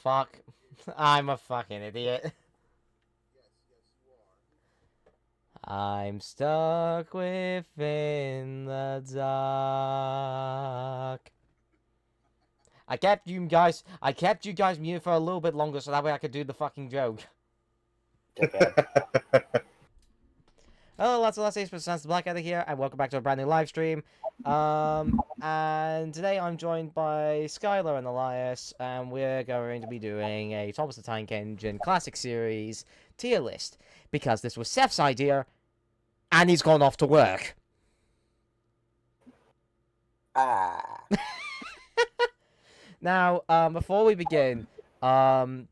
fuck? I'm a fucking idiot. I'm stuck within the dark. I kept you guys muted for a little bit longer so that way I could do the fucking joke. Dickhead. Hello, lots of the Blackadder here, and welcome back to a brand new live stream. And today I'm joined by Skylar and Elias, and we're going to be doing a Thomas the Tank Engine Classic Series tier list, because this was Seth's idea, and he's gone off to work. Ah. Now, before we begin, I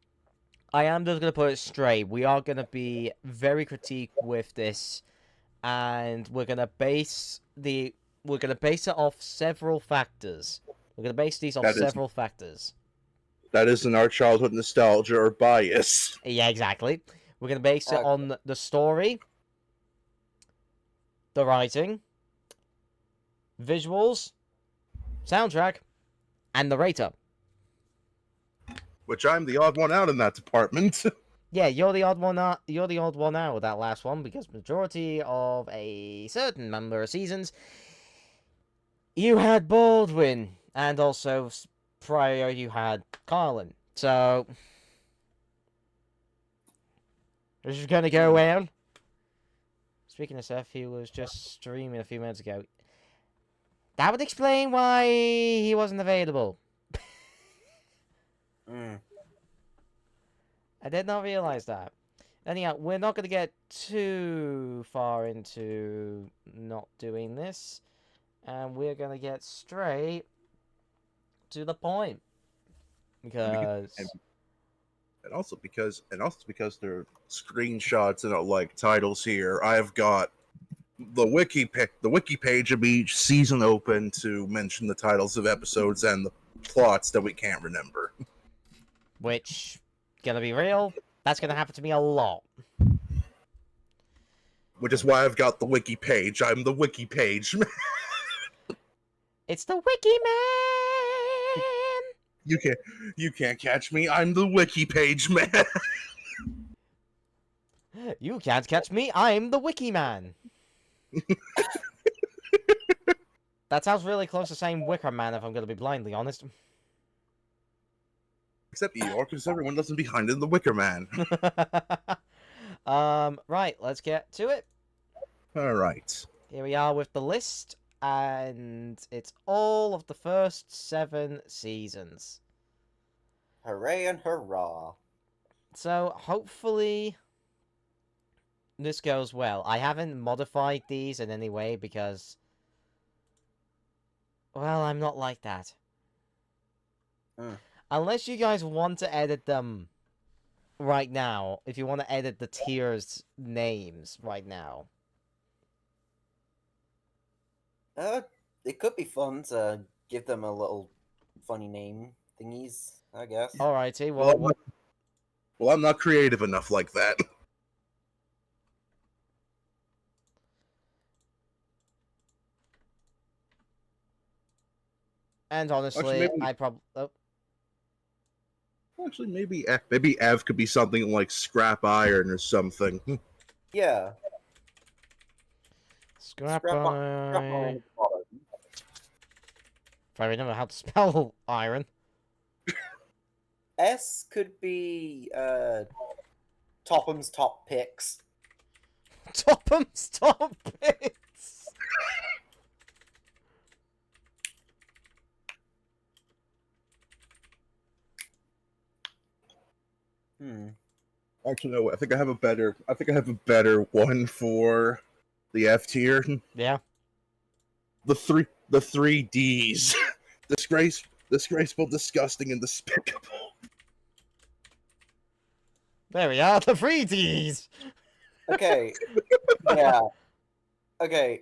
am just going to put it straight. We are going to be very critique with this, and we're going to base it off several factors. We're going to base these off several factors. That isn't our childhood nostalgia or bias. Yeah, exactly. We're going to base it on the story, the writing, visuals, soundtrack, and narrator. Which I'm the odd one out in that department. Yeah, you're the odd one out. You're the odd one out with that last one, because majority of a certain number of seasons, you had Baldwin, and also prior you had Carlin. So this is gonna go well. Speaking of Seth, he was just streaming a few minutes ago. That would explain why he wasn't available. I did not realize that. Anyhow, we're not going to get too far into not doing this, and we're going to get straight to the point. Because... And also because there are screenshots and like titles here, I've got the wiki page of each season open to mention the titles of episodes and the plots that we can't remember. Which, gonna be real, that's gonna happen to me a lot. Which is why I've got the wiki page. I'm the wiki page. It's the wiki man! You can't catch me. I'm the wiki page man. You can't catch me. I'm the wiki man. That sounds really close to saying Wicker Man, if I'm gonna be blindly honest. Except Eeyore, because everyone doesn't behind in the Wicker Man. Right, let's get to it. Alright. Here we are with the list, and it's all of the first 7 seasons. Hooray and hurrah. So, hopefully, this goes well. I haven't modified these in any way because, well, I'm not like that. Unless you guys want to edit them right now, if you want to edit the tiers' names right now. It could be fun to give them a little funny name thingies, I guess. Alrighty, well... Well, I'm not creative enough like that. And honestly, actually, I probably... Oh. Actually, maybe Ev could be something like Scrap Iron or something. Yeah. Scrap Iron. If I remember how to spell iron. S could be Topham's Top Picks. Topham's Top Picks! Actually, no. I think I have a better one for the F tier. Yeah. The three Ds. Disgraceful, disgusting, and despicable. There we are, the 3 Ds! Okay. Yeah. Okay.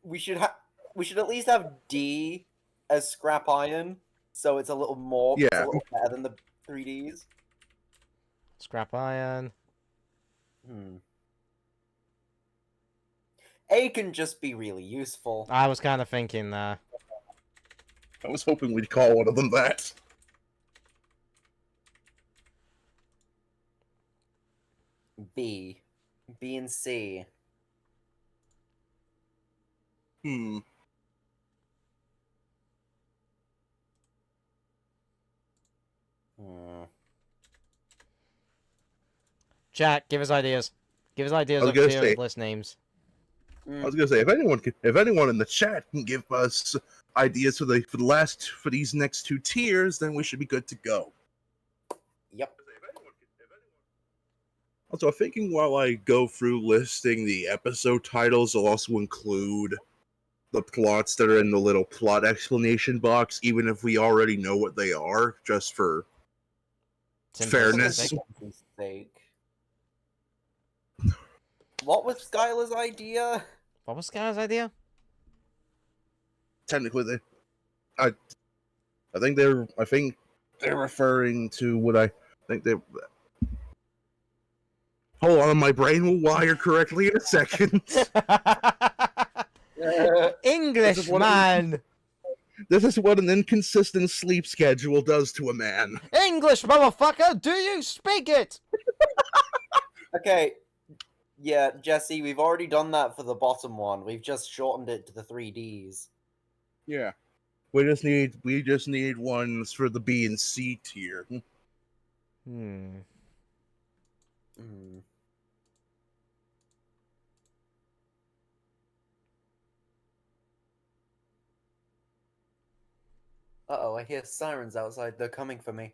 We should at least have D as Scrap Iron, so it's a little more. Yeah. It's a little better than the 3Ds. Scrap Iron. A can just be really useful. I was kind of thinking that. I was hoping we'd call one of them that. B. B and C. Hmm. Hmm. Chat, give us ideas. Give us I ideas was of gonna tier say, list names. I was gonna say, if anyone in the chat can give us ideas for these next two tiers, then we should be good to go. Yep. Also, I'm thinking while I go through listing the episode titles, I'll also include the plots that are in the little plot explanation box, even if we already know what they are, just for Simplicity's fairness. sake. Sake. What was Skylar's idea? What was Sky's idea? Technically, I think they're referring to what I think they. Hold on, my brain will wire correctly in a second. English, man! This is what an inconsistent sleep schedule does to a man. English, motherfucker! Do you speak it? Okay. Yeah, Jesse, we've already done that for the bottom one. We've just shortened it to the 3Ds. Yeah. We just need ones for the B and C tier. Hmm. Hmm. Uh-oh, I hear sirens outside. They're coming for me.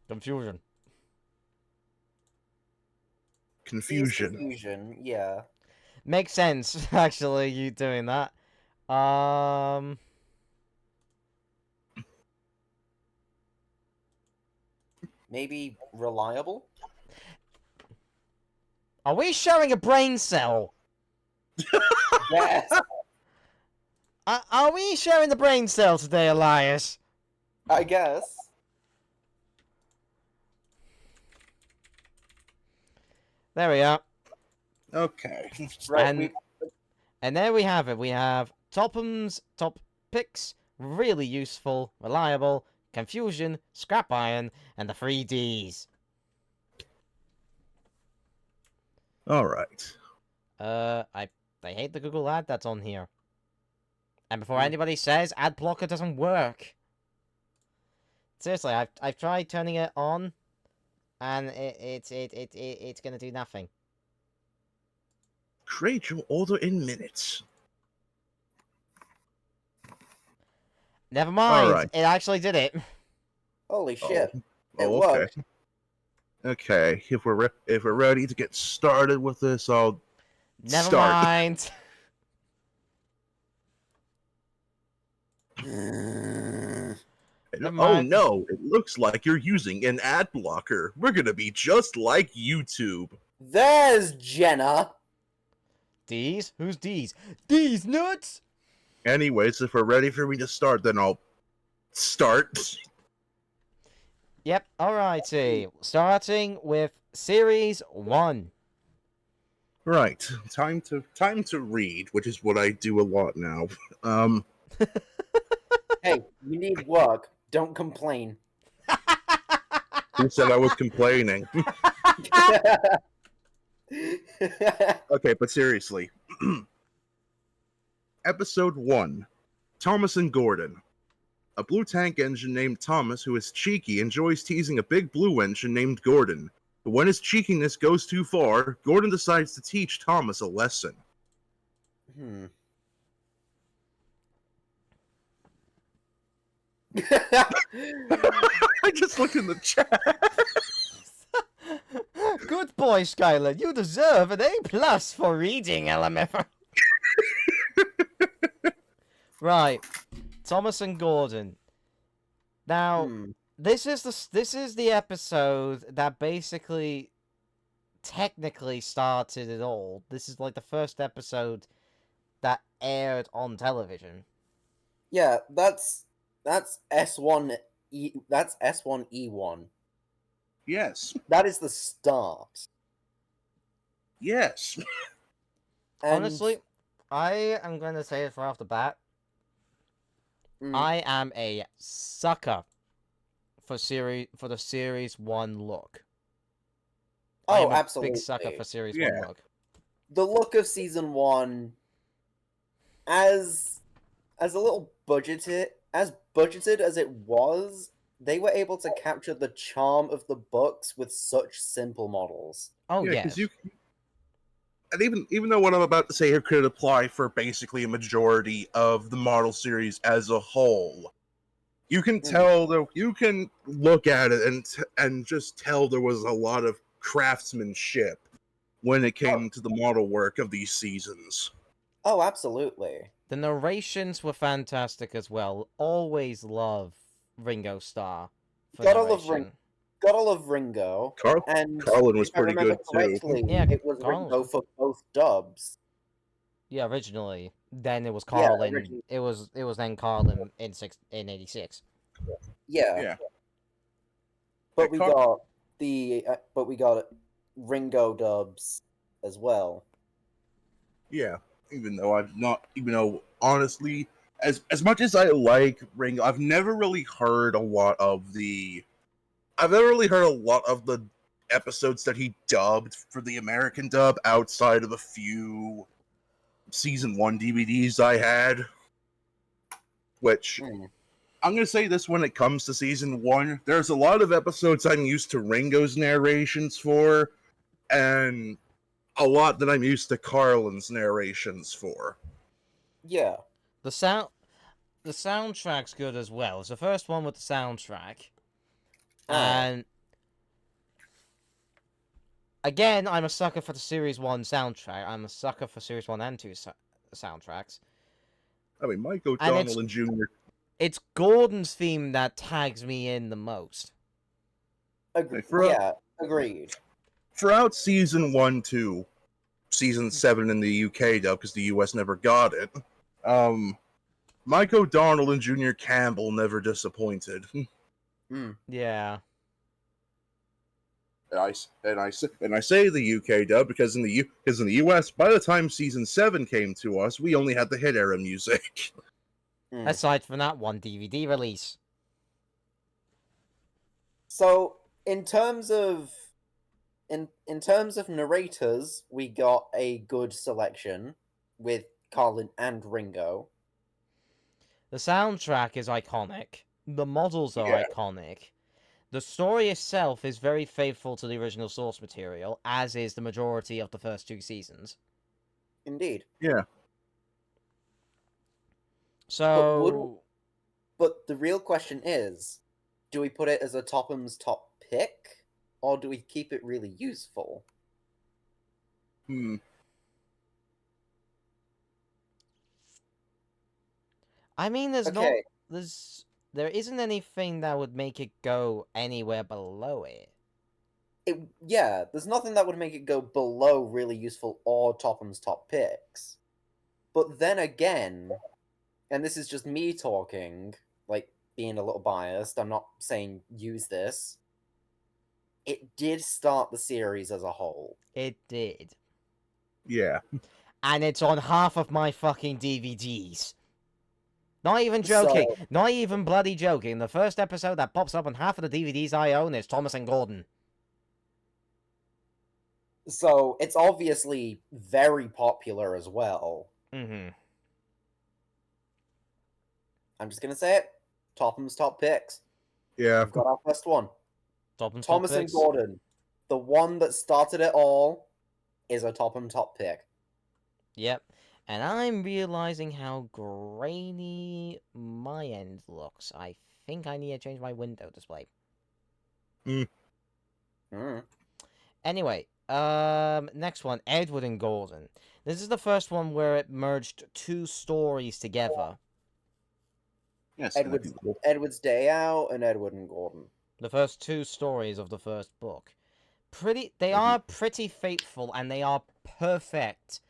Confusion. Confusion. Confusion, yeah. Makes sense, actually, you doing that. Maybe reliable? Are we sharing a brain cell? Yes! Are we sharing the brain cell today, Elias? I guess. There we are. Okay. Right, And there we have it. We have Topham's top picks, really useful, reliable, confusion, scrap iron, and the 3Ds. All right. I hate the Google ad that's on here. And before anybody says ad blocker doesn't work. Seriously, I've tried turning it on, and it's gonna do nothing. Create your order in minutes. Never mind. All right. It actually did it. Holy shit. It Oh, okay. worked. Okay. If we're ready to get started with this, I'll Never start. mind. Never Oh mind. no! It looks like you're using an ad blocker. We're gonna be just like YouTube. There's Jenna! D's? Who's D's? D's nuts! Anyways, if we're ready for me to start, then I'll start. Yep, alrighty. Starting with Series 1. Right. Time to read, which is what I do a lot now. Hey, you need work. Don't complain. Who said I was complaining? Okay, but seriously. Episode 1. Thomas and Gordon. A blue tank engine named Thomas, who is cheeky, enjoys teasing a big blue engine named Gordon. But when his cheekiness goes too far, Gordon decides to teach Thomas a lesson. I just looked in the chat. Good boy, Skylar. You deserve an A+ for reading, LMF. Right. Thomas and Gordon. Now, this is the episode that basically technically started it all. This is like the first episode that aired on television. Yeah, that's S1 that's S1E1. Yes. That is the start. Yes. And, Honestly, I am going to say it right off the bat. I am a sucker for the series 1 look. Oh, I'm a absolutely. big sucker for series Yeah. 1 look. The look of season 1, as a little budgeted as it was, they were able to capture the charm of the books with such simple models. Oh Yeah, yes. because and even though what I'm about to say here could apply for basically a majority of the model series as a whole, you can tell that you can look at it and just tell there was a lot of craftsmanship when it came to the model work of these seasons. Oh, absolutely. The narrations were fantastic as well. Always love Ringo Starr for Gotta love narration. Gotta love Ringo. And Carlin was if I pretty remember good too. correctly, Yeah, it was Carlin's Ringo good. for both dubs. Yeah, originally. Then it was Yeah, Carl in originally. it was then Carl in in 86. Yeah, Yeah. but Yeah, we got Ringo dubs as well. Yeah, even though honestly, as much as I like Ringo, I've never really heard a lot of the episodes that he dubbed for the American dub outside of a few season 1 DVDs I had. Which I'm gonna say this: when it comes to season 1, there's a lot of episodes I'm used to Ringo's narrations for, and a lot that I'm used to Carlin's narrations for. Yeah. The soundtrack's good as well. It's the first one with the soundtrack. And again, I'm a sucker for the Series 1 soundtrack. I'm a sucker for Series 1 and 2 soundtracks. I mean, Mike And O'Donnell and Jr. It's Gordon's theme that tags me in the most. Agreed. Throughout season 1 to season 7 in the UK, though, because the US never got it, Mike O'Donnell and Jr. Campbell never disappointed. Yeah. And I say the UK dub because in the US, by the time season 7 came to us, we only had the hit era music. Aside from that one DVD release. So in terms of narrators, we got a good selection with Carlin and Ringo. The soundtrack is iconic. The models are iconic. The story itself is very faithful to the original source material, as is the majority of the first 2 seasons. Indeed. Yeah. So... But the real question is, do we put it as a Topham's top pick, or do we keep it really useful? I mean, there isn't anything that would make it go anywhere below it. There's nothing that would make it go below really useful or Topham's top picks. But then again, and this is just me talking, like being a little biased, I'm not saying use this. It did start the series as a whole. It did. Yeah. And it's on half of my fucking DVDs. Not even joking. Not even bloody joking. The first episode that pops up on half of the DVDs I own is Thomas and Gordon. So it's obviously very popular as well. Mm-hmm. I'm just gonna say it. Topham's top picks. Yeah. We've got our first one. Thomas and Gordon. The one that started it all is a Topham top pick. Yep. And I'm realizing how grainy my end looks. I think I need to change my window display. Anyway, next one, Edward and Gordon. This is the first one where it merged 2 stories together. Yes, Edward's Day Out and Edward and Gordon. The first 2 stories of the first book. They are pretty faithful, and they are perfect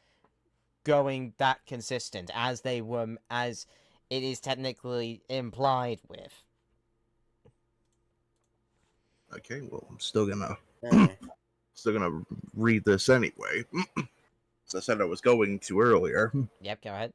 going that consistent as they were, as it is technically implied with. Okay, well, I'm still gonna read this anyway. As I said I was going to earlier. Yep, go ahead.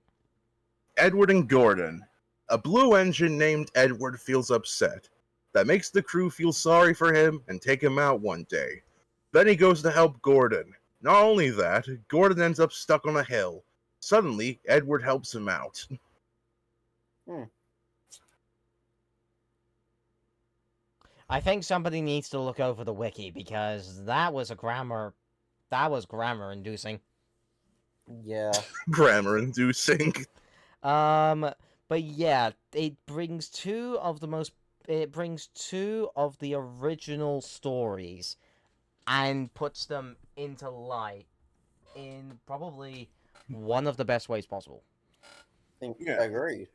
Edward and Gordon. A blue engine named Edward feels upset. that makes the crew feel sorry for him and take him out one day. Then he goes to help Gordon. Not only that, Gordon ends up stuck on a hill. Suddenly, Edward helps him out. I think somebody needs to look over the wiki because that was grammar inducing. Yeah. Grammar inducing. But yeah, it brings two of the original stories and puts them into light in probably one of the best ways possible. Yeah. Agreed.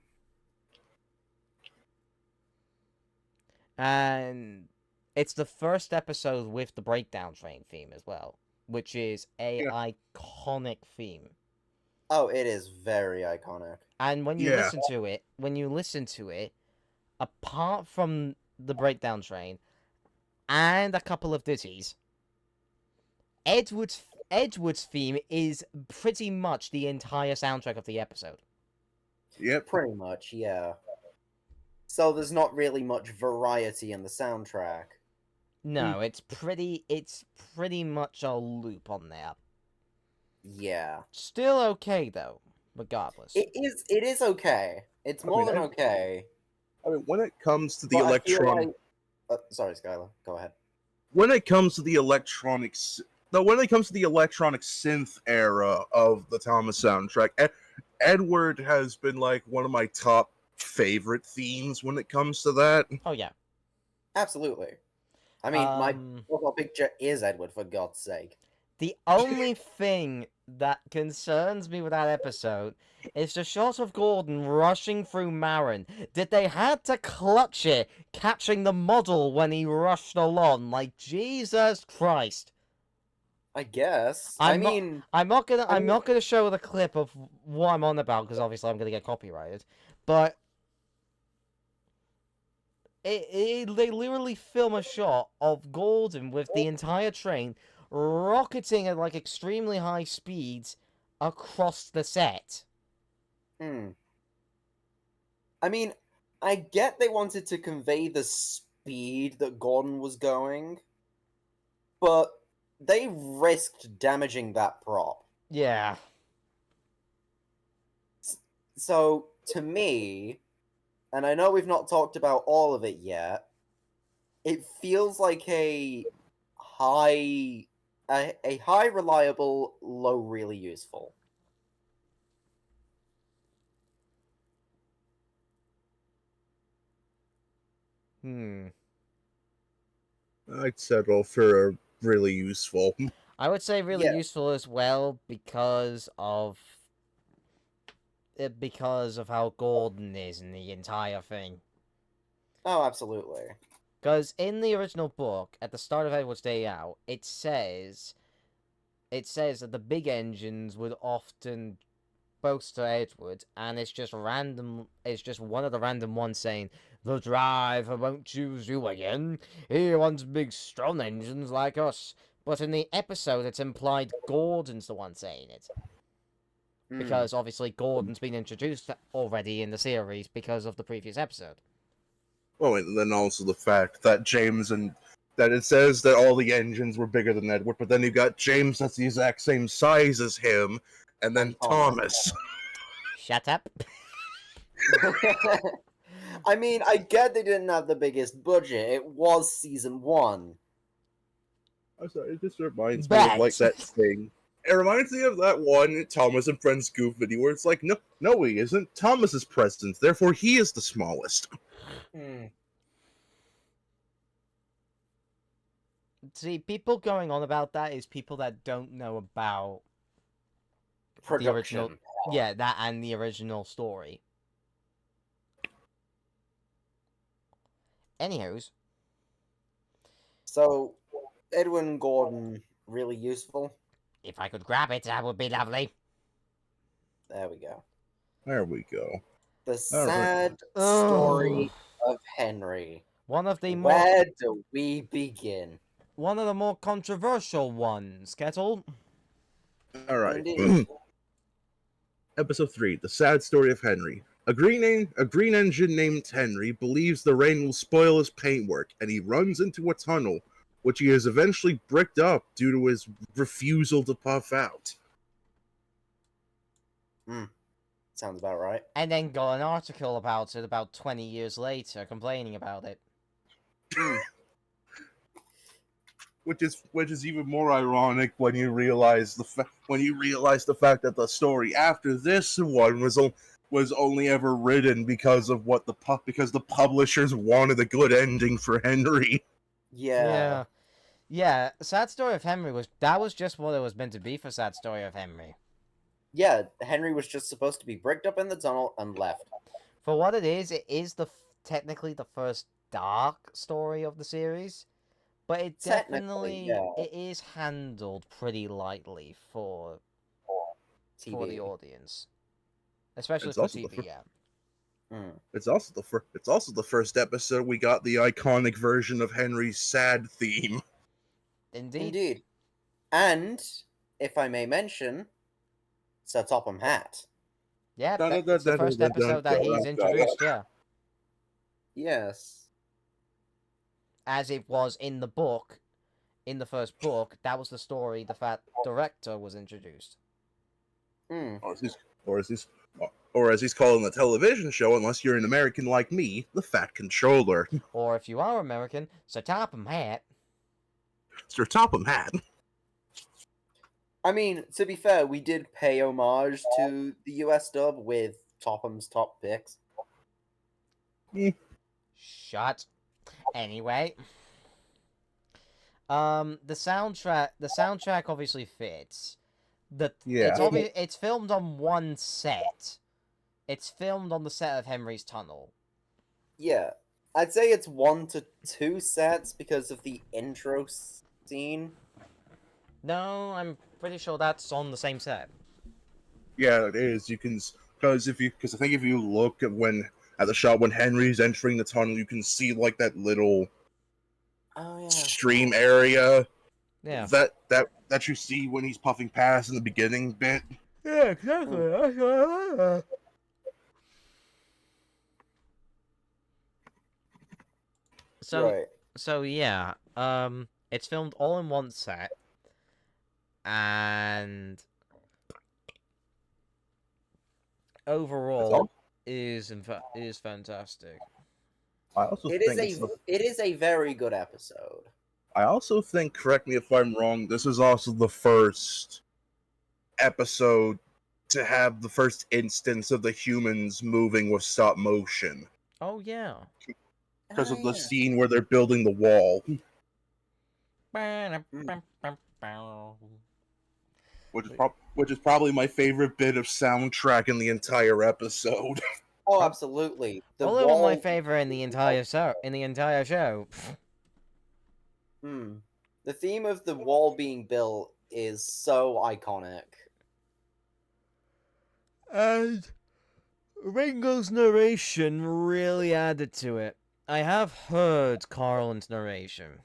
And it's the first episode with the breakdown train theme as well, which is a iconic theme. Oh, it is very iconic. And when you listen to it, apart from the breakdown train and a couple of ditties, Edward's theme is pretty much the entire soundtrack of the episode. Yep. Pretty much, yeah. So there's not really much variety in the soundtrack. No, it's pretty much a loop on there. Yeah. Still okay though, regardless. It is okay. It's more than okay. I mean, when it comes to the But I feel electronic, like... sorry, Skylar. Go ahead. when it comes to the electronics, no, when it comes to the electronic synth era of the Thomas soundtrack, Edward has been like one of my top favorite themes when it comes to that. Oh yeah. Absolutely. I mean, my profile picture is Edward, for God's sake. The only thing that concerns me with that episode is the shot of Gordon rushing through Marin. Did they had to clutch it, catching the model when he rushed along? Like, Jesus Christ. I guess. I'm not gonna show the clip of what I'm on about because obviously I'm gonna get copyrighted. But they literally film a shot of Gordon with the entire train rocketing at like extremely high speeds across the set. I mean, I get they wanted to convey the speed that Gordon was going, but they risked damaging that prop. Yeah. So, to me, and I know we've not talked about all of it yet, it feels like a high reliable, low really useful. I'd settle for a really useful. I would say really useful as well because of how Gordon is in the entire thing. Oh, absolutely. Because in the original book, at the start of Edward's Day Out, it says that the big engines would often boast to Edward, and it's just random. It's just one of the random ones saying, "The driver won't choose you again. He wants big, strong engines like us." But in the episode, it's implied Gordon's the one saying it. Because obviously Gordon's been introduced already in the series because of the previous episode. Oh, and then also the fact that that it says that all the engines were bigger than Edward, but then you got James that's the exact same size as him, and then Thomas. Shut up. I mean, I get they didn't have the biggest budget. It was season 1. I'm sorry, it just reminds me of like that thing. It reminds me of that one Thomas and Friends goof video where it's like, no, he isn't. Thomas is president, therefore he is the smallest. See, people going on about that is people that don't know about production. The original, yeah, that and the original story. Anywho's. So, Edwin Gordon, really useful? If I could grab it, that would be lovely. There we go. There we go. The sad story of Henry. One of the Where do we begin? One of the more controversial ones, Kettle. Alright. Episode 3, The Sad Story of Henry. A green engine named Henry believes the rain will spoil his paintwork, and he runs into a tunnel, which he has eventually bricked up due to his refusal to puff out. Sounds about right. And then got an article about it about 20 years later, complaining about it. Which is even more ironic when you realize the fact that the story after this one was only ever written because of because the publishers wanted a good ending for Henry. Yeah. Yeah, Sad Story of Henry was just what it was meant to be for Sad Story of Henry. Yeah, Henry was just supposed to be bricked up in the tunnel and left. For what it is technically the first dark story of the series, but it Technically, definitely yeah. it is handled pretty lightly for TV. the audience, especially It's for also TV. Yeah. It's also the first episode we got the iconic version of Henry's sad theme. Indeed. And, if I may mention, Sir Topham Hatt. Yeah, it's the first episode that he's introduced. Yeah, Yes. as it was in the book, in the first book, that was the story. The Fat Director was introduced. Or as he's called in the television show, unless you're an American like me, the Fat Controller. Or if you are American, Sir Topham Hatt. Sir Topham Hatt. I mean, to be fair, we did pay homage to the US dub with Topham's top picks. Shut. Anyway, the soundtrack obviously fits. It's filmed on one set. It's filmed on the set of Henry's Tunnel. Yeah. I'd say it's 1 to 2 sets because of the intro scene. No, I'm pretty sure that's on the same set. Yeah, it is. You can because I think if you look at the shot when Henry's entering the tunnel, you can see like that little stream area. Yeah. That you see when he's puffing past in the beginning bit. Yeah, exactly. So yeah, it's filmed all in one set, and overall is fantastic. I also it is a very good episode. I also think, correct me if I'm wrong, this is also the first episode to have the first instance of the humans moving with stop motion. Oh yeah. Because of the scene where they're building the wall. Which is probably my favorite bit of soundtrack in the entire episode. Oh, absolutely. Probably one of my favorite in the entire show. The theme of the wall being built is so iconic. And Ringo's narration really added to it. I have heard Carlin's narration.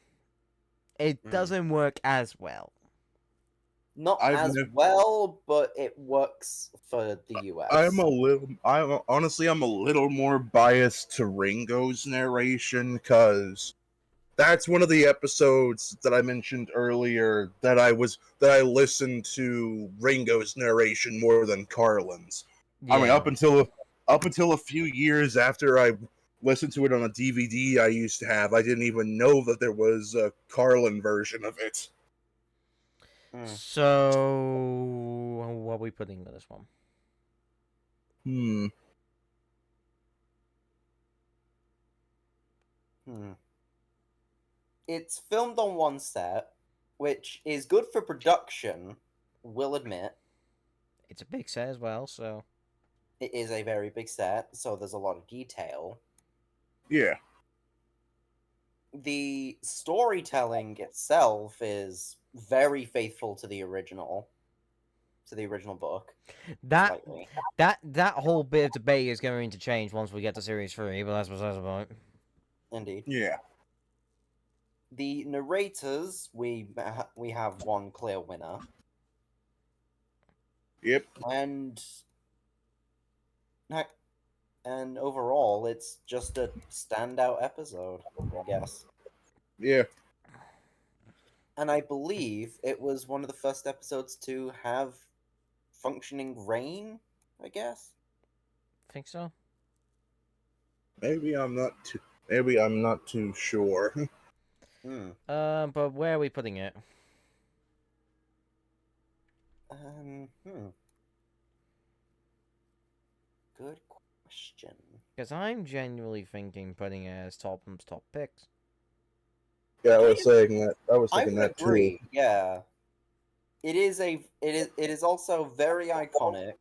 It doesn't work as well. Not well, but it works for the US. I'm a little more biased to Ringo's narration because that's one of the episodes that I mentioned earlier that I listened to Ringo's narration more than Carlin's. Yeah. I mean, up until a few years after I listened to it on a DVD I used to have, I didn't even know that there was a Carlin version of it. So, what are we putting to this one? It's filmed on one set, which is good for production, we'll admit. It's a big set as well, so... It is a very big set, so there's a lot of detail. Yeah. The storytelling itself is very faithful to the original book. That whole bit of debate is going to change once we get to series 3, but that's besides the point. Indeed. Yeah. The narrators, we have one clear winner. Yep. And And overall, it's just a standout episode, I guess. Yeah, And I believe it was one of the first episodes to have functioning rain, I guess. Think so? maybe I'm not too sure. Hmm. But where are we putting it? Hmm. Good question. Because I'm genuinely thinking putting it as Topham's top picks. Yeah, I I was saying that. I was I thinking would that too. agree. Yeah, it is also very iconic.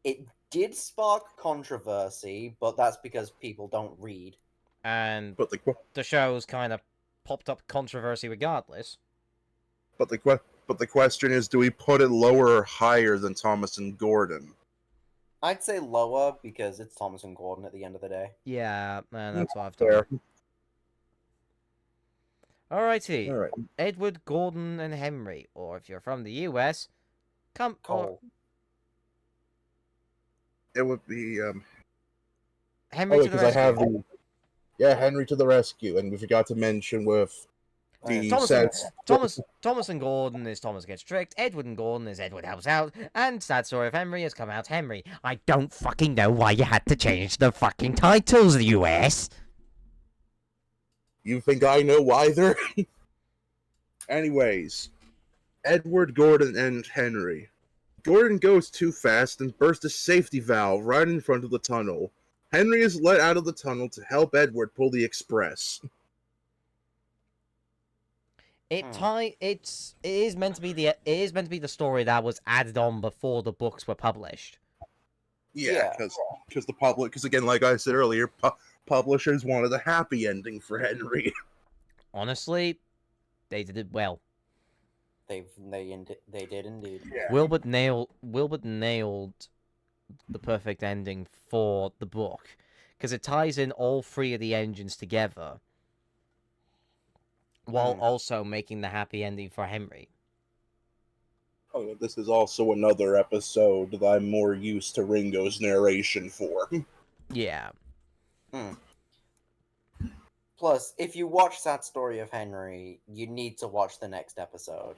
It did spark controversy, but that's because people don't read. And But the show's kind of popped up controversy regardless. the question is, do we put it lower or higher than Thomas and Gordon? I'd say lower because it's Thomas and Gordon at the end of the day. Yeah, man, that's what I've Fair. done. Alrighty. All right. Edward, Gordon, and Henry. Or if you're from the US, or Cole. It would be Henry to the because I have rescue. Henry to the rescue, and we forgot to mention with the Thomas and sad Thomas and Gordon is Thomas gets tricked. Edward and Gordon is Edward helps out. And sad story of Henry has come out Henry. I don't fucking know why you had to change the fucking titles, the US. You think I know either? Anyways, Edward, Gordon, and Henry. Gordon goes too fast and bursts a safety valve right in front of the tunnel. Henry is let out of the tunnel to help Edward pull the express. It is meant to be the story that was added on before the books were published. Yeah, Yeah. because the public, because again, like I said earlier, publishers wanted a happy ending for Henry. Honestly, they did it well. They did indeed. Yeah. Wilbert nailed the perfect ending for the book because it ties in all three of the engines together while also making the happy ending for Henry. Oh, this is also another episode that I'm more used to Ringo's narration for. Yeah. Plus, if you watch Sad Story of Henry, you need to watch the next episode.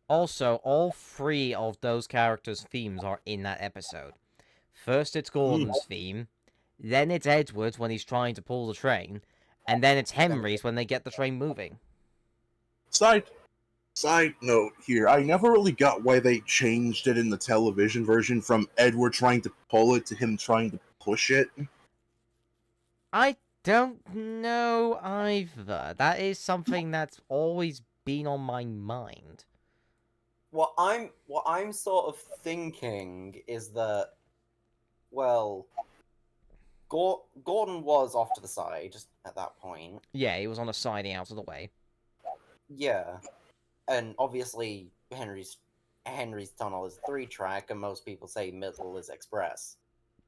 Also, all three of those characters' themes are in that episode. First, it's Gordon's theme, then it's Edward's when he's trying to pull the train, and then it's Henry's when they get the train moving. Side note here, I never really got why they changed it in the television version from Edward trying to pull it to him trying to push it. I don't know either. That is something that's always been on my mind. What I'm sort of thinking is that, well, Gordon was off to the side at that point. Yeah, he was on the siding out of the way. Yeah, and obviously Henry's tunnel is 3-track, and most people say middle is express.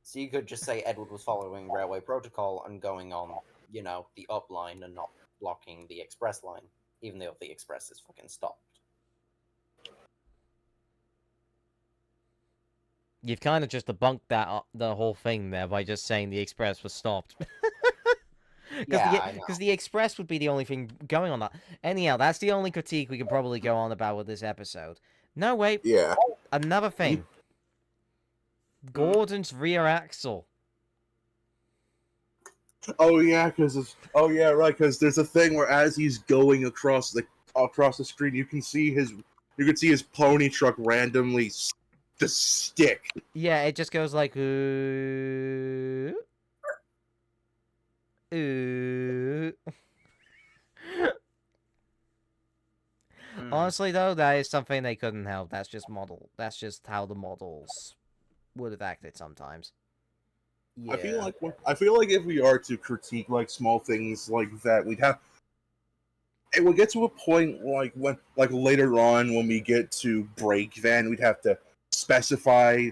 So you could just say Edward was following railway protocol and going on, the up line and not blocking the express line, even though the express is fucking stopped. You've kind of just debunked that the whole thing there by just saying the express was stopped. Yeah, I know. Because the express would be the only thing going on that. Anyhow, that's the only critique we can probably go on about with this episode. No, wait. Yeah. Another thing. Gordon's rear axle. Oh yeah, because there's a thing where as he's going across the screen, you can see his pony truck randomly just stick. Yeah, it just goes like ooh. Honestly, though, that is something they couldn't help. That's just how the models would have acted sometimes. Yeah. I feel like if we are to critique like small things like that, it would get to a point like later on when we get to break van, we'd have to specify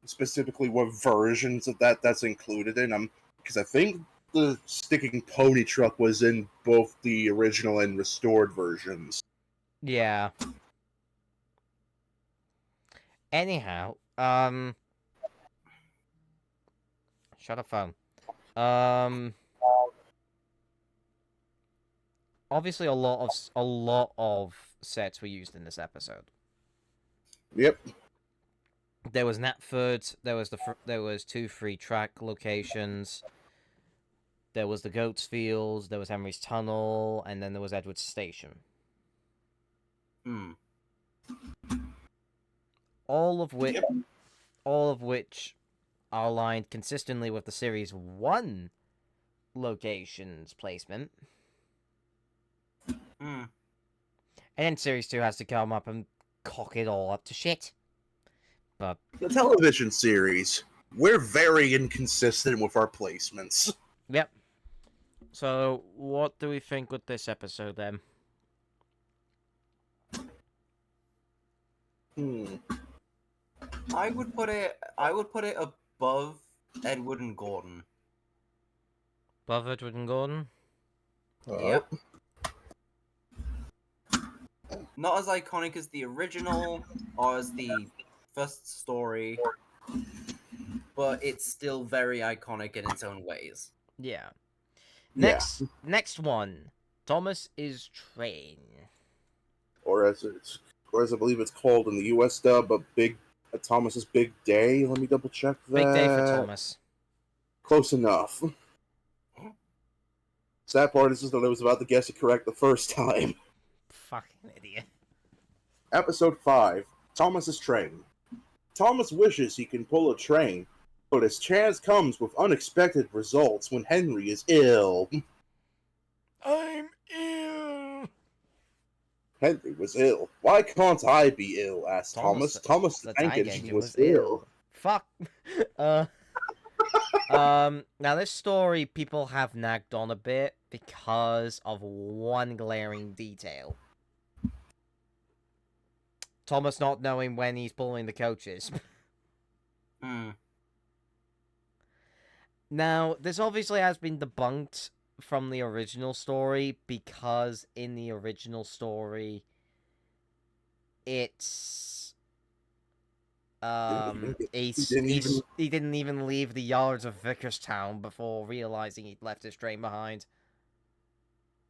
specifically what versions of that's included in because I think the sticking pony truck was in both the original and restored versions. Yeah. Anyhow, Shut up, phone. Um, obviously a lot of sets were used in this episode. Yep. There was Knapford. There was 2 free track locations. There was the Goats Fields. There was Henry's Tunnel, and then there was Edward's Station. Hmm. All of which, Yep. all of which are aligned consistently with the Series 1 locations placement. Hmm. And then Series 2 has to come up and cock it all up to shit. But The television series, we're very inconsistent with our placements. yep. So, what do we think with this episode then? I would put it above Edward and Gordon. Above Edward and Gordon? Yep. Not as iconic as the original or as the first story, but it's still very iconic in its own ways. Yeah. Yeah. Next one. Thomas is Train. Or as I believe it's called in the U.S. dub, Thomas's Big Day. Let me double check that. Big day for Thomas. Close enough. Sad part is that I was about to guess it correct the first time. Fucking idiot. Episode 5, Thomas's Train. Thomas wishes he can pull a train, but his chance comes with unexpected results when Henry is ill. I'm ill. Henry was ill. Why can't I be ill? Asked Thomas. Thomas the the Tank tank Engine engine was ill. Fuck. Now this story people have nagged on a bit because of one glaring detail. Thomas not knowing when he's pulling the coaches. Hmm. Now, this obviously has been debunked from the original story because in the original story it's he didn't even leave the yards of Vickerstown before realizing he'd left his train behind.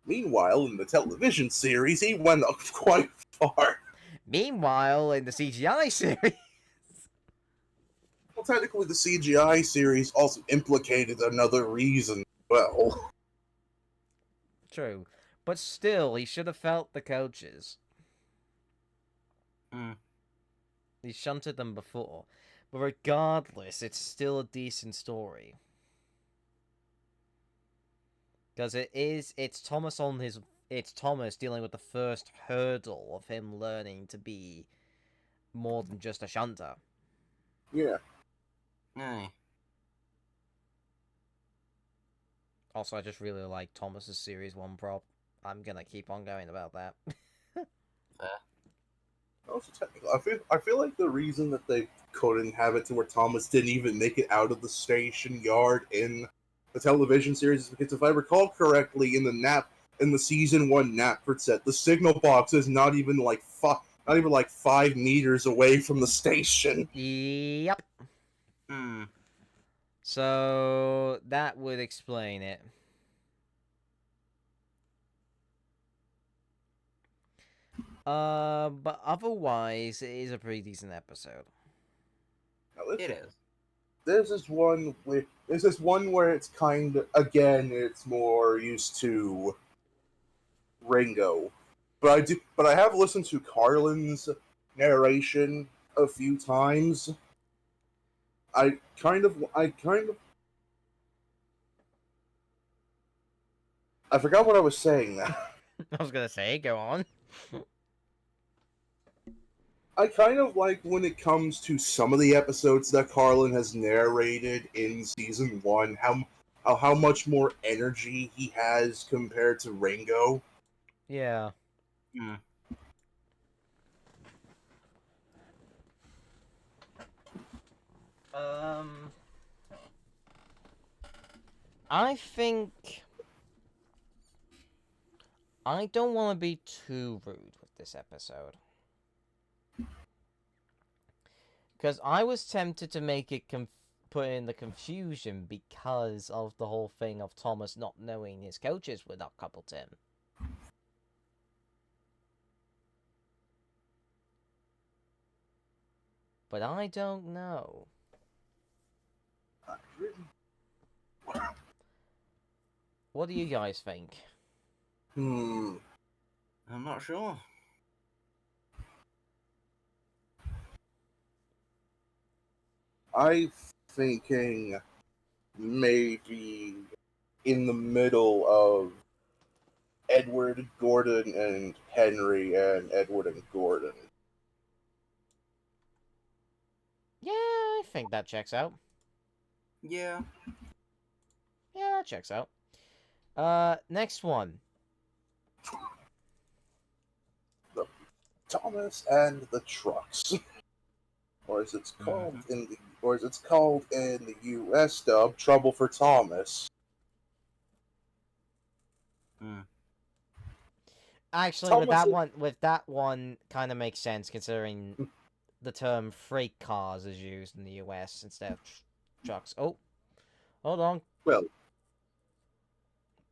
Meanwhile, in the television series, he went up quite far. Meanwhile, in the CGI series, Well, technically, the CGI series also implicated another reason. Well, true, but still, he should have felt the coaches. Hmm. He shunted them before, but regardless, it's still a decent story. Because it's Thomas dealing with the first hurdle of him learning to be more than just a shunter. yeah. Aye. Also, I just really like Thomas's Series 1 prop. I'm gonna keep on going about that. Also, technically, I feel like the reason that they couldn't have it to where Thomas didn't even make it out of the station yard in the television series is because, if I recall correctly, in the season 1 Knapford set, the signal box is not even like 5 meters away from the station. Yep. Hmm. So that would explain it. But otherwise, it is a pretty decent episode. Now, It is. This is one where it's kind of, again, it's more used to Ringo, but I have listened to Carlin's narration a few times. I forgot what I was saying now. I was gonna say, go on. I kind of like when it comes to some of the episodes that Carlin has narrated in season 1, how much more energy he has compared to Ringo. Yeah. Hmm. I think I don't want to be too rude with this episode. Because I was tempted to make it put in the confusion because of the whole thing of Thomas not knowing his coaches were not coupled him. But I don't know. What do you guys think? Hmm. I'm not sure. I'm thinking maybe in the middle of Edward, Gordon, and Henry, and Edward and Gordon. Yeah, I think that checks out. Yeah. Yeah, that checks out. Next one. The Thomas and the Trucks, or as it's called in the U.S. dub, Trouble for Thomas. Hmm. Actually, Thomas with that one, kind of makes sense considering the term freight cars is used in the U.S. instead of trucks. Oh, hold on. Well,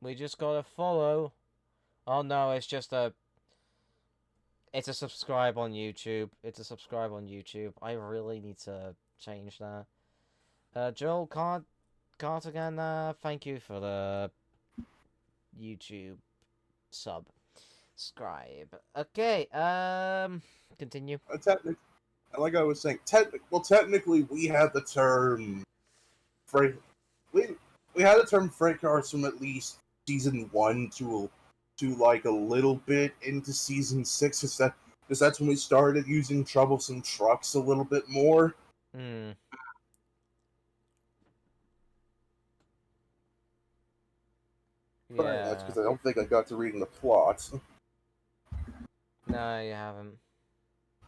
We just gotta follow. Oh no, it's just a. It's a subscribe on YouTube. It's a subscribe on YouTube. I really need to change that. Joel, Cardigan, thank you for the YouTube subscribe. Okay, continue. like I was saying, technically, we had the term freight. We had the term freight cars from at least season 1 to like a little bit into season 6. Because that's when we started using troublesome trucks a little bit more. Hmm. But that's Yeah. because I don't think I got to reading the plot. No, you haven't.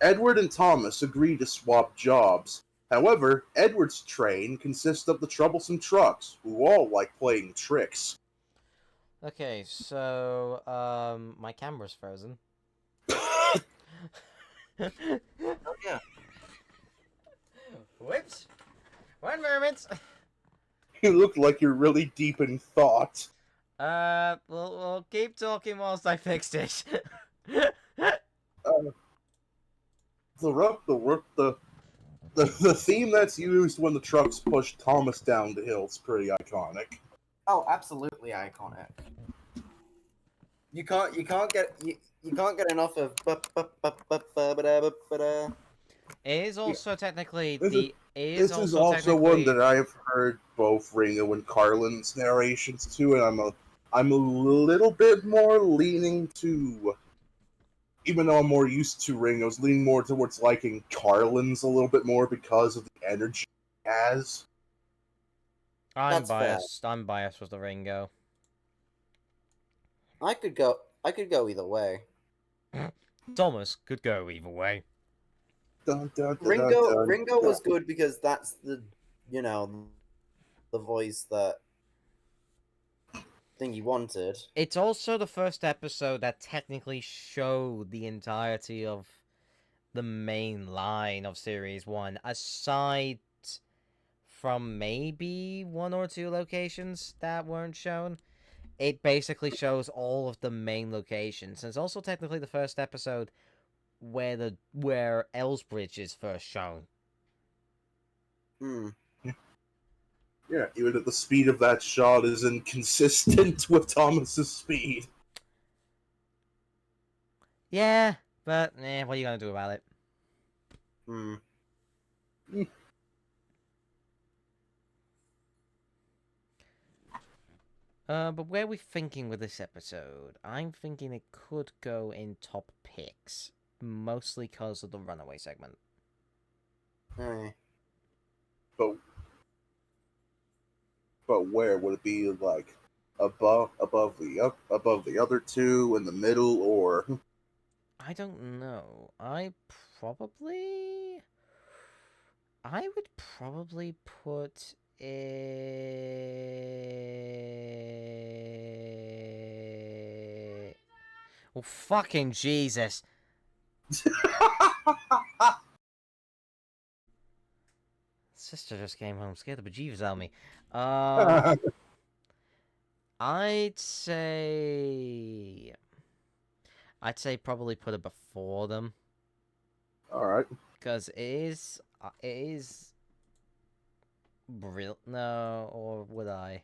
Edward and Thomas agree to swap jobs. However, Edward's train consists of the troublesome trucks, who all like playing tricks. Okay, so, my camera's frozen. Oh yeah. Whoops. One moment. You look like you're really deep in thought. We'll keep talking whilst I fix it. The theme that's used when the trucks push Thomas down the hill is pretty iconic. Oh, absolutely iconic. You can't get enough of. It is also technically This is- the. It is This is also also one technically. that I have heard both Ringo and Carlin's narrations to, and I'm a little bit more leaning to, even though I'm more used to Ringo's, leaning more towards liking Carlin's a little bit more because of the energy he has. I'm That's fair. biased. I'm biased with the Ringo. I could go either way. Thomas could go either way. Dun, dun, dun, Ringo dun, Ringo dun. was good because that's the the voice that thing you wanted. It's also the first episode that technically showed the entirety of the main line of Series 1, aside from maybe one or two locations that weren't shown. It basically shows all of the main locations. And it's also technically the first episode where Elsbridge is first shown. Hmm. Yeah, even if the speed of that shot is inconsistent with Thomas's speed. Yeah, but what are you gonna do about it? Hmm. But where are we thinking with this episode? I'm thinking it could go in top picks, mostly because of the runaway segment. Eh. But where would it be, like above the other two, in the middle, or I don't know. I would probably put it. Oh, fucking Jesus. sister just came home, scared the bejeeves out of me. Um, I'd say, I'd say probably put it before them All right. because it is brilliant. No, or would I?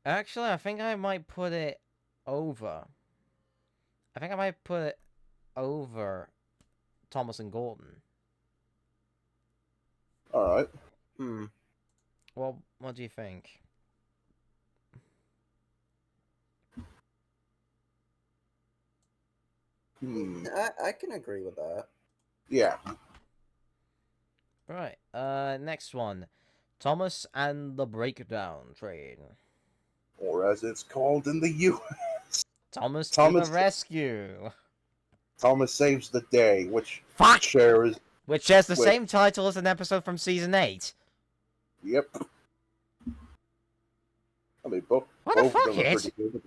Actually, I think I might put it over. I think I might put it over Thomas and Gordon. All right. Hmm. Well, what do you think? I can agree with that. Yeah. Right. Next one, Thomas and the Breakdown Train. Or as it's called in the U. Thomas to the Thomas rescue. Thomas saves the day, which Fuck! shares. Which has the Wait. same title as an episode from season 8. Yep. I mean, both What the both of fuck, them are it? pretty good.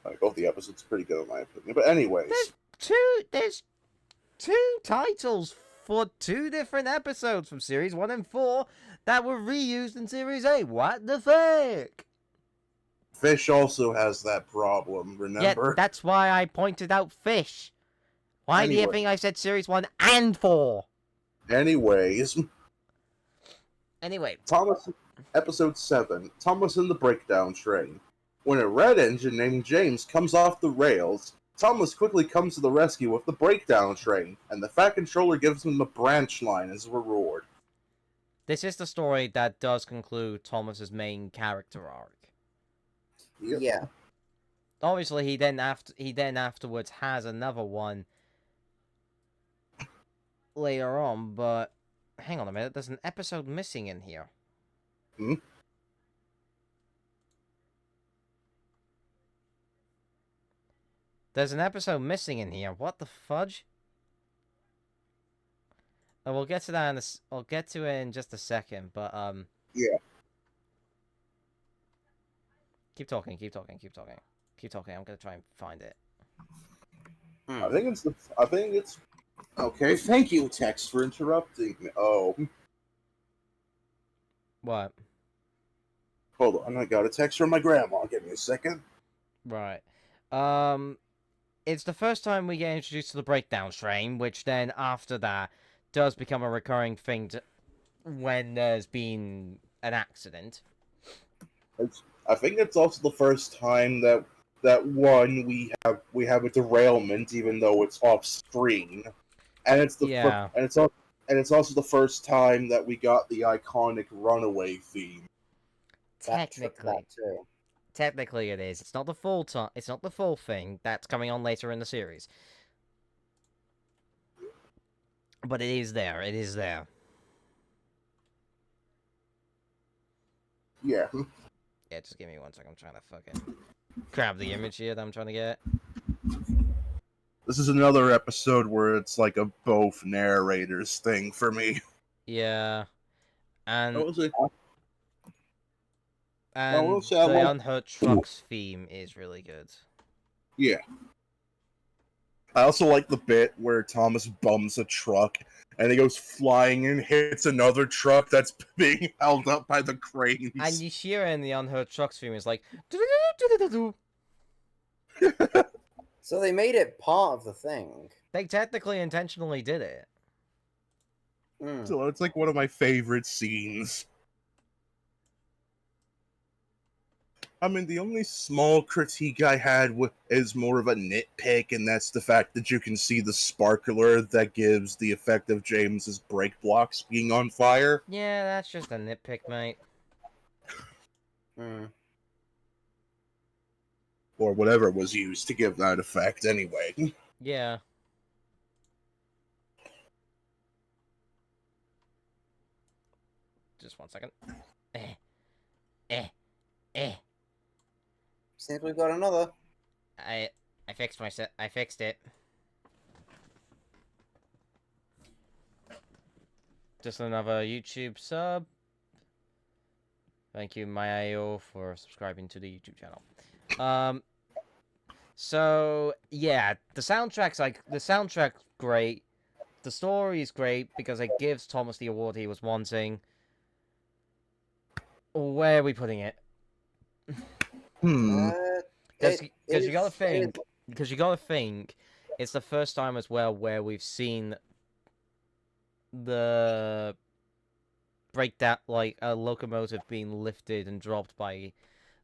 Like, both the episodes are pretty good in my opinion. But anyways, There's two titles for 2 different episodes from series 1 and 4 that were reused in series 8. What the fuck? Fish also has that problem. Yeah, Remember? that's why I pointed out Fish. Why do you Anyway. think I said series 1 and 4? Anyways, Anyway, Thomas, episode 7, Thomas and the Breakdown Train. When a red engine named James comes off the rails, Thomas quickly comes to the rescue with the breakdown train, and the Fat Controller gives him a branch line as a reward. this is the story that does conclude Thomas's main character arc. Yep. Yeah. Obviously, he then afterwards has another one later on, but hang on a minute, there's an episode missing in here. Hmm? There's an episode missing in here. What the fudge? Oh, we'll get to that I'll get to it in just a second, but Yeah. keep talking. I'm gonna try and find it. I think it's okay. Thank you, Tex, for interrupting me. Oh, What? hold on. I got a text from my grandma. Give me a second. Right. It's the first time we get introduced to the breakdown train, which then after that does become a recurring thing when there's been an accident. I think it's also the first time that we have a derailment, even though it's off screen, and it's the Yeah. and it's also the first time that we got the iconic runaway theme. Technically, That too. technically it is. It's not the full time. It's not the full thing. That's coming on later in the series. But it is there. It is there. Yeah. Yeah, just give me 1 second. I'm trying to fucking grab the image here that I'm trying to get. This is another episode where it's like a both narrators thing for me. Yeah. And I will say, and will say I the like- Unhurt Trucks theme is really good. yeah. I also like the bit where Thomas bums a truck and he goes flying and hits another truck that's being held up by the cranes. And you hear in the Unhurt Trucks theme is like So they made it part of the thing. they technically intentionally did it. Hmm. So it's like one of my favorite scenes. I mean, the only small critique I had is more of a nitpick, and that's the fact that you can see the sparkler that gives the effect of James's brake blocks being on fire. Yeah, that's just a nitpick, mate. Hmm. Or whatever was used to give that effect, anyway. Yeah. Just 1 second. Seems we've got another. I fixed I fixed it. Just another YouTube sub. Thank you, Mayo, for subscribing to the YouTube channel. So yeah, the soundtrack's great. The story is great because it gives Thomas the award he was wanting. Where are we putting it? Hmm. Because It you gotta is. think. Because you gotta think. It's the first time as well where we've seen the breakdown, like a locomotive being lifted and dropped by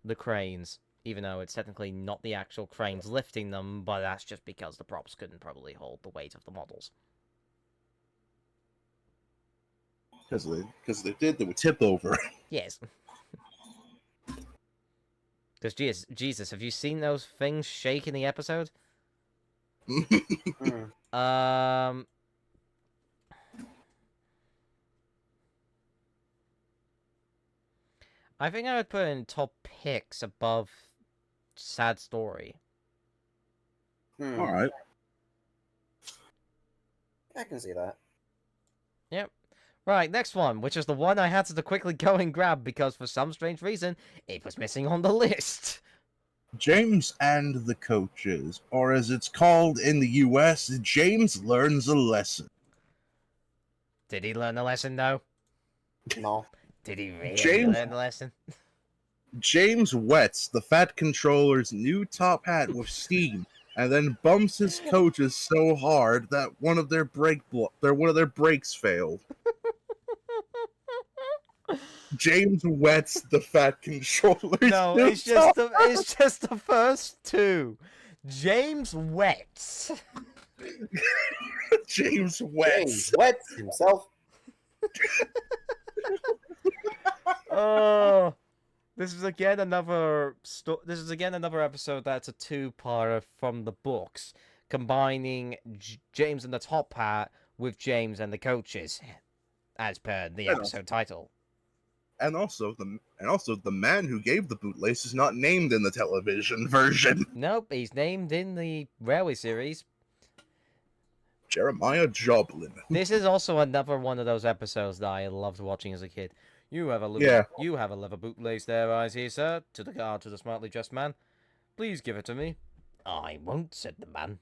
the cranes. Even though it's technically not the actual cranes lifting them, but that's just because the props couldn't probably hold the weight of the models. Because they did, they would tip over. Yes. Because Jesus, have you seen those things shake in the episode? Mm. Um, I think I would put in top picks above sad story. Hmm. All right. I can see that. Yep. Right, next one, which is the one I had to quickly go and grab because for some strange reason it was missing on the list. James and the Coaches, or as it's called in the U.S., James Learns a Lesson. Did he learn the lesson though? No. Did he really James learn the lesson? James wets the Fat Controller's new top hat with steam, and then bumps his coaches so hard that one of their brakes failed. James wets the Fat Controller's No, new top. it's just the first two. James wets. James James wets. wets himself. Oh, this is again another episode that's a two-parter from the books, combining James and the Top Hat with James and the Coaches, as per the episode title. And also the man who gave the bootlace is not named in the television version. Nope, he's named in the Railway series. Jeremiah Joblin. This is also another one of those episodes that I loved watching as a kid. You have a leather bootlace there, I see, sir. To the smartly dressed man. Please give it to me. I won't, said the man.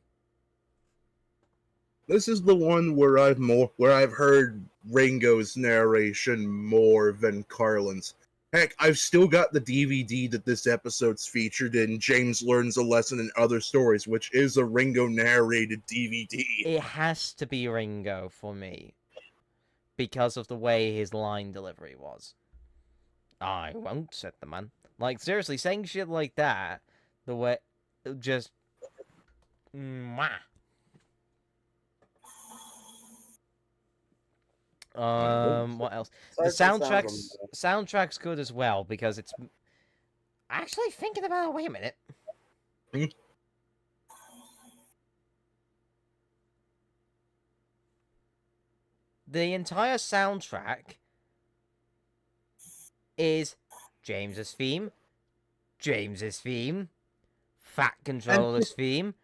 This is the one where I've heard Ringo's narration more than Carlin's. Heck, I've still got the DVD that this episode's featured in, James Learns a Lesson and Other Stories, which is a Ringo narrated DVD. It has to be Ringo for me. Because of the way his line delivery was. I won't, said the man. Like, seriously, saying shit like that, the way... Just... Mwah. What else? The soundtrack's good as well because it's actually thinking about it. Wait a minute. Hmm? The entire soundtrack is James's theme, Fat Controller's theme,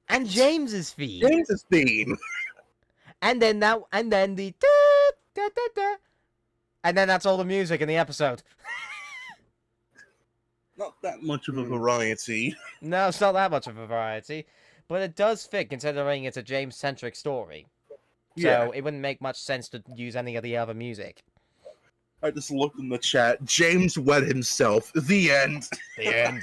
and James's theme. James's theme. And then the and then that's all the music in the episode. Not that much of a variety. No, it's not that much of a variety, but it does fit considering it's a James-centric story. So it wouldn't make much sense to use any of the other music. I just looked in the chat. James wet himself. The end. The end.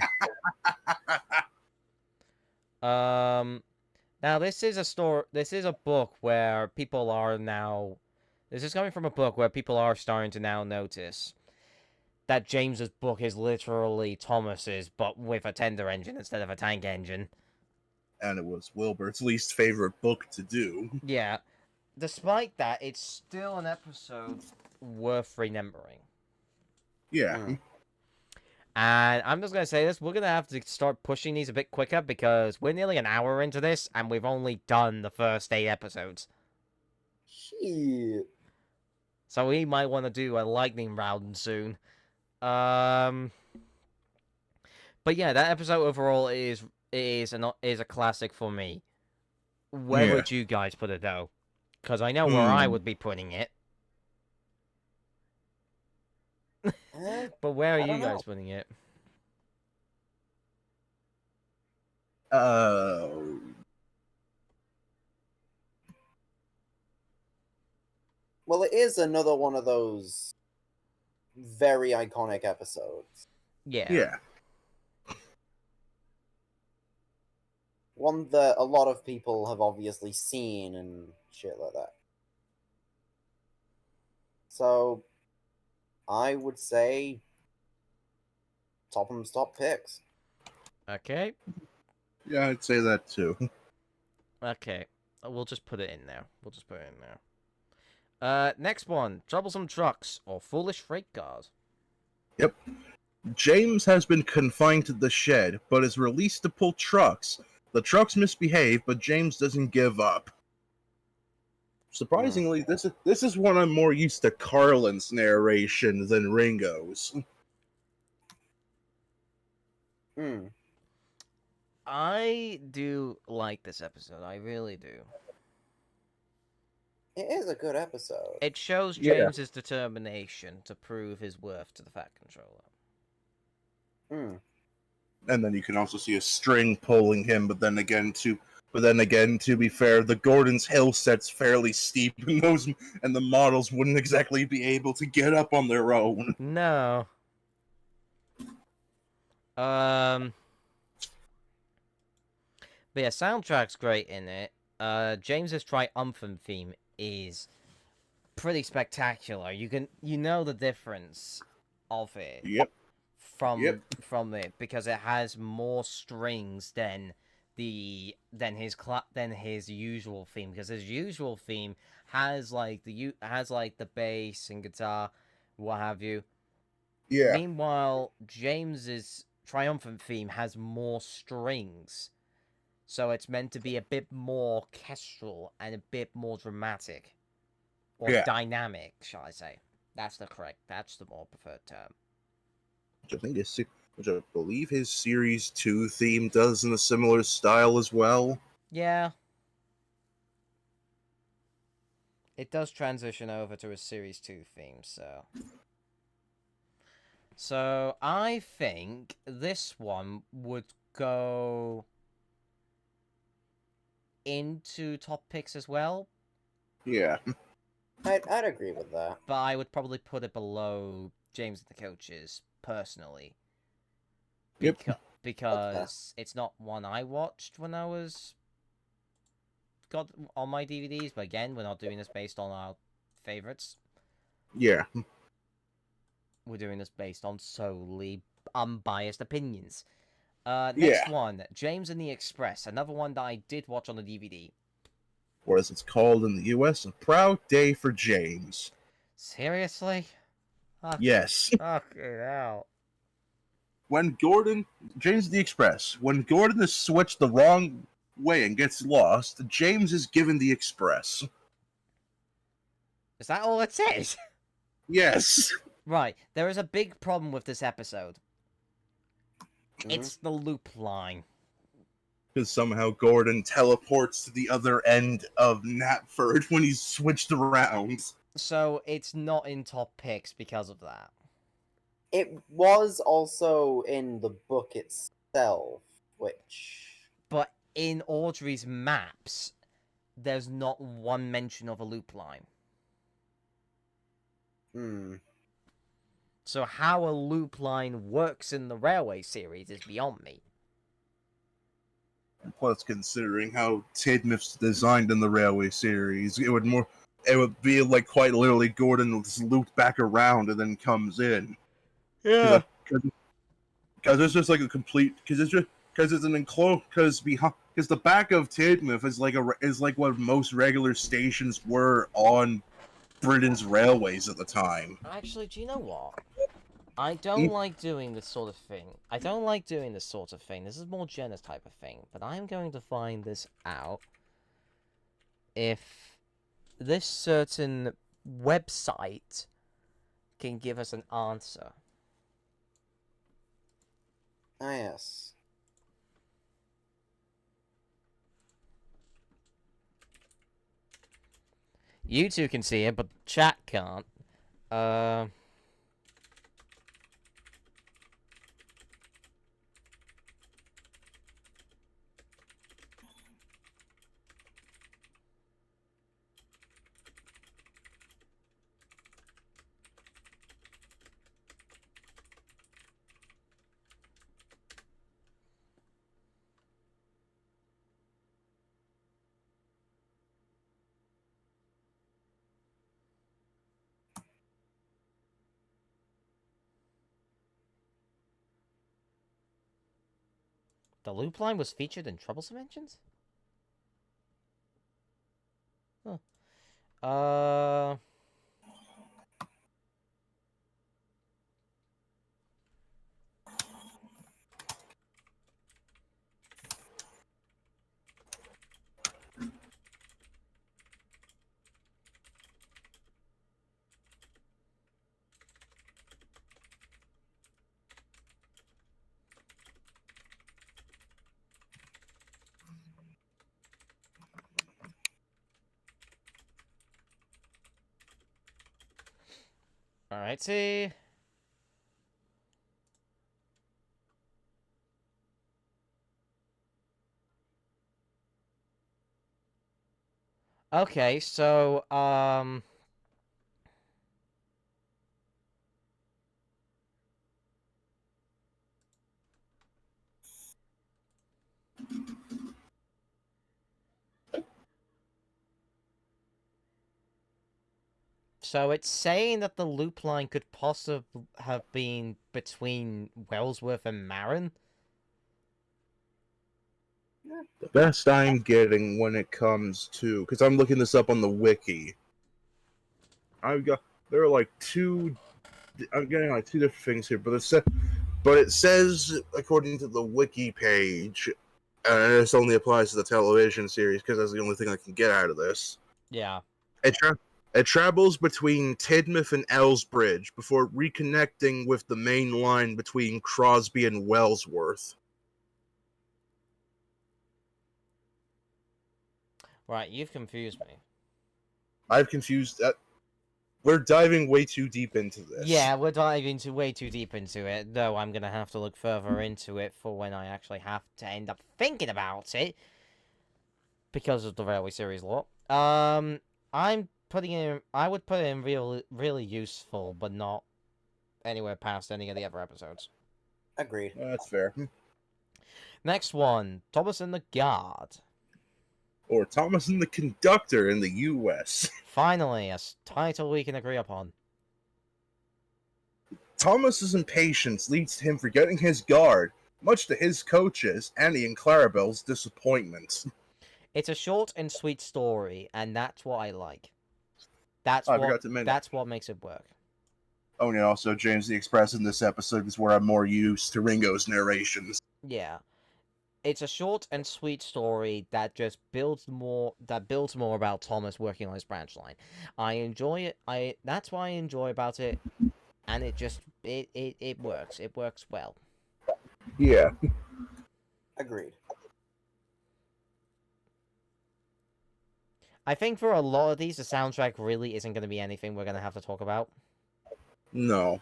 Now this is a book where people are now. This is coming from a book where people are starting to now notice that James's book is literally Thomas's, but with a tender engine instead of a tank engine. And it was Wilbert's least favorite book to do. Yeah. Despite that, it's still an episode worth remembering. Yeah. And I'm just going to say this, we're going to have to start pushing these a bit quicker because we're nearly an hour into this and we've only done the first 8 episodes. Shit. So we might want to do a lightning round soon. But yeah, that episode overall is a classic for me. Where would you guys put it though? Because I know where I would be putting it. But where are you guys putting it? it is another one of those very iconic episodes. Yeah. Yeah. One that a lot of people have obviously seen and shit like that. So, I would say Topham's top picks. Okay. Yeah, I'd say that too. Okay. We'll just put it in there. We'll just put it in there. Next one. Troublesome trucks or foolish freight cars. Yep. James has been confined to the shed, but is released to pull trucks. The trucks misbehave, but James doesn't give up. Surprisingly, this is one I'm more used to Carlin's narration than Ringo's. Hmm. I do like this episode. I really do. It is a good episode. It shows Yeah. James's determination to prove his worth to the Fat Controller. Hmm. And then you can also see a string pulling him, but then again, to be fair, the Gordon's Hill set's fairly steep, and the models wouldn't exactly be able to get up on their own. No. But yeah, soundtrack's great in it. James's triumphant theme is pretty spectacular. You know the difference of it Yep. Yep. from it because it has more strings than his usual theme, because his usual theme has like the bass and guitar, what have you. Yeah. Meanwhile, James's triumphant theme has more strings. So it's meant to be a bit more orchestral and a bit more dramatic. Or Yeah. dynamic, shall I say. That's the more preferred term. Which I believe his Series 2 theme does in a similar style as well. Yeah. It does transition over to a Series 2 theme, so... So, I think this one would go into top picks as well, Yeah. I'd agree with that. but I would probably put it below James and the Coaches, personally. Yep. Because it's not one I watched when I was got on my DVDs, but again, we're not doing this based on our favorites. Yeah. We're doing this based on solely unbiased opinions. Next Yeah. one, James and the Express, another one that I did watch on the DVD. Or as it's called in the US, a proud day for James. Seriously? Yes. Okay, now. When James the Express, when Gordon is switched the wrong way and gets lost, James is given the Express. Is that all it says? Yes. Right, there is a big problem with this episode. Mhm. It's the loop line. Because somehow Gordon teleports to the other end of Knapford when he's switched around. So it's not in top picks because of that. It was also in the book itself, which... But in Audrey's maps, there's not one mention of a loop line. Hmm. So how a loop line works in the Railway series is beyond me. Plus, considering how Tidmouth's designed in the Railway series, it would be like quite literally Gordon just looped back around and then comes in. Yeah. Because it's just like a complete. Because it's an enclosed. Because the back of Tidmouth is like what most regular stations were on Britain's railways at the time. Actually, do you know what? I don't like doing this sort of thing. This is more Jenna's type of thing. But I'm going to find this out if this certain website can give us an answer. Ah, yes. You two can see it, but chat can't. The loop line was featured in Troublesome Engines? Huh. Alrighty. Okay, so, so it's saying that the loop line could possibly have been between Wellsworth and Marin? The best I'm getting when it comes to, because I'm looking this up on the wiki. There are like two. I'm getting like two different things here, but it says according to the wiki page, and this only applies to the television series because that's the only thing I can get out of this. Yeah. It travels between Tidmouth and Ellsbridge before reconnecting with the main line between Crosby and Wellsworth. Right, you've confused me. I've confused that. We're diving way too deep into this. Yeah, we're diving way too deep into it, though I'm gonna have to look further into it for when I actually have to end up thinking about it because of the Railway Series law. I'm putting in. I would put it in really useful, but not anywhere past any of the other episodes. Agreed. That's fair. Next one, Thomas and the Guard. Or Thomas and the Conductor in the U.S. Finally, a title we can agree upon. Thomas's impatience leads to him forgetting his guard, much to his coaches, Annie and Clarabelle's disappointment. It's a short and sweet story, and that's what I like. I forgot to mention. That's what makes it work. Oh, and also James the Express in this episode is where I'm more used to Ringo's narrations. Yeah. It's a short and sweet story that just builds more about Thomas working on his branch line. I enjoy it. That's what I enjoy about it, and it just it works. It works well. Yeah. Agreed. I think for a lot of these, the soundtrack really isn't going to be anything we're going to have to talk about. No.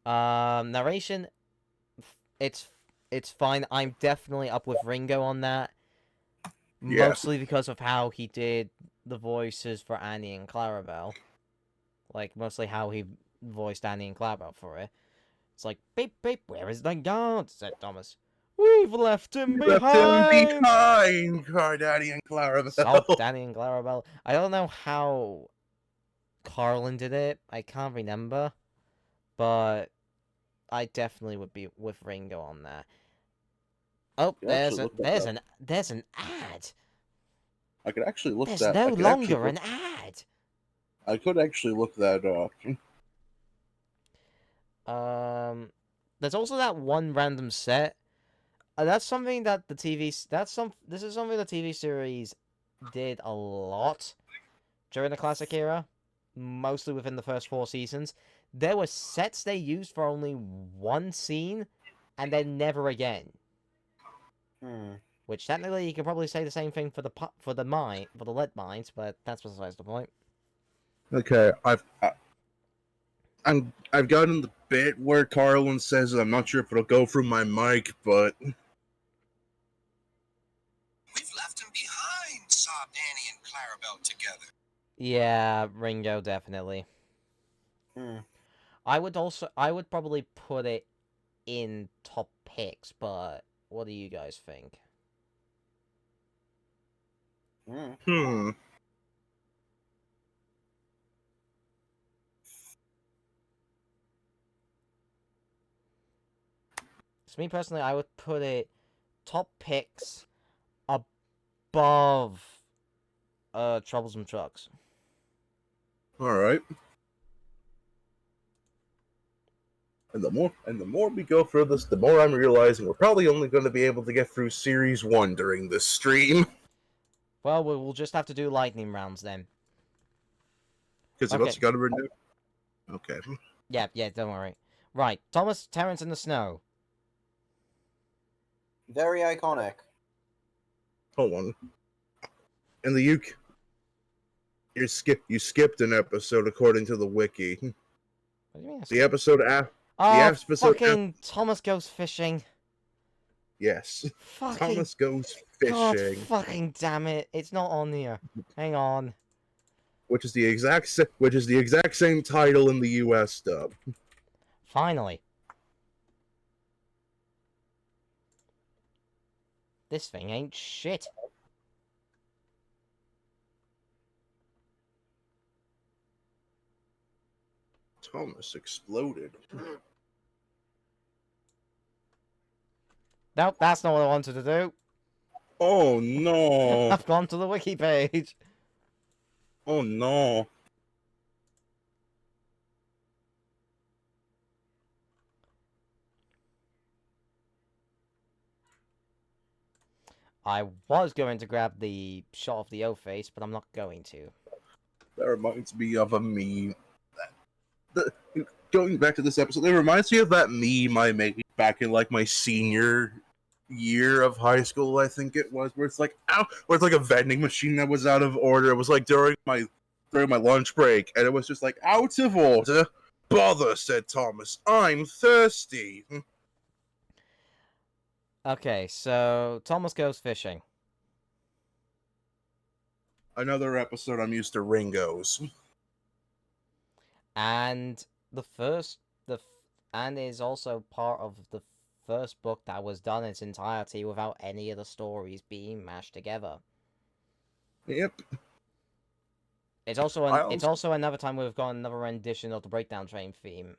Narration, it's fine. I'm definitely up with Ringo on that. Yeah. Mostly because of how he did the voices for Annie and Clarabelle. Like, mostly how he voiced Annie and Clarabelle for it. It's like, beep, beep, where is the guard? Said Thomas. We've left him Left him behind! behind, cried Annie and Clarabelle. Sobbed Annie and Clarabelle. I don't know how Carlin did it. I can't remember. But I definitely would be with Ringo on that. Oh, there's an ad. I could actually look There's that. no longer an ad. I could actually look that up. There's also that one random set. That's something that the TV. This is something the TV series did a lot during the classic era, mostly within the first 4 seasons. There were sets they used for only one scene, and then never again. Which technically you could probably say the same thing for the lead mines, but that's besides the point. Okay, I've gotten the bit where Carlin says, I'm not sure if it'll go through my mic, but we've left him behind, sobbed Annie and Clarabelle together. Yeah, Ringo definitely. I would probably put it in top picks, but what do you guys think? So me personally, I would put it top picks above Troublesome Trucks. All right. And the more we go through this, the more I'm realizing we're probably only going to be able to get through Series 1 during this stream. Well, we'll just have to do lightning rounds then. Because Okay. it's got to renew. Okay. Yeah, don't worry. Right, Thomas Terrence in the Snow. Very iconic. Hold on. In the UK, you skipped an episode according to the wiki. What do you mean? The episode after. Oh, episode fucking Thomas Goes Fishing. Yes. Fucking Thomas Goes God Fishing, fucking damn it. It's not on here. Hang on. which is the exact same title in the US dub. Finally. This thing ain't shit. Thomas exploded. Nope, that's not what I wanted to do. Oh no. I've gone to the wiki page. Oh no. I was going to grab the shot of the O-face, but I'm not going to. That reminds me of a meme. Going back to this episode, it reminds me of that meme I made back in like my senior year of high school, I think it was, where it's like, ow, where it's like a vending machine that was out of order. It was like during my lunch break, and it was just like, out of order. Bother, said Thomas. I'm thirsty. Okay, so Thomas Goes Fishing. Another episode I'm used to Ringo's. And and is also part of the first book that was done in its entirety without any of the stories being mashed together. Yep. It's also another time we've got another rendition of the Breakdown Train theme.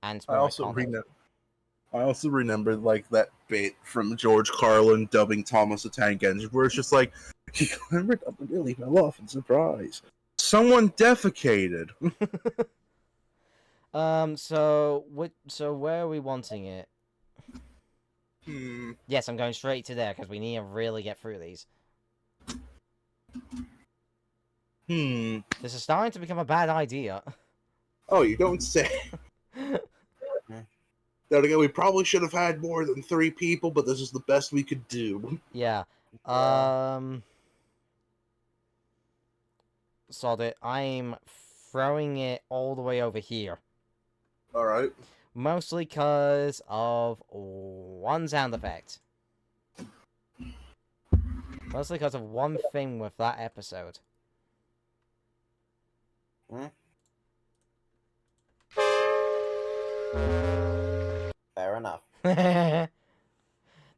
And it's I more also iconic. remember like that bit from George Carlin dubbing Thomas the Tank Engine, where it's just like he clambered up and nearly fell off in surprise. Someone defecated. So where are we wanting it? Yes, I'm going straight to there because we need to really get through these. This is starting to become a bad idea. Oh, you don't say. Then again, we probably should have had more than 3 people, but this is the best we could do. Yeah. Sod it. I'm throwing it all the way over here. Alright. Mostly because of one sound effect. Mostly because of one thing with that episode. Fair enough.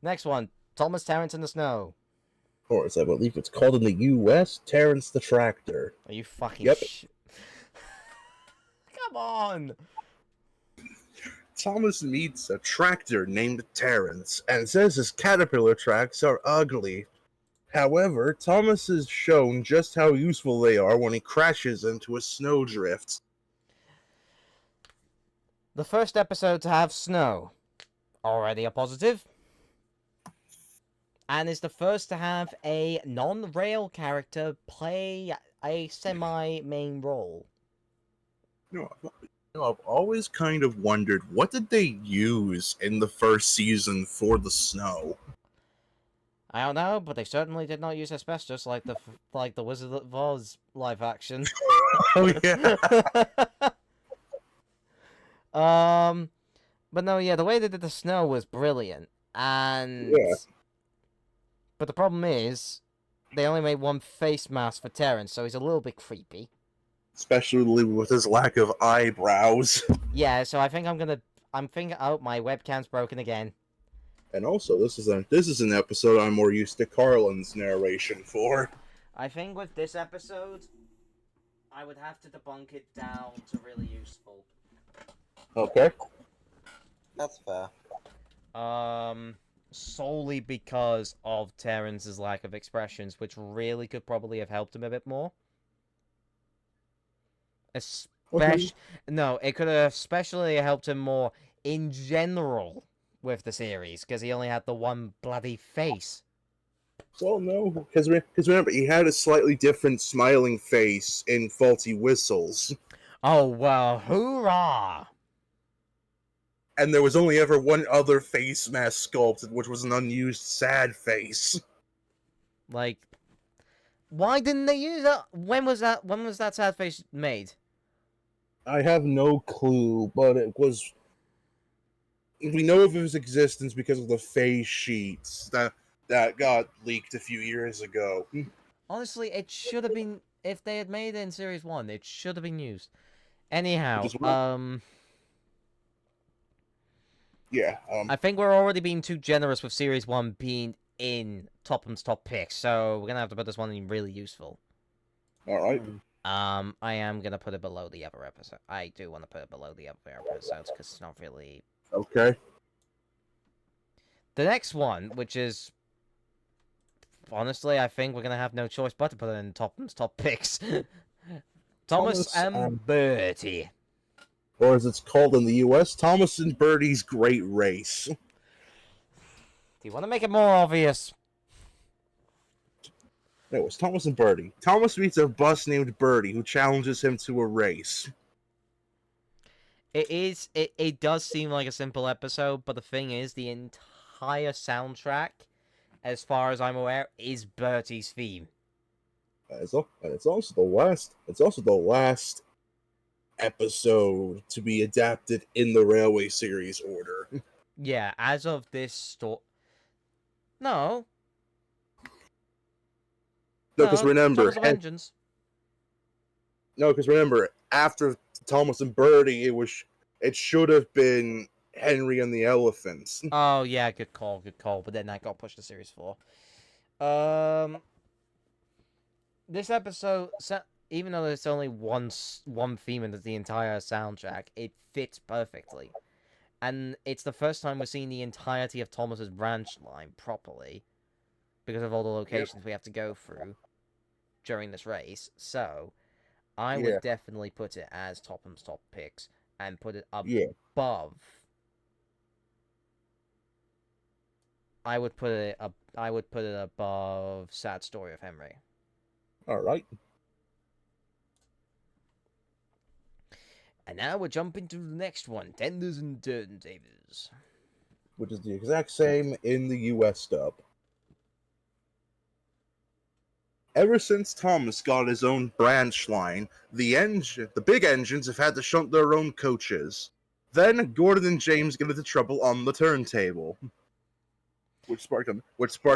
Next one. Thomas Terrence in the Snow. Of course, I believe it's called in the US Terrence the Tractor. Are you fucking Yep. Come on! Thomas meets a tractor named Terrence and says his caterpillar tracks are ugly. However, Thomas is shown just how useful they are when he crashes into a snowdrift. The first episode to have snow. Already a positive. And is the first to have a non-rail character play a semi-main role. I've always kind of wondered, what did they use in the first season for the snow? I don't know, but they certainly did not use asbestos like the Wizard of Oz live action. Oh yeah. But no, yeah, the way they did the snow was brilliant, and Yeah. But the problem is, they only made one face mask for Terrence, so he's a little bit creepy. Especially with his lack of eyebrows. Yeah, so I think I'm thinking, oh, my webcam's broken again. And also, this is an episode I'm more used to Carlin's narration for. I think with this episode, I would have to debunk it down to really useful. Okay. That's fair. Solely because of Terrence's lack of expressions, which really could probably have helped him a bit more. Okay. No, it could have especially helped him more in general with the series, because he only had the one bloody face. Well, no, because remember, he had a slightly different smiling face in Faulty Whistles, Oh, well, hoorah! and there was only ever one other face mask sculpted, which was an unused sad face. Like, why didn't they use that? When was that sad face made? I have no clue, but it was. We know of his existence because of the face sheets that got leaked a few years ago. Honestly, it should have been, if they had made it in Series 1, it should have been used. Which Anyhow, is what, yeah. I think we're already being too generous with Series 1 being in Topham's top picks, so we're gonna have to put this one in really useful. All right. I am gonna put it below the other episode. I do want to put it below the other episodes, because it's not really... Okay. The next one, which is... Honestly, I think we're gonna have no choice but to put it in Topham's top picks. Thomas and Bertie. Or as it's called in the U.S., Thomas and Bertie's Great Race. Do you want to make it more obvious? It was Thomas and Bertie. Thomas meets a bus named Bertie who challenges him to a race. It does seem like a simple episode, but the thing is, the entire soundtrack, as far as I'm aware, is Bertie's theme. It's also the last. It's also the last episode to be adapted in the Railway series order. Yeah, as of this No. No, because remember, Thomas of Engines. after Thomas and Bertie, it should have been Henry and the Elephants. Oh yeah, good call. But then that got pushed to Series 4. This episode, even though there's only one theme in the entire soundtrack, it fits perfectly. And it's the first time we're seeing the entirety of Thomas's branch line properly, because of all the locations we have to go through during this race. So, I would definitely put it as Topham's top picks and put it above. I would put it above Sad Story of Henry. All right. And now we're jumping to the next one, Tenders and Turntables. Which is the exact same in the US dub. Ever since Thomas got his own branch line, the big engines have had to shunt their own coaches. Then Gordon and James get into trouble on the turntable, which sparked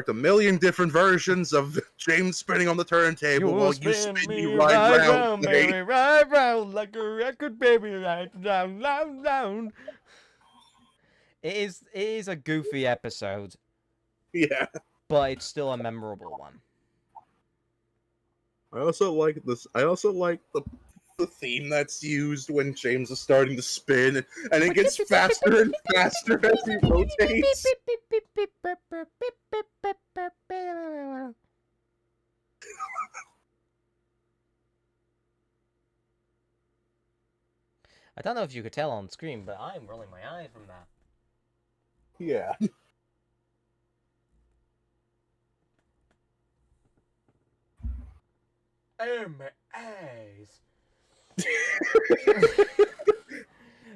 a million different versions of James spinning on the turntable while you spin you right round, baby, right round like a record, baby, right round, round, round. It is a goofy episode. Yeah. But it's still a memorable one. I also like the theme that's used when James is starting to spin, and it gets faster and faster as he rotates. I don't know if you could tell on screen, but I'm rolling my eyes from that. Yeah. Oh, my eyes.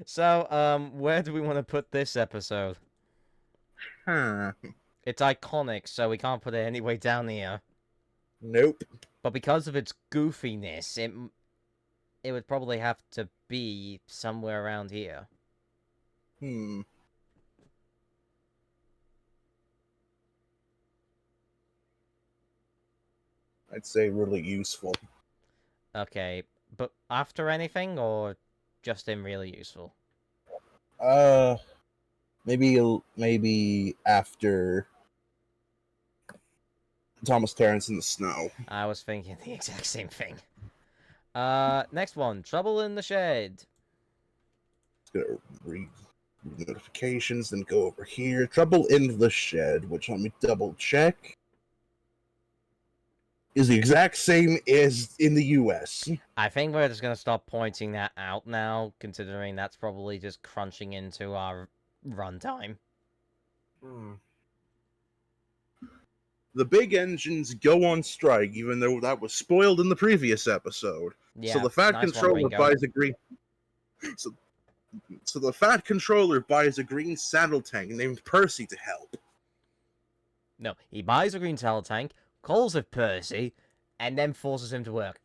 So, where do we want to put this episode? Huh. It's iconic, so we can't put it anyway down here. Nope. But because of its goofiness, it would probably have to be somewhere around here. I'd say really useful. Okay, but after anything, or just in really useful? Maybe after Thomas Terrence in the Snow. I was thinking the exact same thing. Next one, Trouble in the Shed. It's gonna read. Notifications, then go over here. Trouble in the Shed, which let me double check. Is the exact same as in the US. I think we're just gonna stop pointing that out now, considering that's probably just crunching into our runtime. Hmm. The big engines go on strike, even though that was spoiled in the previous episode. Yeah, So the Fat nice one, Controller Ringo. buys a green. So the Fat Controller buys a green saddle tank named Percy to help. No, he buys a green saddle tank, calls it Percy, and then forces him to work.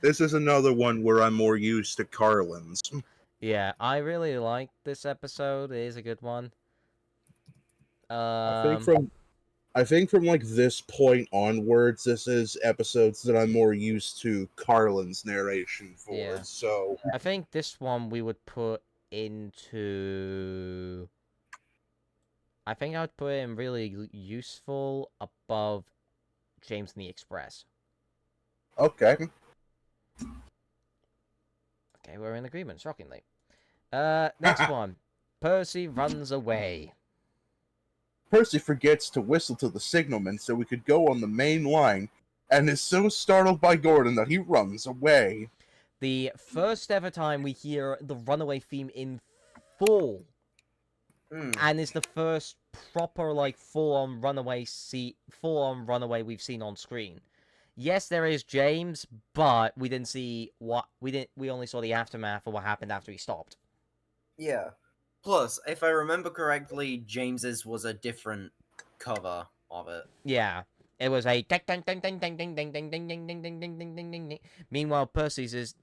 This is another one where I'm more used to Carlin's. Yeah, I really like this episode. It is a good one. I think from like this point onwards, this is episodes that I'm more used to Carlin's narration for. Yeah. So I think this one we would put into. I think I would put it in really useful above James and the Express. okay. Okay, we're in agreement, shockingly. Next one. Percy runs away. Percy forgets to whistle to the signalman so we could go on the main line, and is so startled by Gordon that he runs away. The first ever time we hear the runaway theme in full, and it's the first proper like full-on runaway we've seen on screen. Yes, there is James, but we didn't see we only saw the aftermath of what happened after he stopped. Yeah. Plus, if I remember correctly, James's was a different cover of it. Yeah. It was a ding ding ding ding ding ding ding ding ding ding ding ding ding ding ding ding ding. Meanwhile, Percy's is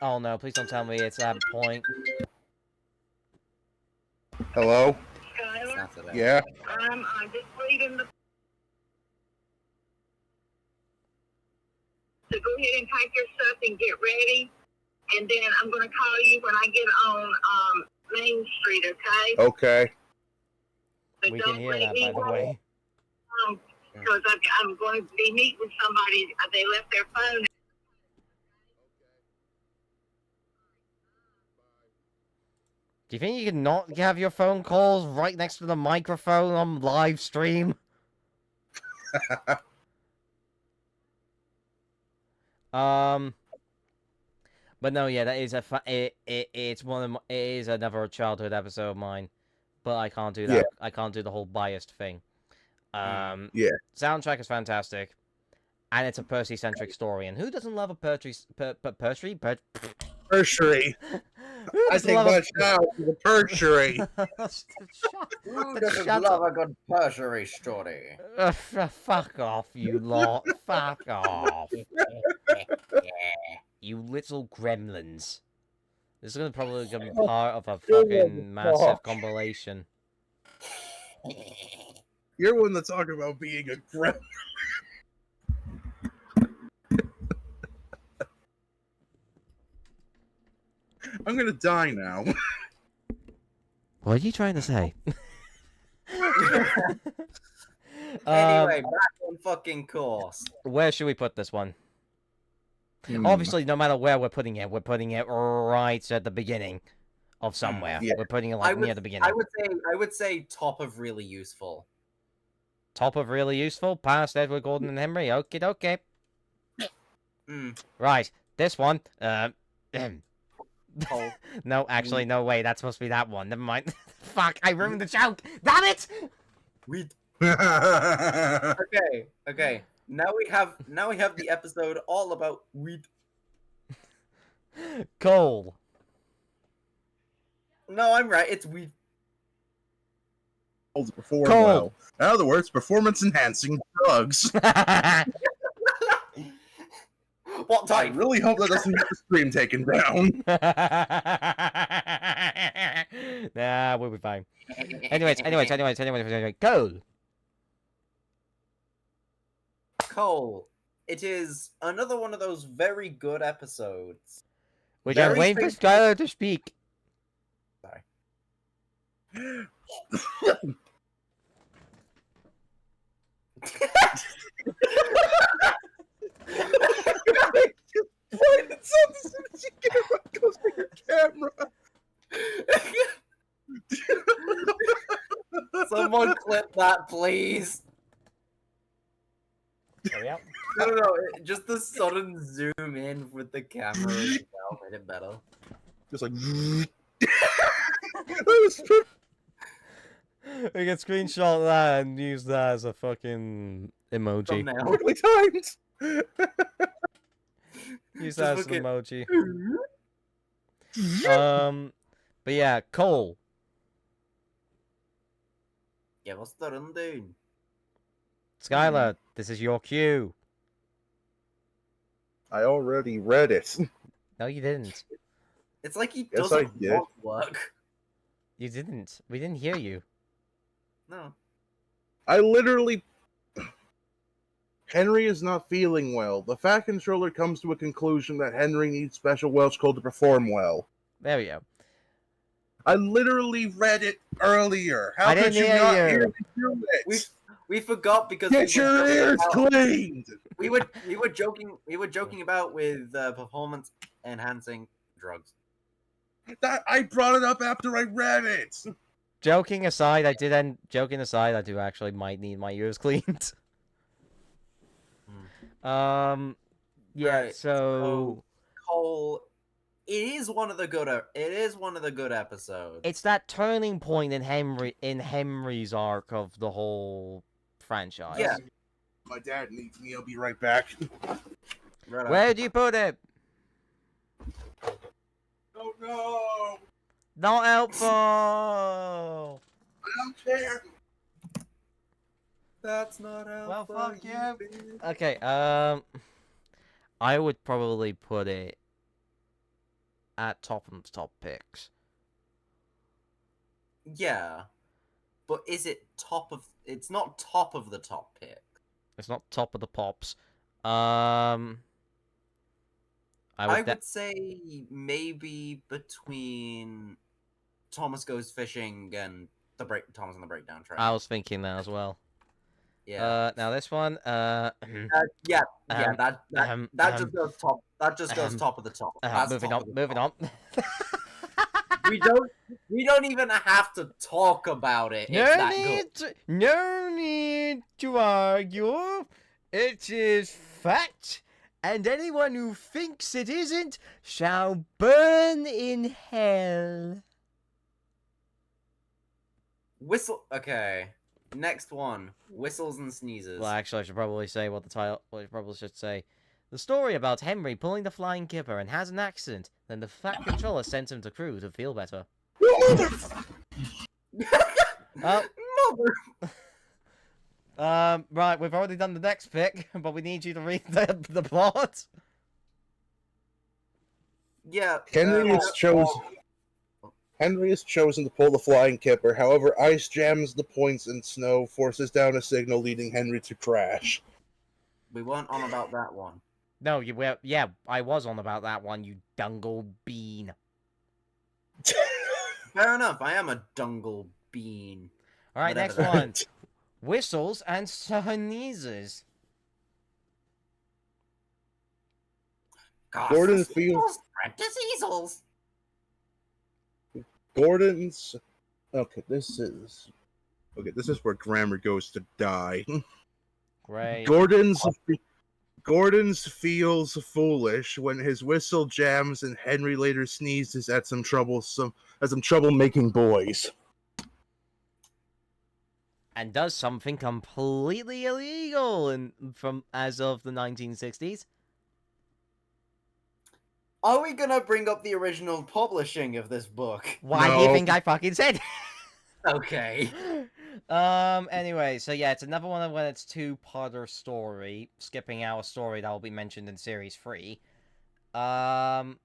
oh no, please don't tell me it's that point. Hello? It's not today. Yeah? I'm just leaving the. So go ahead and pack your stuff and get ready, and then I'm going to call you when I get on Main Street, okay? Okay. But We don't can hear let that, me by the way. because I'm going to be meeting with somebody. They left their phone. Do you think you can not have your phone calls right next to the microphone on live stream? But no, yeah, that is it's one of it is another childhood episode of mine, but I can't do that. Yeah. I can't do the whole biased thing. Yeah. Soundtrack is fantastic, and it's a Percy-centric story. And who doesn't love a Percy? Tertiary. Who I doesn't take love my child to the tertiary. Who doesn't Shut love a good tertiary story? Fuck off, you lot! Fuck off! You little gremlins! This is probably gonna be part of a fucking massive compilation. You're one that's talking about being a gremlin. I'm gonna die now. What are you trying to say? Anyway, back on fucking course. Where should we put this one? Hmm. Obviously, no matter where we're putting it right at the beginning of somewhere. Yeah. We're putting it like near the beginning. I would say top of really useful. Top of really useful, past Edward Gordon and Henry. Okay, okay. Right, this one. Oh. No, actually, no way. That's supposed to be that one. Never mind. Fuck! I ruined the joke. Damn it! We okay. Now we have the episode all about weed. Coal. No, I'm right. It's weed. Perform Cold. well. In other words, performance enhancing drugs. What I type? really hope that doesn't get the stream taken down. Nah, we'll be fine. Anyways, coal. Cole. It is another one of those very good episodes. Which I'm Very waiting for straightforward. Skylar to speak. Point it up as soon as you get it goes to your camera. Someone clip that, please. There we go. No. Just the sudden zoom in with the camera as well made it better. Just like that was perfect. We can screenshot that and use that as a fucking emoji. Thumbnail. Perfectly timed. Use Just that as an fucking- emoji. But yeah, Cole. Yeah, what's the run doing? Skylar, this is your cue. I already read it. No, you didn't. It's like he Yes, I doesn't did. want work. You didn't. We didn't hear you. No. I literally. Henry is not feeling well. The Fat Controller comes to a conclusion that Henry needs special Welsh Cold to perform well. There we go. I literally read it earlier. How I could didn't you hear not you. hear me do it? We forgot because Get your ears cleaned. we were joking about with performance enhancing drugs. That I brought it up after I read it. Joking aside, I do actually might need my ears cleaned. Yeah, Right, so Cole, it is one of the good episodes. it's that turning point in Henry's arc of the whole franchise. Yeah. My dad needs me. I'll be right back. Right on. Where'd you put it? Oh no! Not helpful. I don't care. That's not how. Well, fuck you. Okay, I would probably put it at Topham's top picks. Yeah, but is it top of? It's not top of the top pick. It's not top of the pops. I I would, would say maybe between Thomas Goes Fishing and Thomas on the Breakdown Train. I was thinking that as well. Yeah. Now this one, Yeah. um, That just goes top. That just goes top of the top. That's moving top on, of the moving top. on. We don't even have to talk about it. It's that good. No need to argue. It is fact, and anyone who thinks it isn't shall burn in hell. Whistle. Okay. Next one. Whistles and sneezes. Well, actually, I should probably say what the title. What I probably should say. The story about Henry pulling the flying kipper and has an accident. Then the Fat Controller sends him to crew to feel better. Oh. Right, we've already done the next pick, but we need you to read the plot. Yeah. Henry is chosen. Henry is chosen to pull the flying kipper. However, ice jams the points and snow forces down a signal leading Henry to crash. We weren't on about that one. No, you were. Yeah, I was on about that one, you dungle bean. Fair enough. I am a dungle bean. All right, Whatever next that one. Whistles and sneezes. Gosh, Gordon this feels- equals easels. Gordon's. Okay, this is where grammar goes to die. Great. Gordon's feels foolish when his whistle jams and Henry later sneezes at some trouble making boys. And does something completely illegal as of the 1960s. Are we gonna bring up the original publishing of this book? Why do you No. think I fucking said? Okay. Anyway, so yeah, it's another one of when it's two-parter story, skipping our story that will be mentioned in series 3. And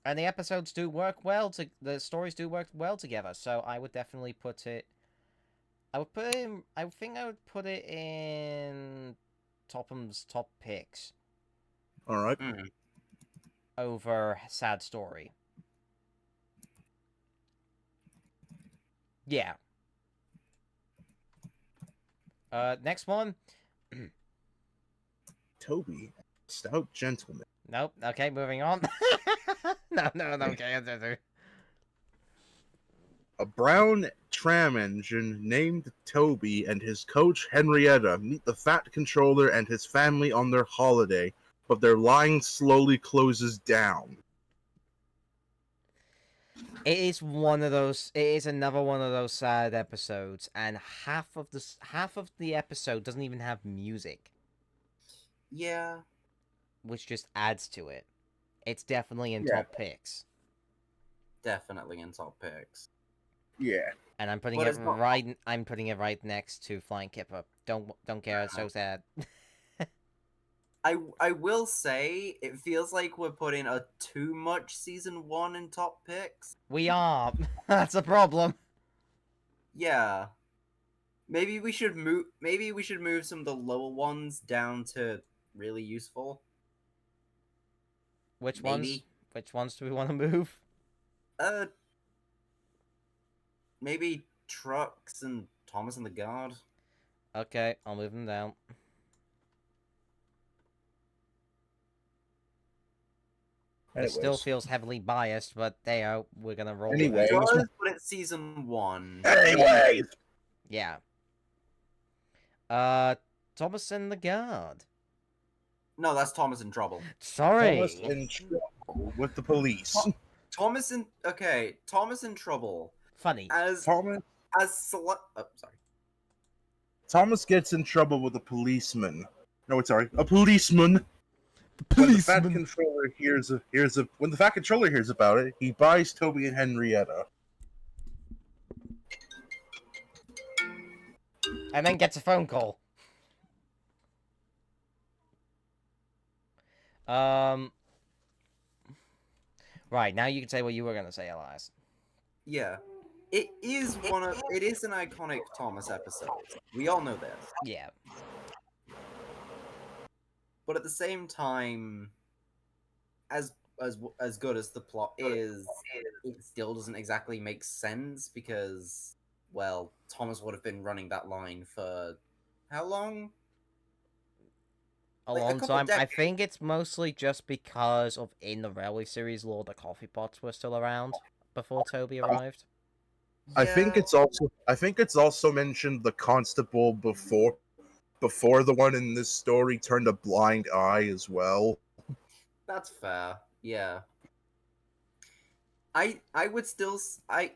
the episodes do work well the stories do work well together, so I would definitely put it. I think I would put it in Topham's top picks All right. over Sad Story. Yeah. Next one. Toby, a stout gentleman. Nope. Okay, moving on. No, okay. A brown tram engine named Toby and his coach Henrietta meet the Fat Controller and his family on their holiday, but their line slowly closes down. It is one of those. It is another one of those sad episodes, and half of the episode doesn't even have music, Yeah. which just adds to it. It's definitely in Yeah. top picks, Definitely in top picks. Yeah. and I'm putting But it it's not- right. I'm putting it right next to Flying Kipper. Don't care. It's so sad. I will say it feels like we're putting a too much season 1 in top picks. We are. That's a problem. Yeah. Maybe we should move some of the lower ones down to really useful. Which Maybe. ones? Which ones do we want to move? Maybe Trucks and Thomas and the Guard. Okay, I'll move them down. It still Anyways. feels heavily biased, but we're gonna roll with Anyway. it. Just put it season 1. Anyways. Yeah. Thomas and the Guard. No, that's Thomas in Trouble. Sorry. Thomas in trouble with the police. Thomas in Trouble. Funny. Thomas Thomas gets in trouble with a policeman. No, sorry, a policeman. When the Fat Controller when the Fat Controller hears about it, he buys Toby and Henrietta. And then gets a phone call. Right, now you can say what you were gonna say, Elias. Yeah. It is an iconic Thomas episode. We all know this. Yeah. But at the same time, as good as the plot is, it still doesn't exactly make sense because, well, Thomas would have been running that line for how long? A Like, a long couple time. I decades. think it's mostly just because of in the Railway series lore, the coffee pots were still around before Toby arrived. I think Yeah, it's also mentioned the constable before the one in this story turned a blind eye as well. that's fair. Yeah. I would still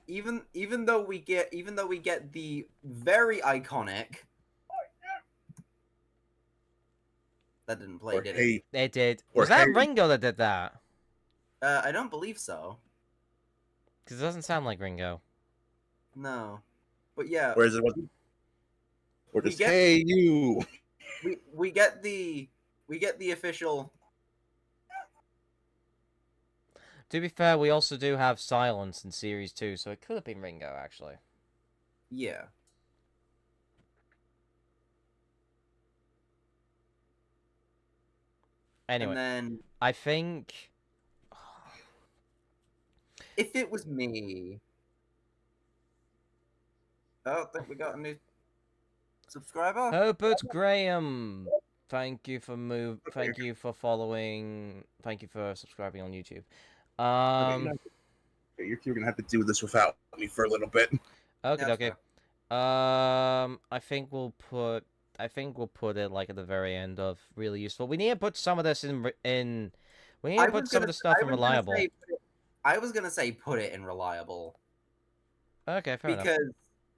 even though we get the very iconic. That didn't play, Or, did it? hey, It did. Or Was that hey. Ringo that did that? I don't believe so. Because it doesn't sound like Ringo. No. But yeah, where's it? Or we just get- hey you. we get the official. To be fair, we also do have silence in series 2, so it could have been Ringo, actually. Yeah. Anyway, And then I think... if it was me. Oh, I think we got a new subscriber. Herbert Graham! Thank you for following... Thank you for subscribing on YouTube. You're gonna have to do this without me for a little bit. Okay, That's okay. fair. I think we'll put it like at the very end of really useful. We need to put some of this in. We need to put some of the stuff in reliable. I was gonna say put it in reliable Okay, fair enough.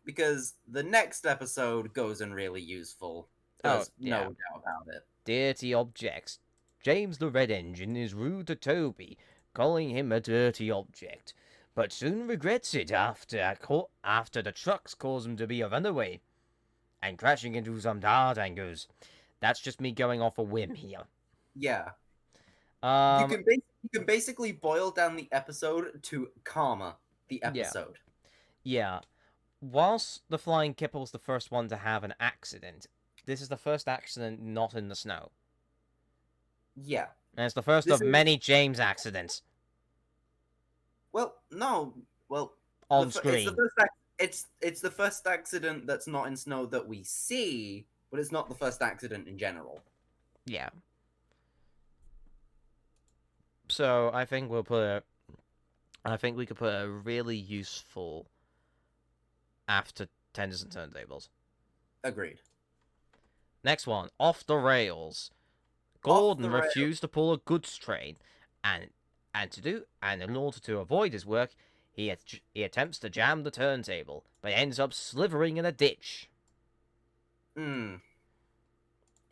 because the next episode goes in really useful. There's no doubt about it. Dirty objects. James the Red Engine is rude to Toby, calling him a dirty object, but soon regrets it after the trucks cause him to be a runaway, and crashing into some dart angers. That's just me going off a whim here. Yeah. Um, You can basically boil down the episode to Karma, the episode. Yeah. Whilst the Flying Kipple's the first one to have an accident, this is the first accident not in the snow. Yeah. And it's the first This of is- many James accidents Well, no. Well, on It's screen. the first it's the first accident that's not in snow that we see, but it's not the first accident in general. Yeah. So I think we'll put a. I think we could put a really useful after tenders and turntables. Agreed. Next one, off the rails. Off Gordon the rails. refused to pull a goods train, and in order to avoid his work, he attempts to jam the turntable, but ends up slithering in a ditch. Hmm.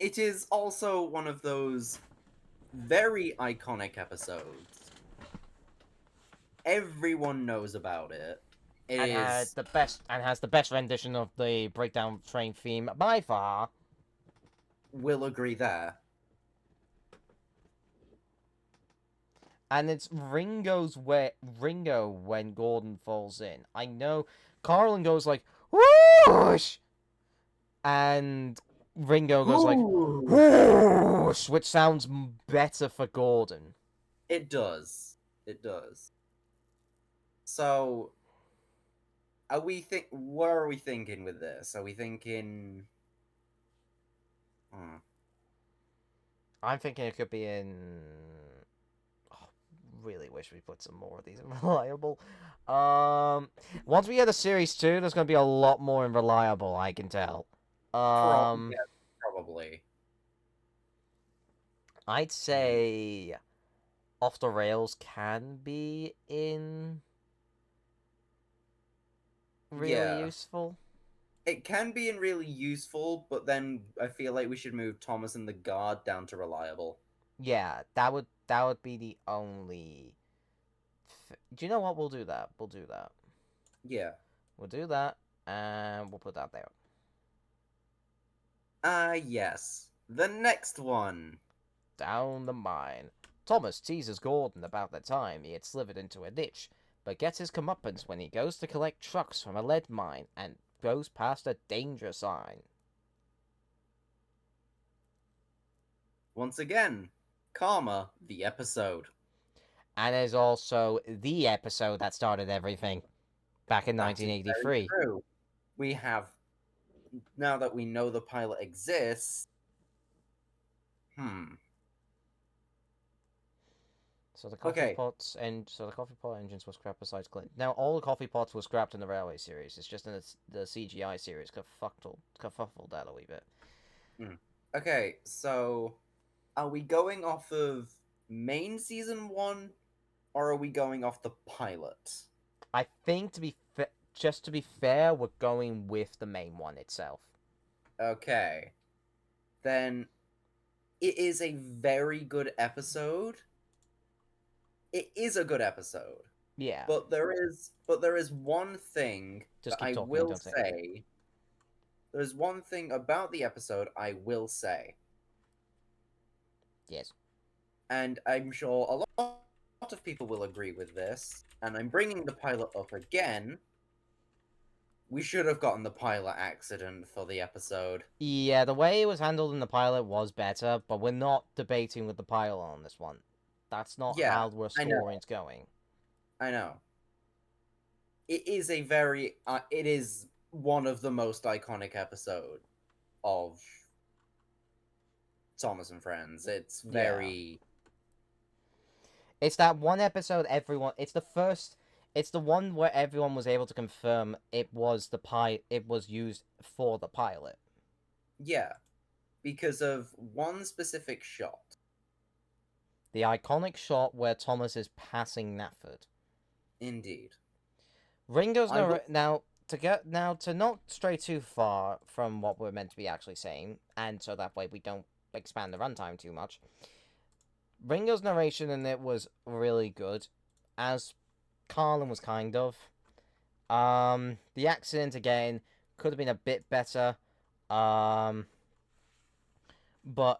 It is also one of those very iconic episodes. Everyone knows about it. It And is. has the best rendition of the breakdown train theme by far. Will agree there. And it's Ringo when Gordon falls in. I know Carlin goes like whoosh, and Ringo goes like whoosh, which sounds better for Gordon. It does. It does. So, what are we thinking with this? Are we thinking? Hmm. I'm thinking it could be in. Oh, really wish we put some more of these in reliable. Once we get a series 2, there's gonna be a lot more in reliable. I can tell. Yeah, probably. I'd say off the rails can be in really Yeah. useful. It can be in really useful, but then I feel like we should move Thomas and the Guard down to reliable. Yeah, that would be the only. Do you know what? We'll do that. We'll do that. Yeah. We'll do that, and we'll put that there. Yes. The next one. Down the mine. Thomas teases Gordon about the time he had slithered into a ditch, but gets his comeuppance when he goes to collect trucks from a lead mine and goes past a danger sign. Once again, Karma, the episode. And is also the episode that started everything back in That is very 1983. true. We have, now that we know the pilot exists. So the coffee Okay. pots and so the coffee pot engines were scrapped besides Clint. Now all the coffee pots were scrapped in the railway series. It's just in the CGI series kerfuffled that a wee bit. Okay, so are we going off of main season 1 or are we going off the pilot? I think just to be fair, we're going with the main one itself. Okay. Then it is a very good episode. It is a good episode. Yeah. But there is one thing Just that keep I talking, will don't say. say. There's one thing about the episode I will say. Yes. And I'm sure a lot of people will agree with this, and I'm bringing the pilot up again. We should have gotten the pilot accident for the episode. Yeah, the way it was handled in the pilot was better, but we're not debating with the pilot on this one. That's not Yeah, how the I know. story's going. I know. It is a very it is one of the most iconic episodes of Thomas and Friends. It's very It's that one episode it's the one where everyone was able to confirm it was used for the pilot. Yeah, because of one specific shot. The iconic shot where Thomas is passing Nafford. Indeed. Ringo's now to not stray too far from what we're meant to be actually saying, and so that way we don't expand the runtime too much. Ringo's narration in it was really good, as Carlin was kind of. The accident again could have been a bit better. But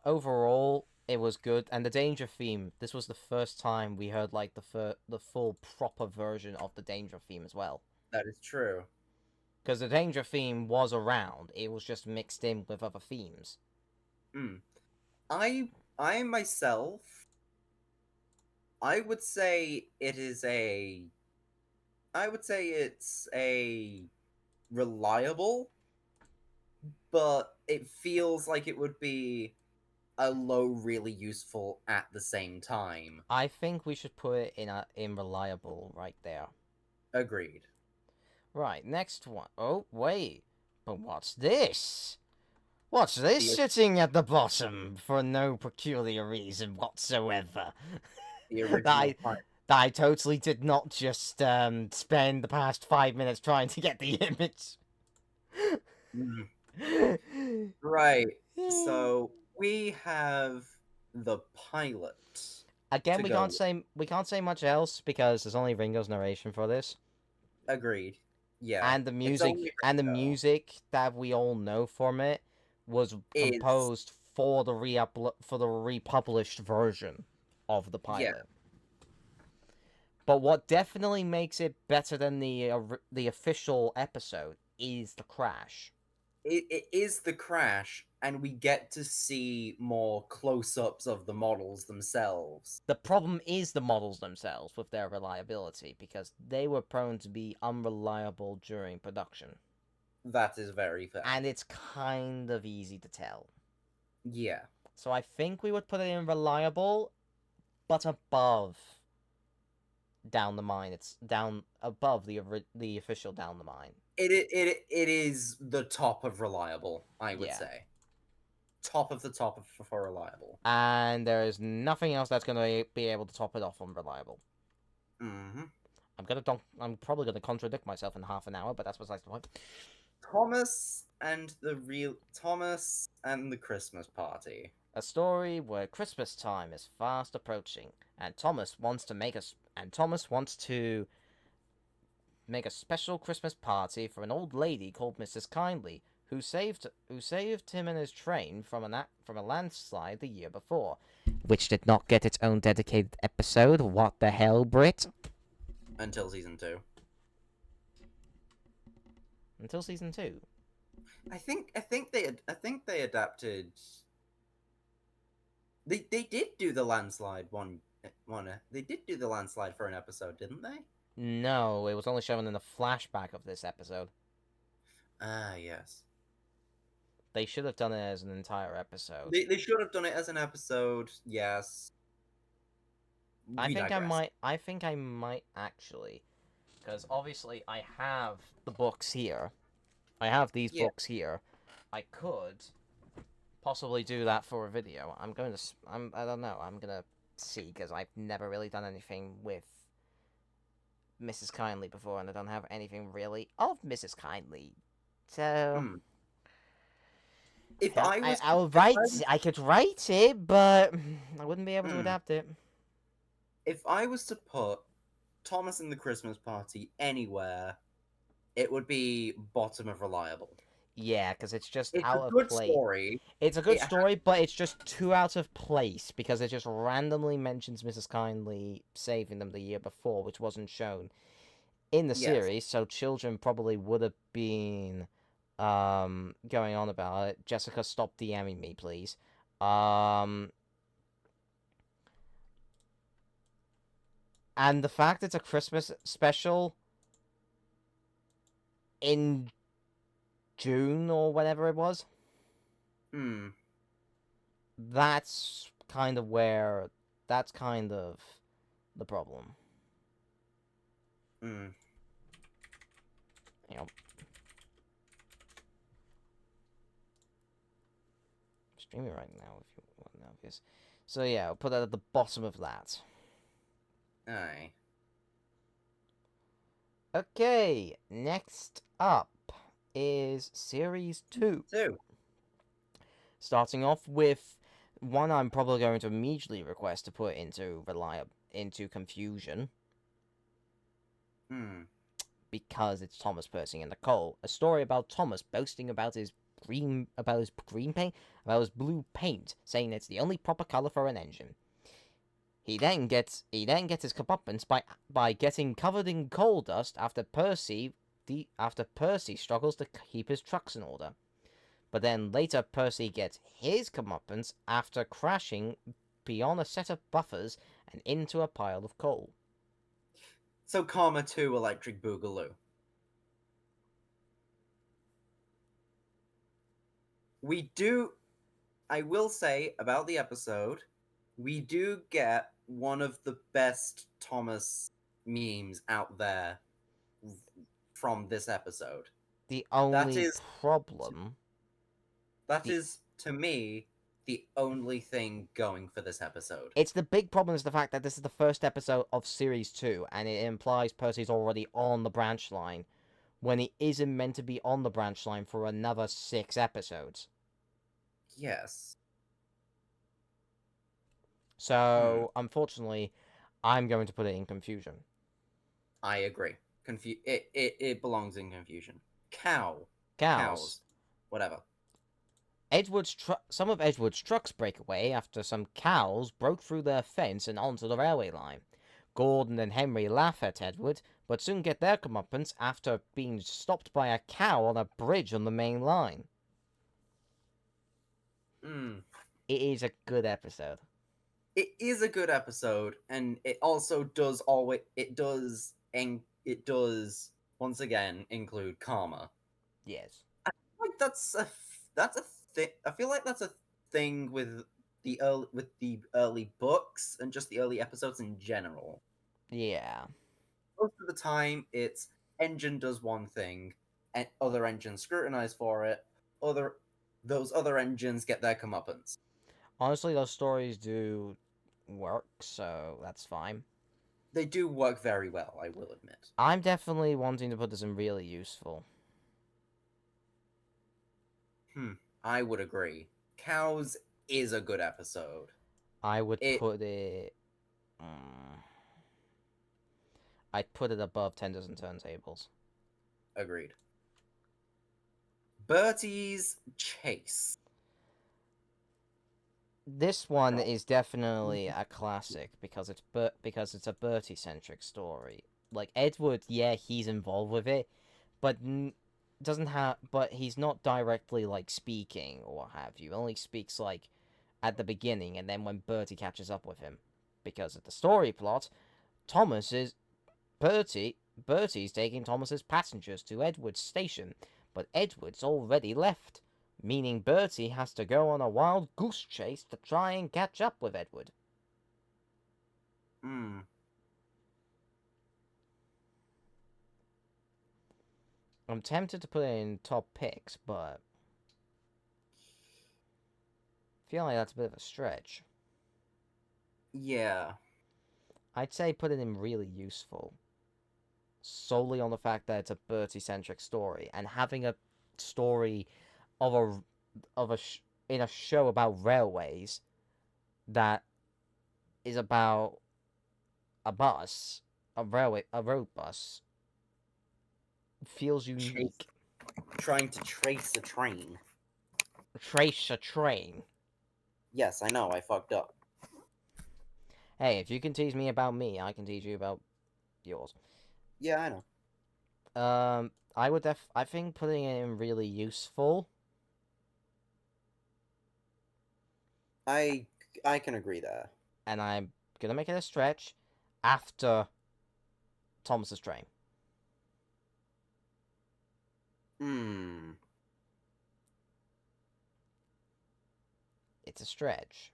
overall it was good, and the danger theme. This was the first time we heard like the full proper version of the danger theme as well. That is true. Because the danger theme was around, it was just mixed in with other themes. I myself, I would say it's a reliable, but it feels like it would be a low really useful at the same time. I think we should put it in reliable right there. Agreed. Right, next one. Oh, wait. But what's this? What's this The- sitting at the bottom for no peculiar reason whatsoever? The that, original I, part. that I totally did not just spend the past 5 minutes trying to get the image. Mm, right. So we have the pilot. Again, to we go can't say much else because there's only Ringo's narration for this, Agreed. Yeah. and the It's only Ringo. music that we all know from it was Is composed for the republished version of the Yeah. pilot. But what definitely makes it better than the official episode is the crash. It is the crash, and we get to see more close-ups of the models themselves. The problem is the models themselves with their reliability because they were prone to be unreliable during production. That is very fair. And it's kind of easy to tell. Yeah. So I think we would put it in reliable, but above down the mine. It's down above the official down the mine. It is the top of reliable, I would Yeah. say. Top of the top for reliable. And there is nothing else that's going to be able to top it off on reliable. Mm-hmm. I'm probably gonna contradict myself in half an hour, but that's besides the point. Thomas and the Christmas party. A story where Christmas time is fast approaching, and Thomas wants to make a special Christmas party for an old lady called Mrs. Kindly, who saved him and his train from a landslide the year before, which did not get its own dedicated episode. What the hell, Brit? Until season 2. Until season 2. I think they adapted. They did do the landslide one. They did do the landslide for an episode, didn't they? No, it was only shown in the flashback of this episode. Ah, yes. They should have done it as an entire episode. They should have done it as an episode. Yes. I We think digress. I think I might actually, because obviously I have the books here. I have these Yeah. books here. I could possibly do that for a video. I don't know. I'm gonna see because I've never really done anything with Mrs. Kindly before, and I don't have anything really of Mrs. Kindly. So Hmm. If yeah, I was, I'll if I write. was- I could write it, but I wouldn't be able to Hmm. adapt it. if I was to put Thomas and the Christmas party anywhere, it would be bottom of reliable. Yeah, because it's just It's out a of good place. story. It's a good It ha- story, but it's just too out of place because it just randomly mentions Mrs. Kindly saving them the year before, which wasn't shown in the Yes. series. So children probably would have been going on about it. Jessica, stop DMing me, please. And the fact it's a Christmas special in June or whatever it was, Hmm. that's kind of the problem. Hmm. You know, I'm streaming right now if you want to know this. So yeah, I'll put that at the bottom of that. Aye. Okay, next up is Series 2. So, Starting off with one I'm probably going to immediately request to put into confusion hmm. because it's Thomas Percy and Nicole. A story about Thomas boasting about his blue paint, saying it's the only proper color for an engine. He then gets his comeuppance by getting covered in coal dust after Percy struggles to keep his trucks in order. But then later Percy gets his comeuppance after crashing beyond a set of buffers and into a pile of coal. So Karma 2 Electric Boogaloo. We do I will say about the episode, we do get one of the best Thomas memes out there from this episode. The That only is problem. that The- is to me the only thing going for this episode. It's the big problem is the fact that this is the first episode of series 2, and it implies Percy's already on the branch line, when he isn't meant to be on the branch line for another 6 episodes. Yes. So, unfortunately, I'm going to put it in confusion. I agree. It belongs in confusion. Cows. Cows. Whatever. Some of Edward's trucks break away after some cows broke through their fence and onto the railway line. Gordon and Henry laugh at Edward, but soon get their comeuppance after being stopped by a cow on a bridge on the main line. It is a good episode. It is a good episode, and it also does always it does once again include karma. Yes. Like that's a thing. I feel like that's a thing with the early books and just the early episodes in general. Yeah. Most of the time, it's engine does one thing, and other engines scrutinize for it. Those other engines get their comeuppance. Honestly, those stories do work, so that's fine. They do work very well, I will admit. I'm definitely wanting to put this in really useful. I would agree. Cows is a good episode. I would put it. I'd put it above Tenders and Turntables. Agreed. Bertie's Chase. This one is definitely a classic because it's a Bertie centric story. Like Edward, yeah, he's involved with it, but doesn't have. But he's not directly like speaking or what have you. Only speaks like at the beginning, and then when Bertie catches up with him, because of the story plot, Bertie's taking Thomas's passengers to Edward's station, but Edward's already left, meaning Bertie has to go on a wild goose chase to try and catch up with Edward. I'm tempted to put it in top picks, but I feel like that's a bit of a stretch. Yeah. I'd say put it in really useful, solely on the fact that it's a Bertie-centric story, and having a story of in a show about railways that is about a road bus, feels unique. Trying to trace a train. Trace a train. Yes, I know, I fucked up. Hey, if you can tease me about me, I can tease you about yours. Yeah, I know. I think putting it in really useful. I can agree there. And I'm gonna make it a stretch after Thomas's train. It's a stretch.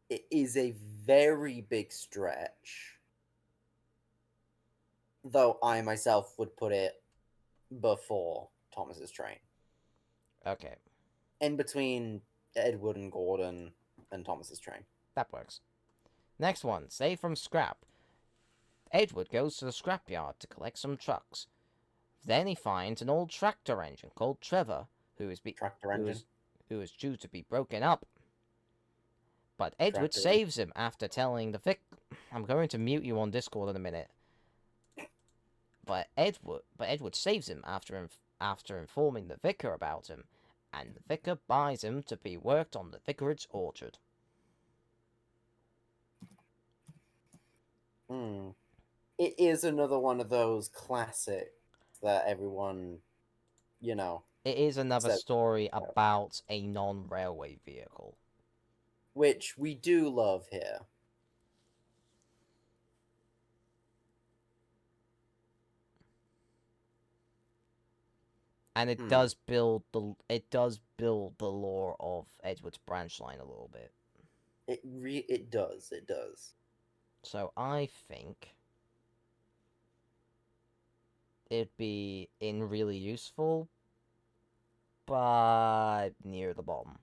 It is a very big stretch. Though I myself would put it before Thomas's train. Okay. In between Edward and Gordon and Thomas's train. That works. Next one, Save from Scrap. Edward goes to the scrapyard to collect some trucks. Then he finds an old tractor engine called Trevor, who is due to be broken up. But Edward saves him after telling the Vic. I'm going to mute you on Discord in a minute. But Edward saves him after informing the vicar about him, and the vicar buys him to be worked on the vicarage orchard. It is another one of those classics that everyone, It is another story about a non-railway vehicle. Which we do love here. and it does build the lore of Edward's branch line a little bit. It does. So I think it'd be really useful, but near the bottom.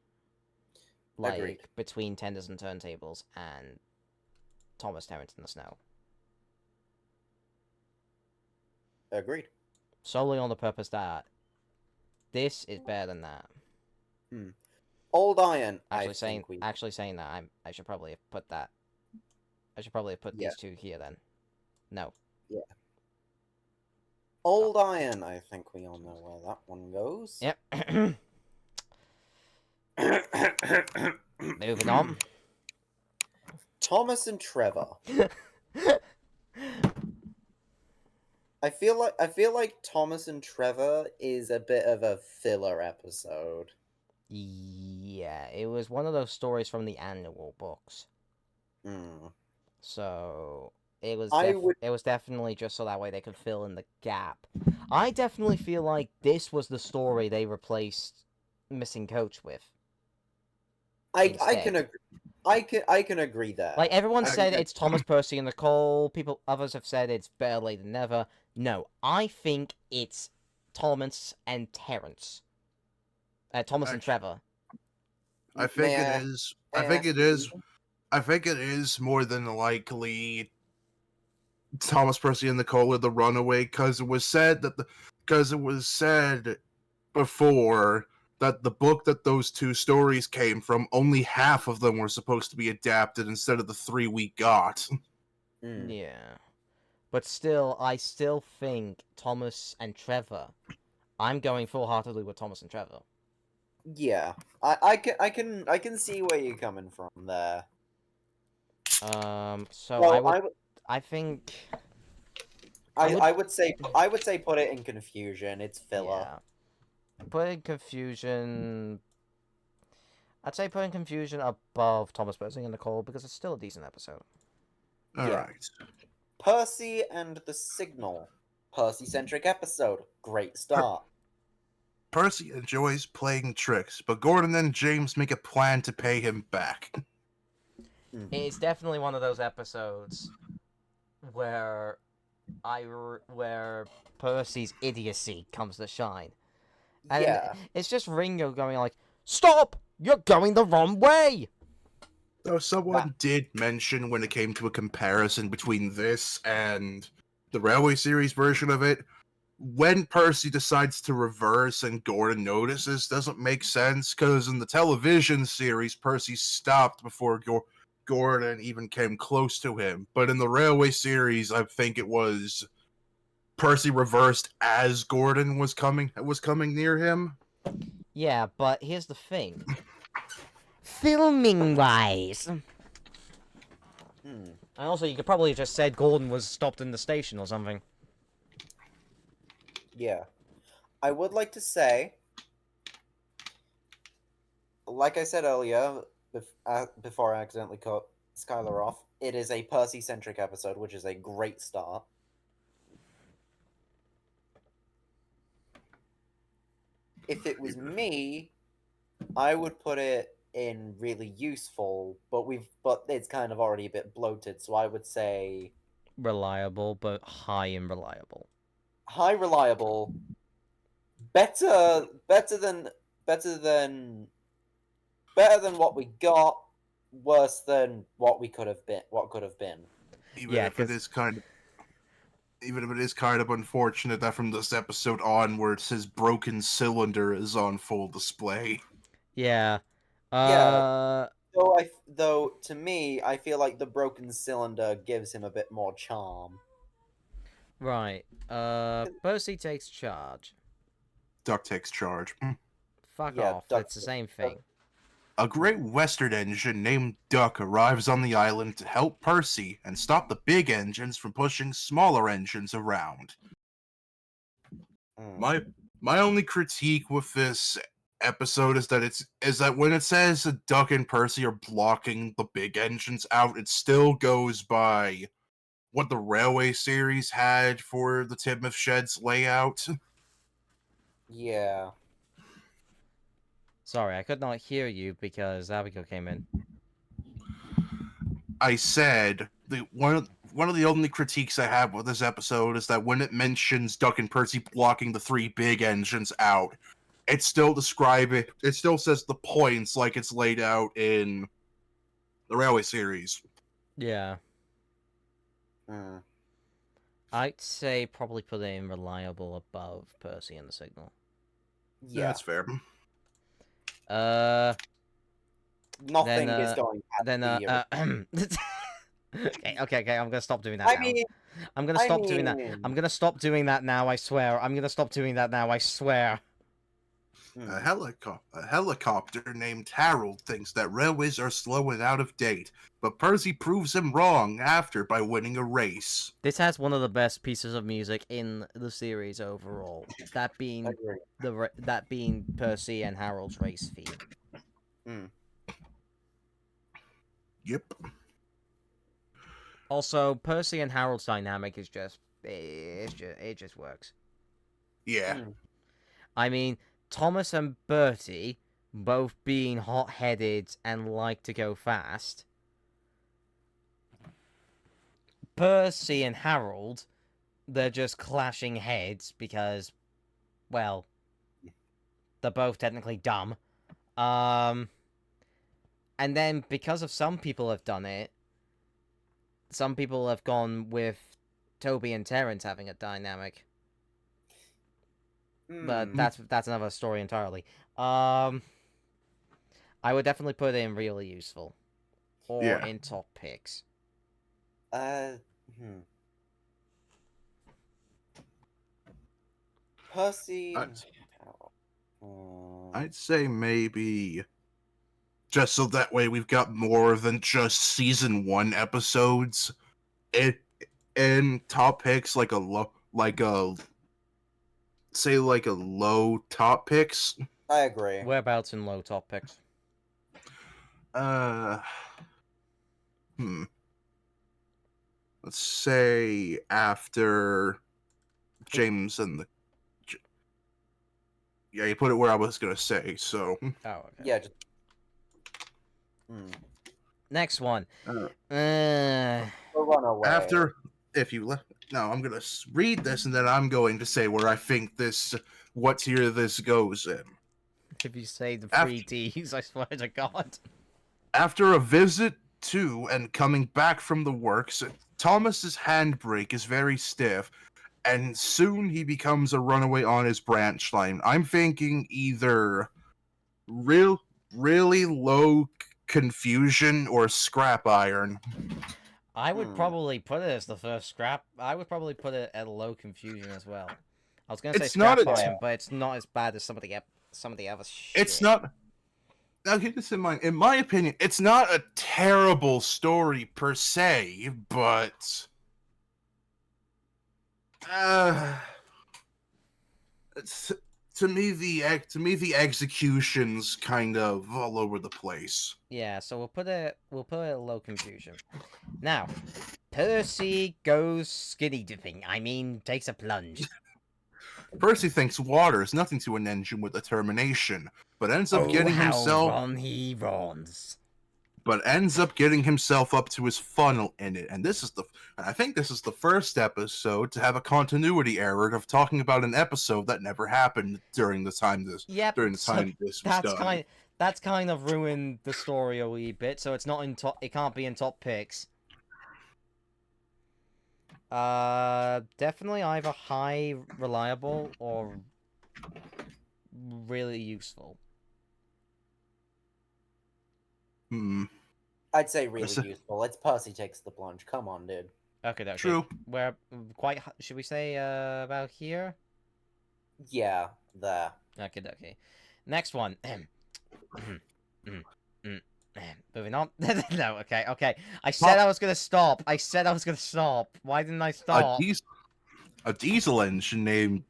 Like, Agreed. between Tenders and Turntables and Thomas Terrence in the Snow. Agreed. Solely on the purpose that this is better than that. Old Iron. Actually saying that, I should probably have put that. I should probably have put these two here then. No. Yeah. Old Iron. I think we all know where that one goes. Yep. Moving on. Thomas and Trevor. I feel like Thomas and Trevor is a bit of a filler episode. Yeah, it was one of those stories from the annual books. So it was definitely just so that way they could fill in the gap. I definitely feel like this was the story they replaced Missing Coach with. I can agree there. Like, everyone said it's Thomas, Percy, and Nicole. Others have said it's Better Late Than Never. No, I think it's Thomas and Terrence. Thomas and Trevor. I think it is. I think it is more than likely Thomas, Percy, and Nicole are the runaway, because it was said before that the book that those two stories came from, only half of them were supposed to be adapted instead of the 3 we got. Yeah. But still, I still think Thomas and Trevor. I'm going full-heartedly with Thomas and Trevor. Yeah. I can see where you're coming from there. So well, I think I would say put it in Confusion. It's filler. Yeah. Put in Confusion. I'd say put in Confusion above Thomas, Percy, and Nicole, because it's still a decent episode. Alright. Percy and the Signal. Percy-centric episode. Great start. Percy enjoys playing tricks, but Gordon and James make a plan to pay him back. It's definitely one of those episodes where Percy's idiocy comes to shine. And it's just Ringo going like, "Stop! You're going the wrong way!" Though someone did mention, when it came to a comparison between this and the Railway series version of it, when Percy decides to reverse and Gordon notices, doesn't make sense, because in the television series, Percy stopped before Gordon even came close to him. But in the Railway series, I think it was Percy reversed as Gordon was coming near him. Yeah, but here's the thing. Filming-wise. And also, you could probably have just said Gordon was stopped in the station or something. Yeah. I would like to say, like I said earlier, before I accidentally cut Skylar off, it is a Percy-centric episode, which is a great start. If it was me, I would put it in really useful, but it's kind of already a bit bloated, so I would say reliable, but high in reliable. High reliable, better than what we got, worse than what could have been. Even if it is kind of unfortunate that from this episode onwards, his broken cylinder is on full display. Yeah. Though to me, I feel like the broken cylinder gives him a bit more charm. Right. Percy takes charge. Duck takes charge. Fuck off. It's the same thing. A great western engine named Duck arrives on the island to help Percy and stop the big engines from pushing smaller engines around. My only critique with this episode is that when it says that Duck and Percy are blocking the big engines out, it still goes by what the Railway series had for the Tidmouth Shed's layout. Yeah. Sorry, I could not hear you because Abigail came in. I said one of the only critiques I have with this episode is that when it mentions Duck and Percy blocking the 3 big engines out, it still it still says the points like it's laid out in the Railway series. Yeah. Mm. I'd say probably put it in reliable above Percy and the signal. Yeah. That's fair. Nothing then, is going past Then the okay, I'm gonna stop doing that I now. mean, I'm gonna stop doing that. I'm gonna stop doing that now, I swear. I'm gonna stop doing that now, I swear. A helicopter named Harold thinks that railways are slow and out of date, but Percy proves him wrong after by winning a race. This has one of the best pieces of music in the series overall. That being agree. that being Percy and Harold's race theme. Mm. Yep. Also, Percy and Harold's dynamic is it just works. Yeah. Mm. I mean, Thomas and Bertie both being hot-headed and like to go fast. Percy and Harold, they're just clashing heads because, well, they're both technically dumb. And then because of some people have done it, some people have gone with Toby and Terrence having a dynamic. But that's another story entirely. I would definitely put it in really useful. Or in top picks. Percy. I'd say maybe just so that way we've got more than just season 1 episodes in top picks, like a low top picks. I agree. Whereabouts in low top picks? Let's say after James and the. Yeah, you put it where I was gonna say. So. Oh, okay. Yeah. Next one. Run away. After, if you let, no, I'm gonna read this and then I'm going to say where I think what tier this goes in. If you say the 3Ds, I swear to God. After a visit to and coming back from the works, Thomas's handbrake is very stiff, and soon he becomes a runaway on his branch line. I'm thinking either really low confusion or scrap iron. I would probably put it as the first scrap. I would probably put it at low confusion as well. I was gonna say scrap iron, but it's not as bad as some of the other shit. It's not. Now keep this in mind. In my opinion, it's not a terrible story per se, but to me the execution's kind of all over the place. Yeah, so we'll put it at low confusion. Now, Percy goes skinny dipping. I mean, takes a plunge. Percy thinks water is nothing to an engine with determination, but ends up getting himself. He runs. But ends up getting himself up to his funnel in it, and I think this is the first episode to have a continuity error of talking about an episode that never happened during the time this was done. That's kind of ruined the story a wee bit, so it's not in top. It can't be in top picks. Definitely either high reliable or really useful. I'd say really useful. It's Percy takes the plunge. Come on, dude. Okay. True. Where should we say about here? Yeah, there. Okay. Next one. Moving on. No, okay. I said I was gonna stop. Why didn't I stop? A diesel engine named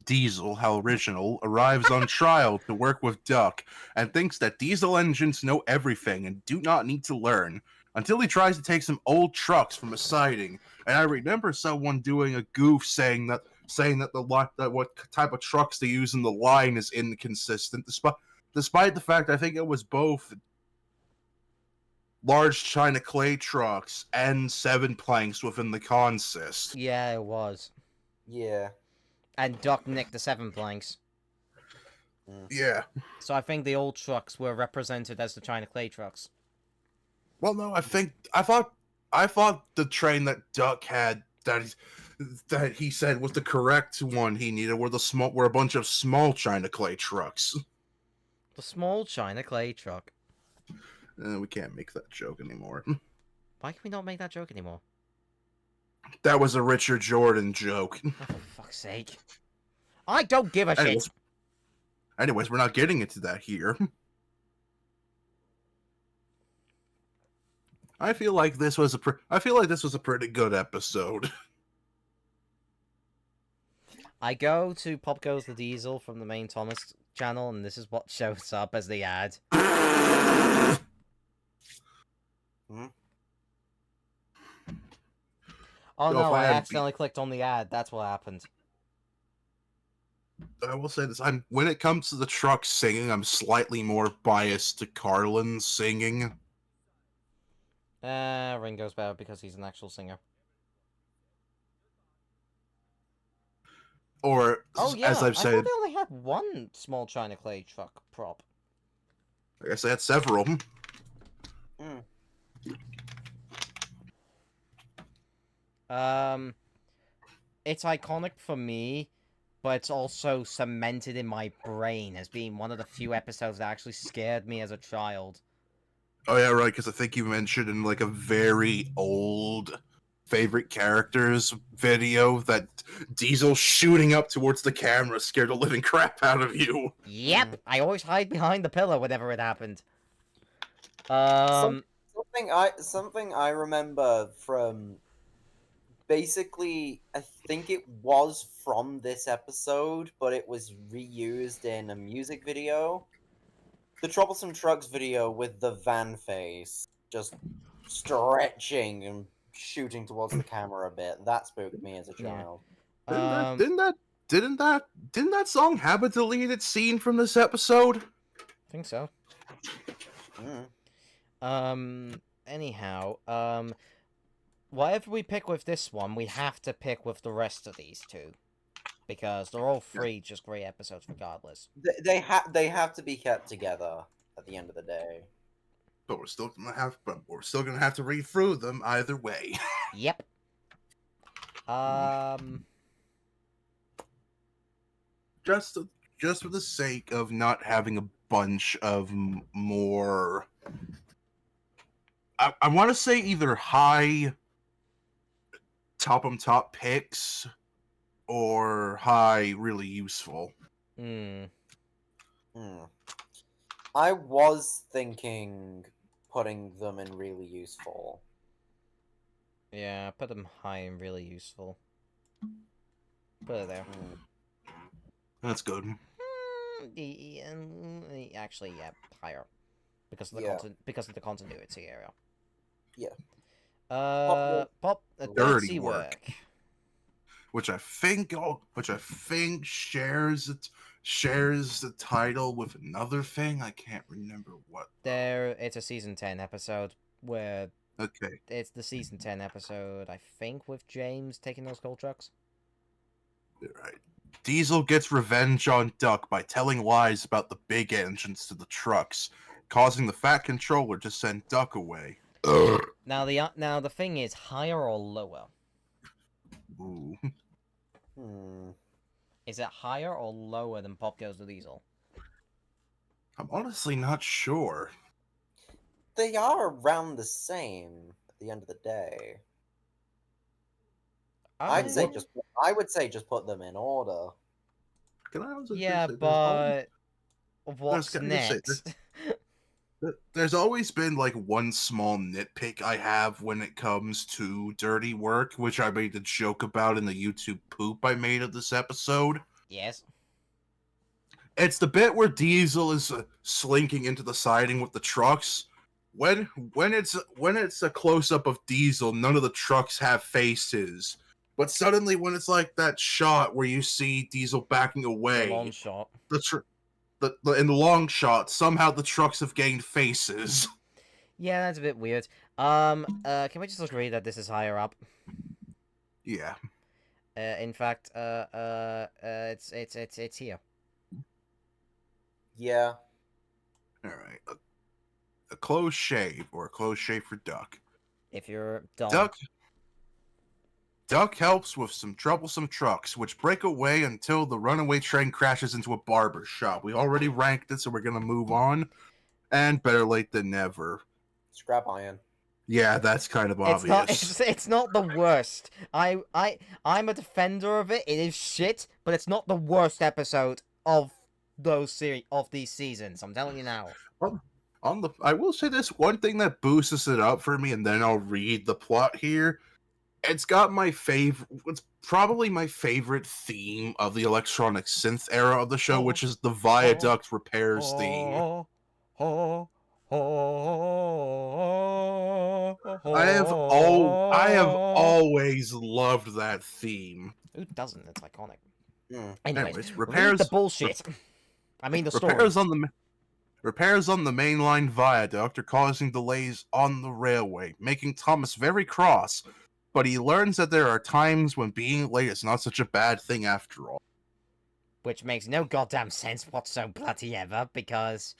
Diesel, how original, arrives on trial to work with Duck and thinks that diesel engines know everything and do not need to learn, until he tries to take some old trucks from a siding. And I remember someone doing a goof saying that saying that that what type of trucks they use in the line is inconsistent, despite the fact I think it was both large China clay trucks and 7 planks within the consist. Yeah, it was. Yeah. And Doc nicked the 7 planks. Yeah. So I think the old trucks were represented as the China clay trucks. Well, no, I thought the train that Duck had that he said was the correct one he needed were a bunch of small China clay trucks. The small China clay truck. We can't make that joke anymore. Why can we not make that joke anymore? That was a Richard Jordan joke. Oh, for fuck's sake. I don't give a shit. Anyways, we're not getting into that here. I feel like this was a pretty good episode. I go to Pop Goes the Diesel from the main Thomas channel, and this is what shows up as the ad. Oh So no, I if I accidentally clicked on the ad. That's what happened. I will say this: when it comes to the truck singing, I'm slightly more biased to Carlin's singing. Ringo's better because he's an actual singer. Or, Oh yeah, as I've I said, thought they only had one small China clay truck prop. I guess I had several. It's iconic for me, but it's also cemented in my brain as being one of the few episodes that actually scared me as a child. Oh yeah, right. Because I think you mentioned in like a very old favorite characters video that Diesel shooting up towards the camera scared the living crap out of you. Yep, I always hide behind the pillow whenever it happened. Something I remember from basically, I think it was from this episode, but it was reused in a music video. The Troublesome Trucks video with the van face just stretching and shooting towards the camera a bit. That spooked me as a Yeah. child. Didn't that song have a deleted scene from this episode? I think so. Mm. Anyhow, whatever we pick with this one, we have to pick with the rest of these two. Because they're all three just great episodes regardless. They have to be kept together at the end of the day. But we're still gonna have to read through them either way. Yep. Just for the sake of not having a bunch of more, I want to say either high top picks or high really useful. I was thinking putting them in really useful. Yeah, put them high and really useful. Put it there. That's good. Actually, yeah, higher. Because of the continuity area. Yeah. Dirty work. Which I think shares the title with another thing. I can't remember what. It's a season 10 episode where Okay. It's the season 10 episode, I think, with James taking those gold trucks. Right. Diesel gets revenge on Duck by telling lies about the big engines to the trucks, causing the Fat Controller to send Duck away. Now the thing is, higher or lower? Ooh. Is it higher or lower than Pop Goes the Diesel? I'm honestly not sure. They are around the same at the end of the day. I would say just put them in order. Can I also yeah, say, but what's next? There's always been like one small nitpick I have when it comes to dirty work, which I made a joke about in the YouTube poop I made of this episode. Yes. It's the bit where Diesel is slinking into the siding with the trucks. When it's a close up of Diesel, none of the trucks have faces. But suddenly, when it's like that shot where you see Diesel backing The away, long shot. in the long shot, somehow the trucks have gained faces. Yeah, that's a bit weird. Can we just agree that this is higher up? Yeah. In fact, it's here. Yeah. All right. A close shave, or a close shave for Duck. If you're Dom. Duck helps with some troublesome trucks, which break away until the runaway train crashes into a barber shop. We already ranked it, so we're gonna move on. And better late than never. Scrap iron. Yeah, that's kind of It's not. obvious. It's not the worst. I'm a defender of it. It is shit, but it's not the worst episode of these seasons. I'm telling you now. I will say this one thing that boosts it up for me, and then I'll read the plot here. It's got my favorite. It's probably my favorite theme of the electronic synth era of the show, which is the viaduct repairs theme. I have always loved that theme. Who doesn't? It's iconic. Mm. Anyways, read repairs the bullshit. I mean the story. Repairs on the mainline viaduct are causing delays on the railway, making Thomas very cross. But he learns that there are times when being late is not such a bad thing after all. Which makes no goddamn sense whatsoever, because...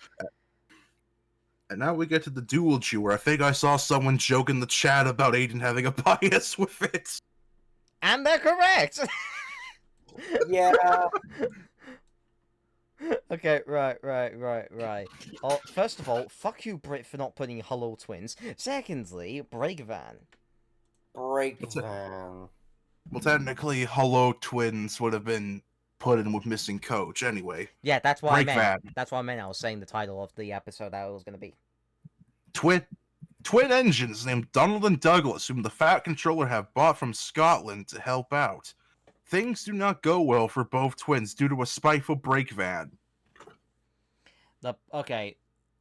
And now we get to the duology, where I think I saw someone joke in the chat about Aiden having a bias with it. And they're correct! Yeah. Okay, right. Oh, first of all, fuck you, Brit, for not putting Hollow Twins. Secondly, Break Van. Break van. Well, technically, Hollow Twins would have been put in with Missing Coach anyway. Yeah, that's what Break I meant. Van. That's what I meant. I was saying the title of the episode that it was going to be. Twin engines named Donald and Douglas, whom the Fat Controller have bought from Scotland to help out. Things do not go well for both twins due to a spiteful brake van. Okay,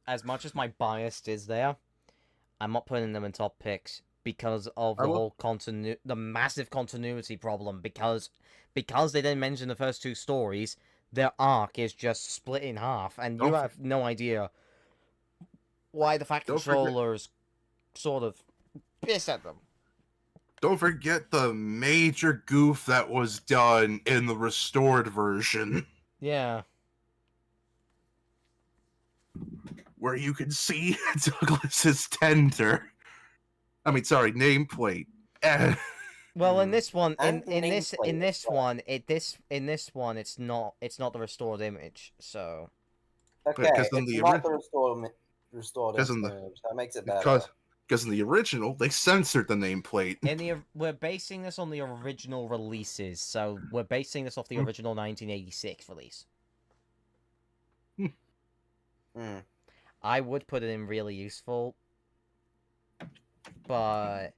as much as my bias is there, I'm not putting them in top picks because of the whole the massive continuity problem. Because they didn't mention the first two stories, their arc is just split in half, and you have no idea why the Fat Controllers sort of piss at them. Don't forget the major goof that was done in the restored version. Yeah. Where you can see Douglas's nameplate. Well, in this one, And in the this nameplate one, it's not the restored image. So Okay, Because it's in the not the restored Because in image. That makes it better. Because in the original, they censored the nameplate. we're basing this on the original releases. So we're basing this off the original 1986 release. Mm. I would put it in really useful, but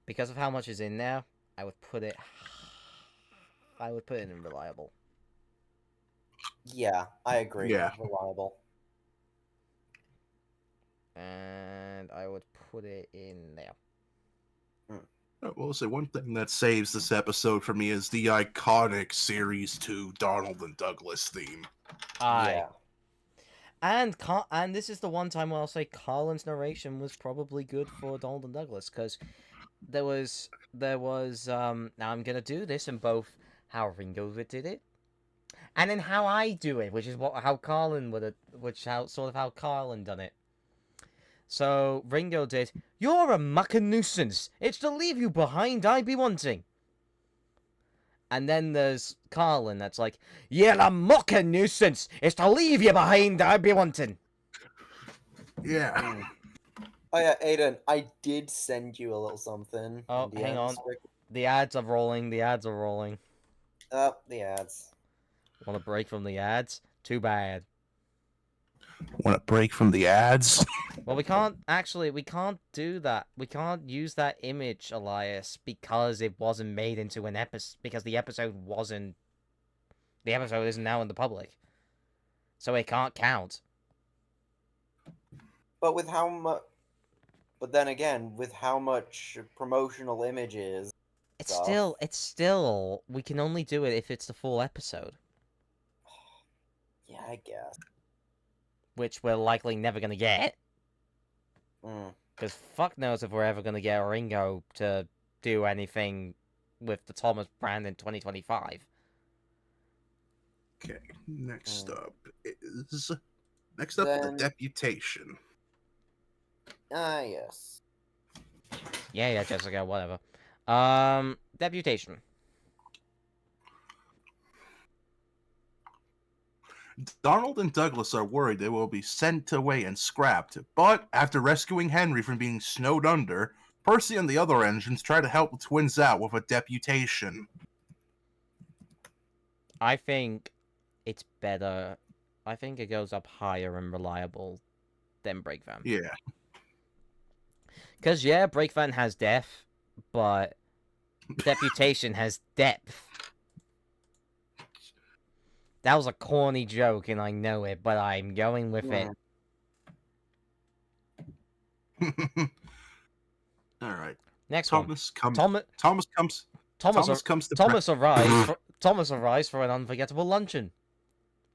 because of how much is in there, I would put it in reliable. Yeah, I agree. Yeah. Reliable. And I would put it in there. Well, say one thing that saves this episode for me is the iconic Series 2 Donald and Douglas theme. Yeah. And this is the one time where I'll say Carlin's narration was probably good for Donald and Douglas, because there was now I'm gonna do this in both how Ringo did it, and in how I do it, which is how Carlin done it. So Ringo did, "You're a mucking nuisance. It's to leave you behind I be wanting." And then there's Carlin that's like, "You're a mucking nuisance. It's to leave you behind I be wanting." Yeah. Oh yeah, Aiden, I did send you a little something. Oh, hang on. The ads are rolling. The ads. Want to break from the ads? Too bad. Want to break from the ads? Well, we can't do that. We can't use that image, Elias, because it wasn't made into an episode. Because the episode isn't now in the public, so it can't count. But with how much? But then again, with how much promotional images stuff. It's still, we can only do it if it's the full episode, Yeah, I guess. which we're likely never gonna get, Mm. because fuck knows if we're ever gonna get Ringo to do anything with the Thomas brand in 2025. Okay, next Hmm. up is the Then- deputation. Ah, yes. Yeah, Jessica, whatever. Deputation. Donald and Douglas are worried they will be sent away and scrapped, but after rescuing Henry from being snowed under, Percy and the other engines try to help the twins out with a deputation. I think it's better. I think it goes up higher and reliable than Breakvan. Yeah. Because, yeah, Breakvan has depth, but Deputation has depth. That was a corny joke, and I know it, but I'm going with it. All right. Next Thomas comes. one. Thomas comes. Thomas comes to Thomas arrives. Thomas arrives for an unforgettable luncheon.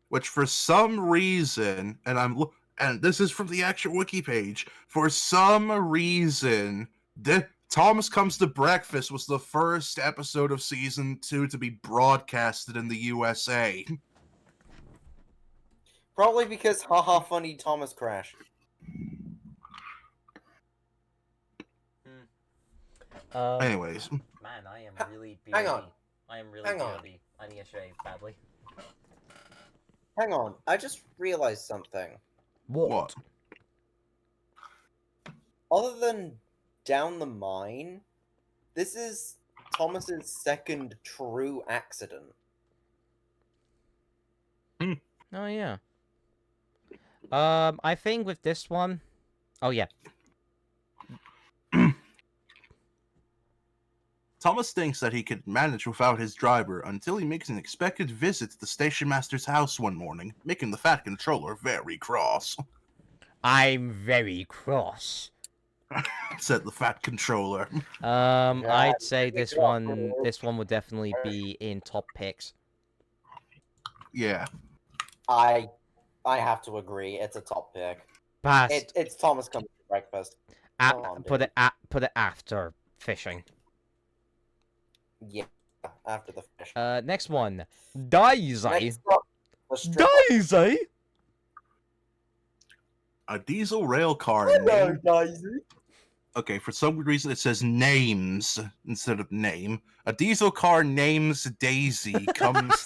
Which, for some reason, and this is from the actual wiki page. For some reason, Thomas Comes to Breakfast was the first episode of season 2 to be broadcasted in the USA. Probably because haha funny Thomas Crash. Anyways, Man, I am really beardy. Hang on. I am really Hang on. beardy. I need a shave badly. Hang on, I just realized something. what? Other than Down the Mine, this is Thomas's second true accident. Oh yeah. I think with this one. Oh yeah. Thomas thinks that he could manage without his driver until he makes an expected visit to the station master's house one morning, making the Fat Controller very cross. I'm very cross. Said the Fat Controller. I'd say this one would definitely be in top picks. Yeah. I have to agree, it's a top pick. Past. It's Thomas Comes to Breakfast. Come on, put dude. it after fishing. Yeah, after the fish. Next one. Daisy. Next up, the stripper. Daisy. A diesel rail car Hello, named... Daisy. Okay, for some reason it says names instead of name. A diesel car names Daisy comes...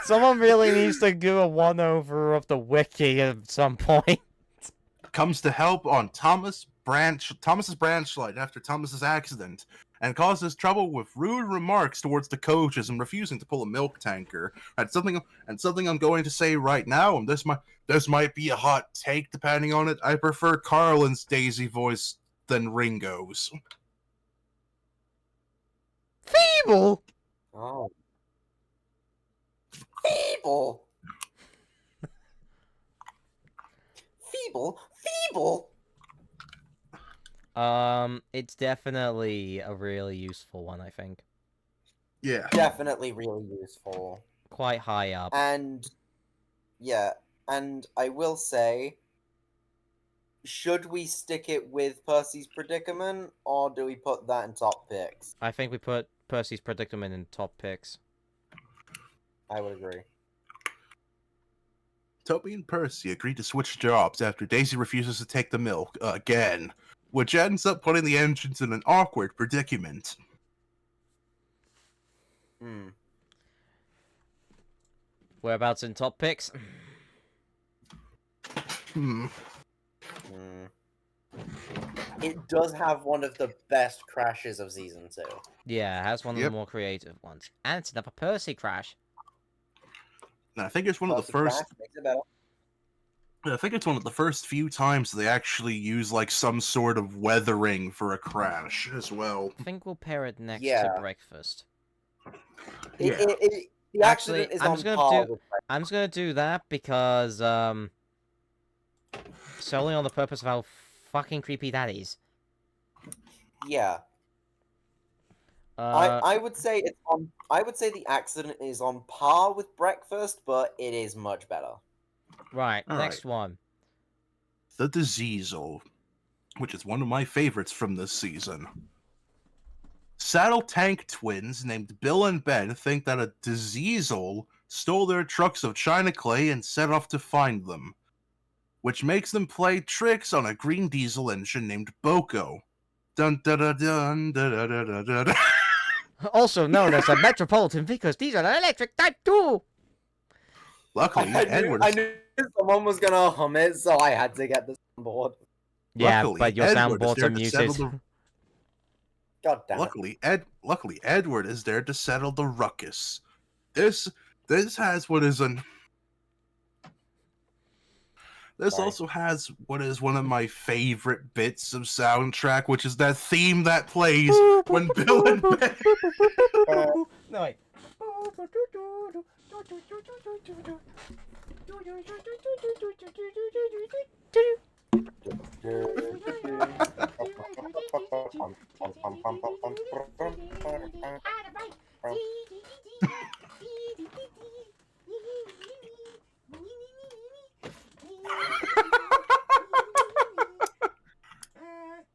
Someone really needs to do a one-over of the wiki at some point. comes to help on Thomas's branch line after Thomas's accident, and causes trouble with rude remarks towards the coaches and refusing to pull a milk tanker. And something I'm going to say right now, and this might be a hot take depending on it. I prefer Carlin's Daisy voice than Ringo's. Feeble. Oh. Feeble. Feeble. It's definitely a really useful one, I think. Yeah. Definitely really useful. Quite high up. And yeah, and I will say, should we stick it with Percy's predicament, or do we put that in top picks? I think we put Percy's predicament in top picks. I would agree. Toby and Percy agree to switch jobs after Daisy refuses to take the milk again, which ends up putting the engines in an awkward predicament. Hmm. Whereabouts in top picks? Hmm. It does have one of the best crashes of season 2. Yeah, it has one of Yep. the more creative ones. And it's another Percy crash. And I think it's one of the Plus first. crash makes it better. I think it's one of the first few times they actually use like some sort of weathering for a crash as well. I think we'll pair it next Yeah. to breakfast. Yeah. The Actually, accident is I'm on just gonna par do- with I'm just gonna do that because, solely on the purpose of how fucking creepy that is. Yeah, I would say it's on. I would say the accident is on par with breakfast, but it is much better. Right, All next right. one. The Diseasel, which is one of my favorites from this season. Saddle Tank twins named Bill and Ben think that a Diseasel stole their trucks of China clay and set off to find them, which makes them play tricks on a green diesel engine named Boko. Dun dun dun dun dun dun dun dun dun. Also known as a Metropolitan because these are the electric type too. Luckily, Edward I is, knew someone was gonna hum it, so I had to get this on board. Yeah, luckily, but your Edward is soundboards there are to settle muted. the God damn it. luckily Edward is there to settle the ruckus. This has what is an This Sorry. also has what is one of my favorite bits of soundtrack, which is that theme that plays when Bill and Ben. No, wait.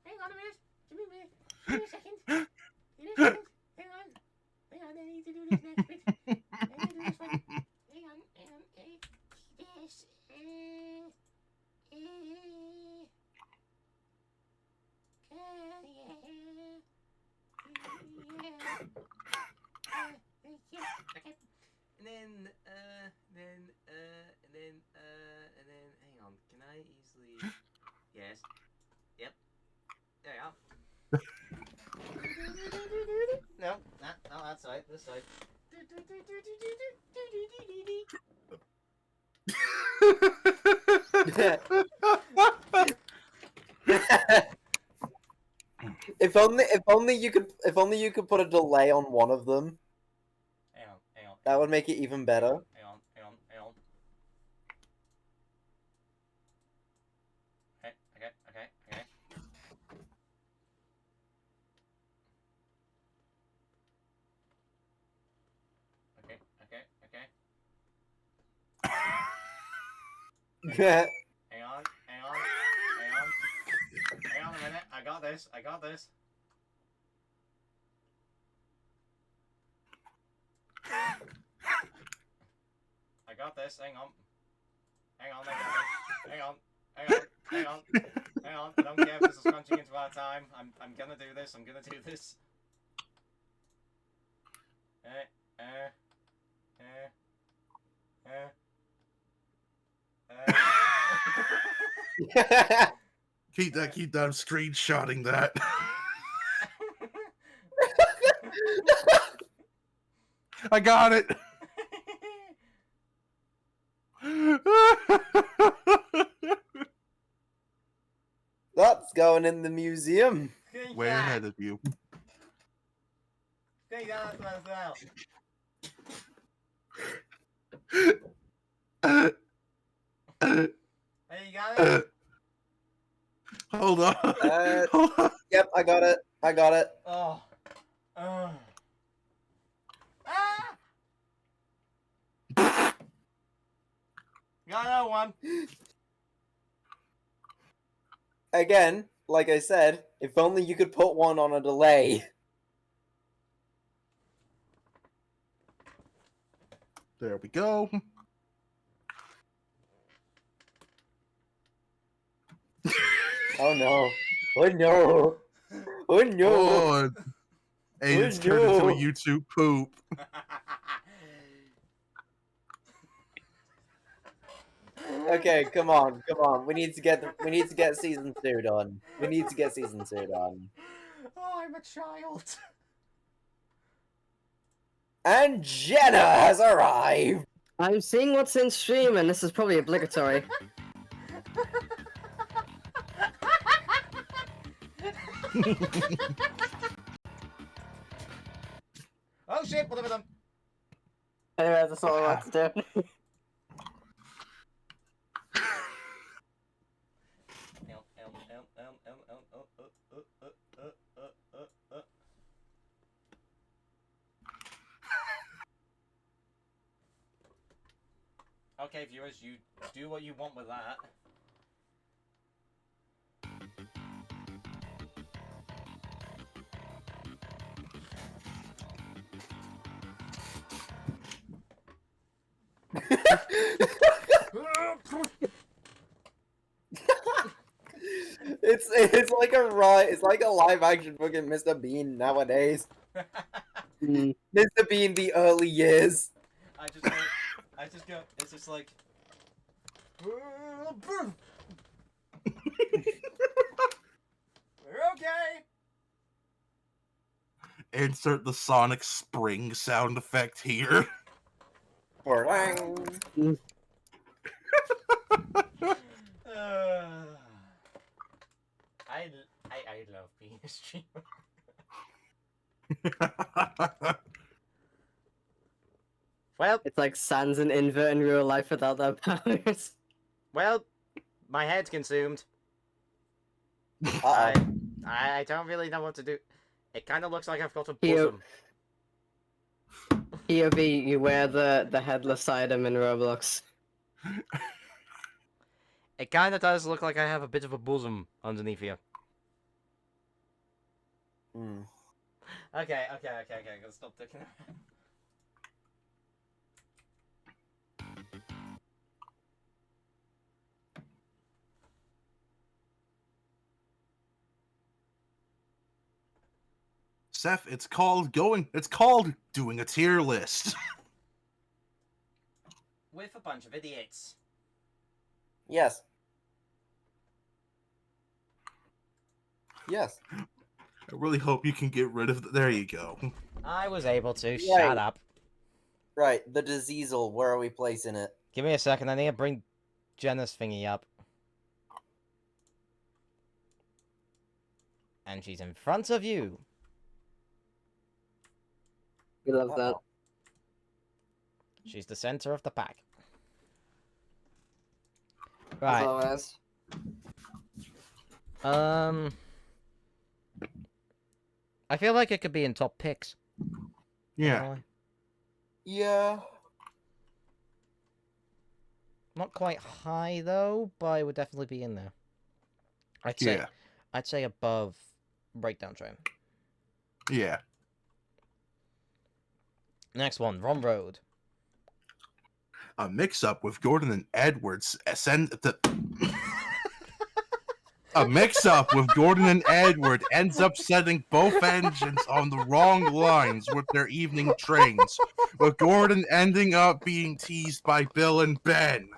Hang on a minute. Give me a minute. Give me a second. Give me a second. Hang on. Hang on. I need to do this next bit. I need to do this one. Hang on. Hang on. This. Okay. And then, hang on. Can I easily? Yes. Yep. There you go. No, no, that side. This side. If only you could put a delay on one of them. Hang on. That would make it even better. Hang on. Okay. Hang on. Hang on a minute. I got this. I got this. Hang on. I got this. Hang on. I don't care if this is crunching into our time. I'm gonna do this. keep that screenshotting that. I got it. That's going in the museum. Way ahead of you. There you got it. Hold on. Hold on. Yep, I got it. Oh. Got another one. Again, like I said, if only you could put one on a delay. There we go. Oh no. Oh no. Oh no. Oh, Aiden's turned into a YouTube poop. Okay, come on. We need to get season 2 done. Oh, I'm a child. And Jenna has arrived. I'm seeing what's in stream, and this is probably obligatory. Oh shit! What have I done? Anyway, that's all I want to do. Okay, viewers, you do what you want with that. It's like a live action fucking Mr. Bean nowadays. Mm. Mr. Bean the early years. I just go, it's just like... We're okay! Insert the Sonic Spring sound effect here. Barang. I love being a streamer. Well, It's like Sans and Invert in real life without their powers. well, my head's consumed. Uh-oh. I don't really know what to do. It kind of looks like I've got a Here- bosom. POV, you wear the headless item in Roblox. It kind of does look like I have a bit of a bosom underneath here. Hmm. Okay, I'm gonna stop taking it. Seth, it's called doing a tier list. With a bunch of idiots. Yes. Yes. I really hope you can get rid of there you go. I was able to. Right. Shut up. Right, the diseasel, where are we placing it? Give me a second. I need to bring Jenna's thingy up. And she's in front of you. We love that. Uh-oh. She's the center of the pack. As Right. always. I feel like it could be in top picks. Yeah. Personally. Yeah. Not quite high though, but it would definitely be in there. Yeah. I'd say above Breakdown Train. Yeah. Next one, Ron Road. A mix-up with Gordon and Edwards A mix-up with Gordon and Edward ends up setting both engines on the wrong lines with their evening trains, with Gordon ending up being teased by Bill and Ben.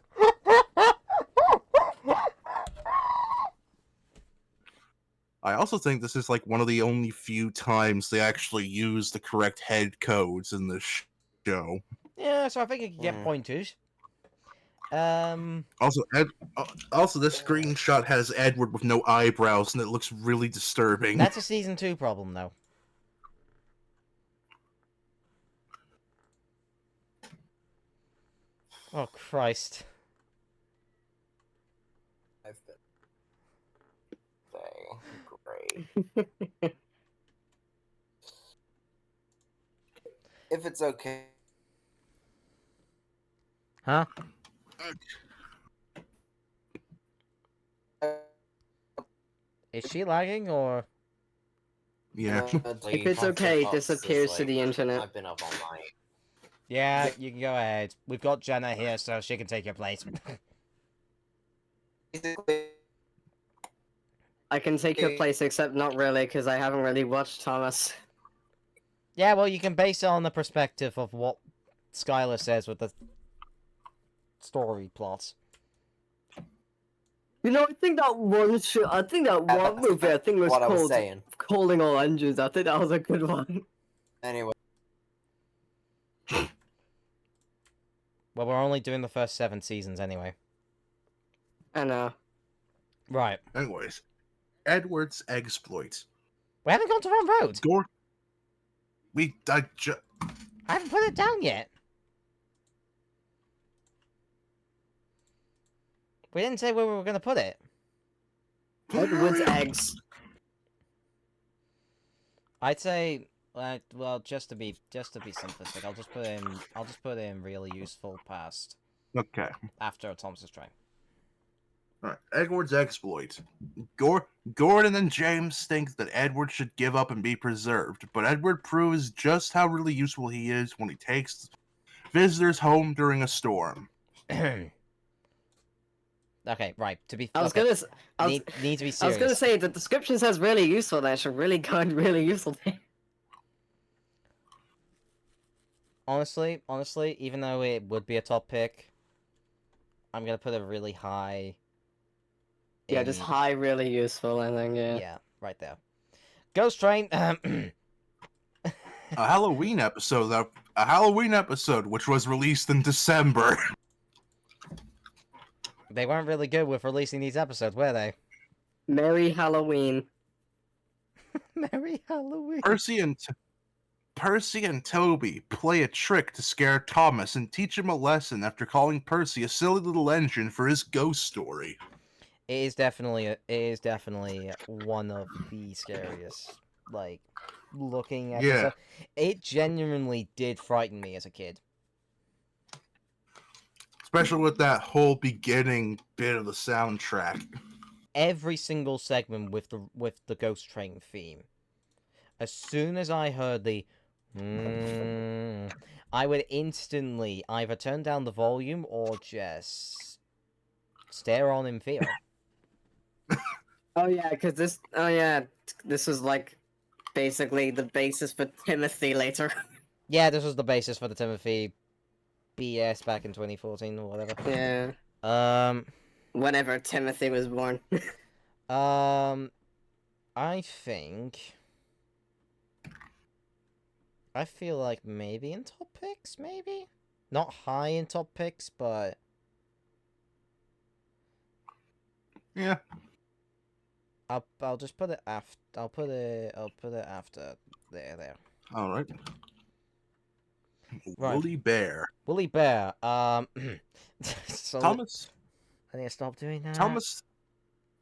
I also think this is like one of the only few times they actually use the correct head codes in this show. Yeah, so I think you can get pointers. Also, also this screenshot has Edward with no eyebrows, and it looks really disturbing. That's a season 2 problem, though. Oh Christ! I've been great. If it's okay. Huh? Is she lagging or? Yeah. If it's okay, disappears to the internet. I've been up all night. Yeah, you can go ahead. We've got Jenna here, so she can take your place. I can take your place, except not really, because I haven't really watched Thomas. Yeah, well, you can base it on the perspective of what Skylar says with the story plots. You know, I think that one movie, I think it was What I was called saying. Calling All Engines. I think that was a good one. Anyway. Well, we're only doing the first 7 seasons anyway. I know. Right. Anyways, Edward's exploits. We haven't gone to Ron Road. I haven't put it down yet. We didn't say where we were going to put it. Edward's eggs. I'd say, well, just to be simplistic, I'll just put it in really useful past. Okay. after Thomas's train. All right. Edward's exploit. Gordon and James think that Edward should give up and be preserved, but Edward proves just how really useful he is when he takes visitors home during a storm. Okay, right. To be I was okay. gonna, s- I was, need to be I was gonna serious. say the description says really useful. That should really good, really useful. Honestly, even though it would be a top pick, I'm gonna put it really high. Yeah, just in- high, really useful. I think. Yeah. Yeah, right there. Ghost Train. A Halloween episode which was released in December. They weren't really good with releasing these episodes, were they? Merry Halloween. Merry Halloween. Percy and Toby play a trick to scare Thomas and teach him a lesson after calling Percy a silly little engine for his ghost story. It is definitely one of the scariest, like, looking episode. Yeah. It genuinely did frighten me as a kid. Especially with that whole beginning bit of the soundtrack. Every single segment with the Ghost Train theme. As soon as I heard the I would instantly either turn down the volume or just stare on in fear. Oh yeah, because this. Oh yeah, this was like basically the basis for Timothy later. Yeah, this was the basis for the Timothy BS back in 2014 or whatever. Yeah. Whenever Timothy was born. I think. I feel like maybe in top picks, maybe? Not high in top picks, but... Yeah. I'll just put it after... I'll put it after... There. Alright. Right. Woolly Bear. Woolly Bear, so... Thomas I need to stop doing that.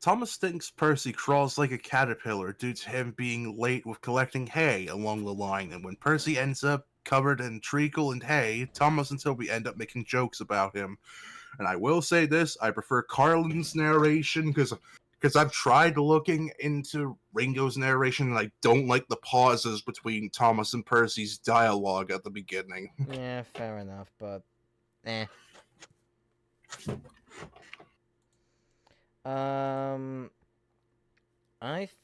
Thomas thinks Percy crawls like a caterpillar due to him being late with collecting hay along the line, and when Percy ends up covered in treacle and hay, Thomas and Toby end up making jokes about him. And I will say this, I prefer Carlin's narration, because I've tried looking into Ringo's narration, and I don't like the pauses between Thomas and Percy's dialogue at the beginning. Yeah, fair enough, but... eh. I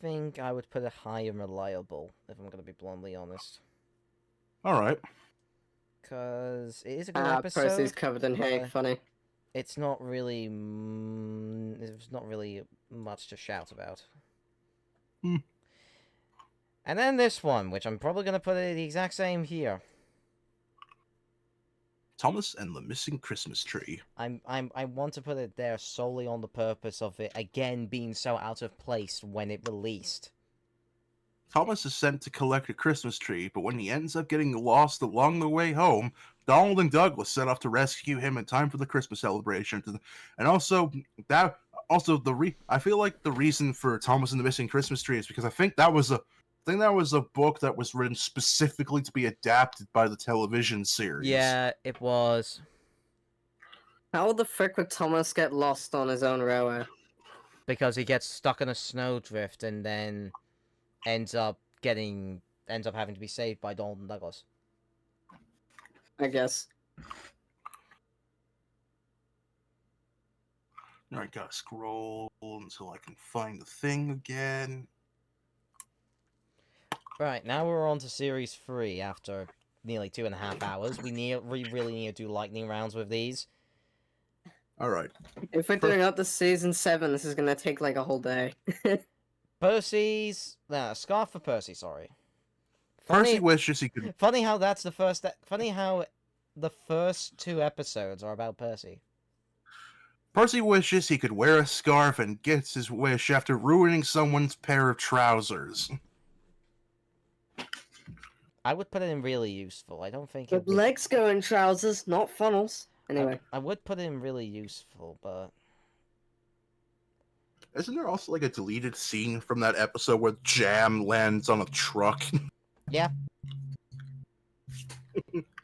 think I would put it high and reliable, if I'm gonna be bluntly honest. Alright. Because it is a good episode. Percy's covered in hay. but Funny. It's not really... there's not really much to shout about. Hmm. And then this one, which I'm probably gonna put it the exact same here. Thomas and the Missing Christmas Tree. I want to put it there solely on the purpose of it again being so out of place when it released. Thomas is sent to collect a Christmas tree, but when he ends up getting lost along the way home, Donald and Douglas set off to rescue him in time for the Christmas celebration. And also, I feel like the reason for Thomas and the Missing Christmas Tree is because I think that was a book that was written specifically to be adapted by the television series. Yeah, it was. How the frick would Thomas get lost on his own railway? Because he gets stuck in a snowdrift and then ends up having to be saved by Donald and Douglas. I guess. Now I gotta scroll until I can find the thing again. Right, now we're on to Series 3 after nearly 2.5 hours. We really need to do lightning rounds with these. Alright. If we're doing up to season 7, this is gonna take like a whole day. Scarf for Percy, sorry. Percy wishes he could... Funny how that's the first... Funny how the first 2 episodes are about Percy. Percy wishes he could wear a scarf and gets his wish after ruining someone's pair of trousers. I would put it in really useful. I don't think... But legs go in trousers, not funnels. Anyway. I would put it in really useful, but... Isn't there also like a deleted scene from that episode where Jam lands on a truck? Yeah.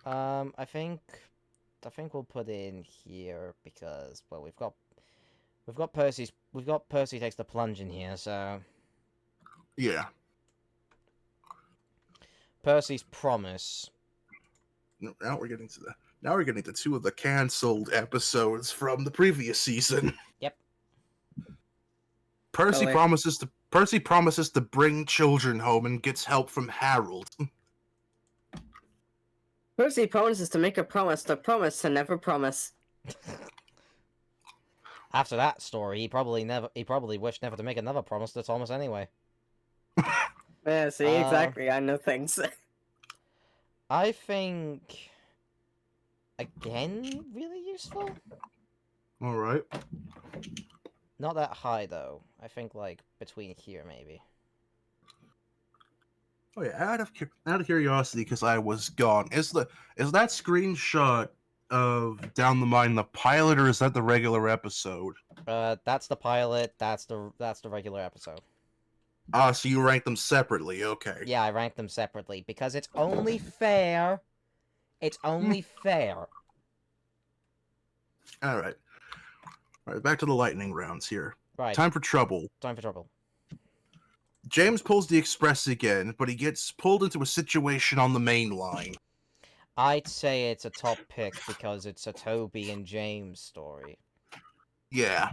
I think I think we'll put in here because well we've got Percy takes the plunge in here, so Yeah. Percy's promise. Now we're getting to two of the canceled episodes from the previous season. Yep. Percy wait. promises to bring children home and gets help from Harold. Percy promises to make a promise to never promise. After that story, he probably wished never to make another promise to Thomas anyway. Yeah, see, exactly. I know things. I think again really useful. All right. Not that high though. I think like between here maybe. Oh yeah. Out of curiosity, because I was gone, is that screenshot of Down the Mine the pilot, or is that the regular episode? That's the pilot. That's the regular episode. Ah, so you rank them separately. Okay. Yeah, I ranked them separately because it's only fair. It's only fair. All right. All right. Back to the lightning rounds here. Right. Time for trouble. Time for trouble. James pulls the express again, but he gets pulled into a situation on the main line. I'd say it's a top pick because it's a Toby and James story. Yeah.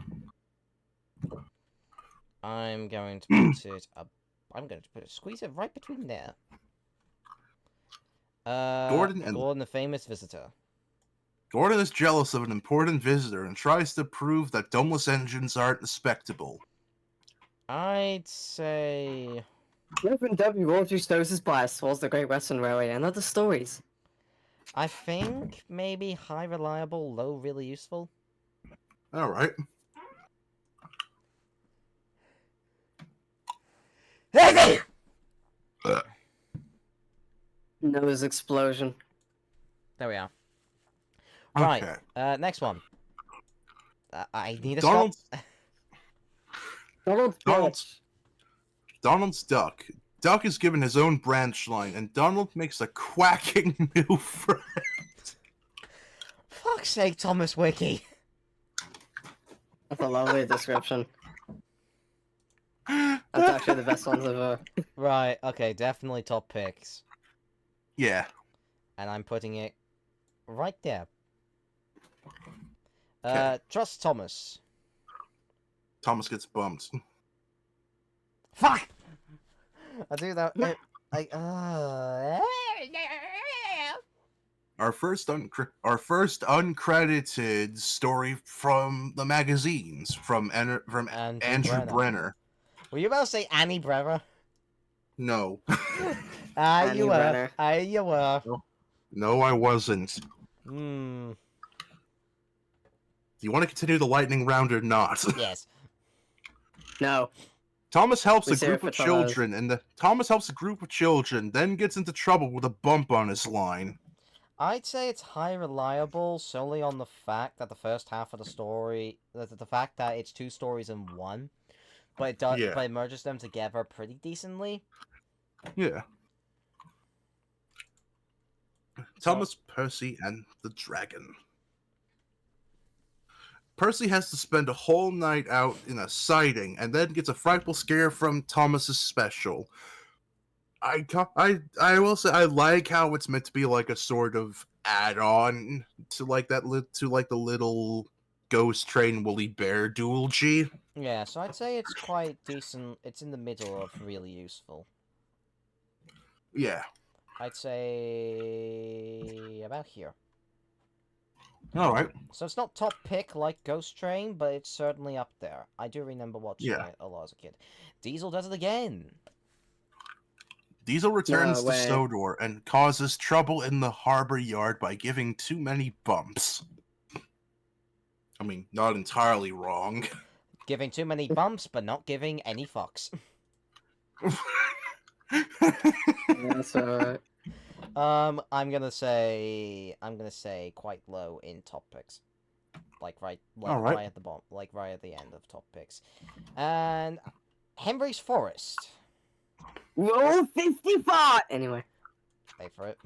I'm going to put it up. I'm going to squeeze it right between there. Gordon, the famous visitor. Gordon is jealous of an important visitor and tries to prove that domeless engines aren't respectable. I'd say Reverend W. Audrey stows his bias towards the Great Western Railway and other stories. I think maybe high reliable, low really useful. All right. Nose explosion. There we are. Okay. Right. Next one. I need a Donald's Donald Donald's duck. Duck is given his own branch line, and Donald makes a quacking new friend. Fuck's sake, Thomas Wiki. That's a lovely description. That's actually the best ones ever. Right. Okay. Definitely top picks. Yeah. And I'm putting it right there. Okay. Trust Thomas. Thomas gets bumped. Fuck! I do that. Our first uncredited story from the magazines from Andrew Brenner. Were you about to say Annie Brever? No. Ah, you were. Brenner. Ah, you were. No, I wasn't. Hmm. Do you want to continue the lightning round or not? Yes. No. Thomas helps We a save it group for of children, and then gets into trouble with a bump on his line. I'd say it's high reliable solely on the fact that the first half of the story, the fact that it's two stories in one, but it does, Yeah. but it merges them together pretty decently. Yeah. Thomas, Percy, and the Dragon. Percy has to spend a whole night out in a siding, and then gets a frightful scare from Thomas's special. I will say I like how it's meant to be like a sort of add-on to like the little Ghost Train Woolly Bear duology. Yeah, so I'd say it's quite decent. It's in the middle of really useful. Yeah. I'd say about here. All right. So it's not top pick like Ghost Train, but it's certainly up there. I do remember watching it a lot as a kid. Diesel does it again. Diesel returns No to way. Sodor and causes trouble in the harbor yard by giving too many bumps. I mean, not entirely wrong. Giving too many bumps, but not giving any fucks. That's alright. I'm gonna say quite low in top picks. Right at the bottom, like right at the end of top picks. And Henry's Forest. Roll 55! Anyway. Pay for it.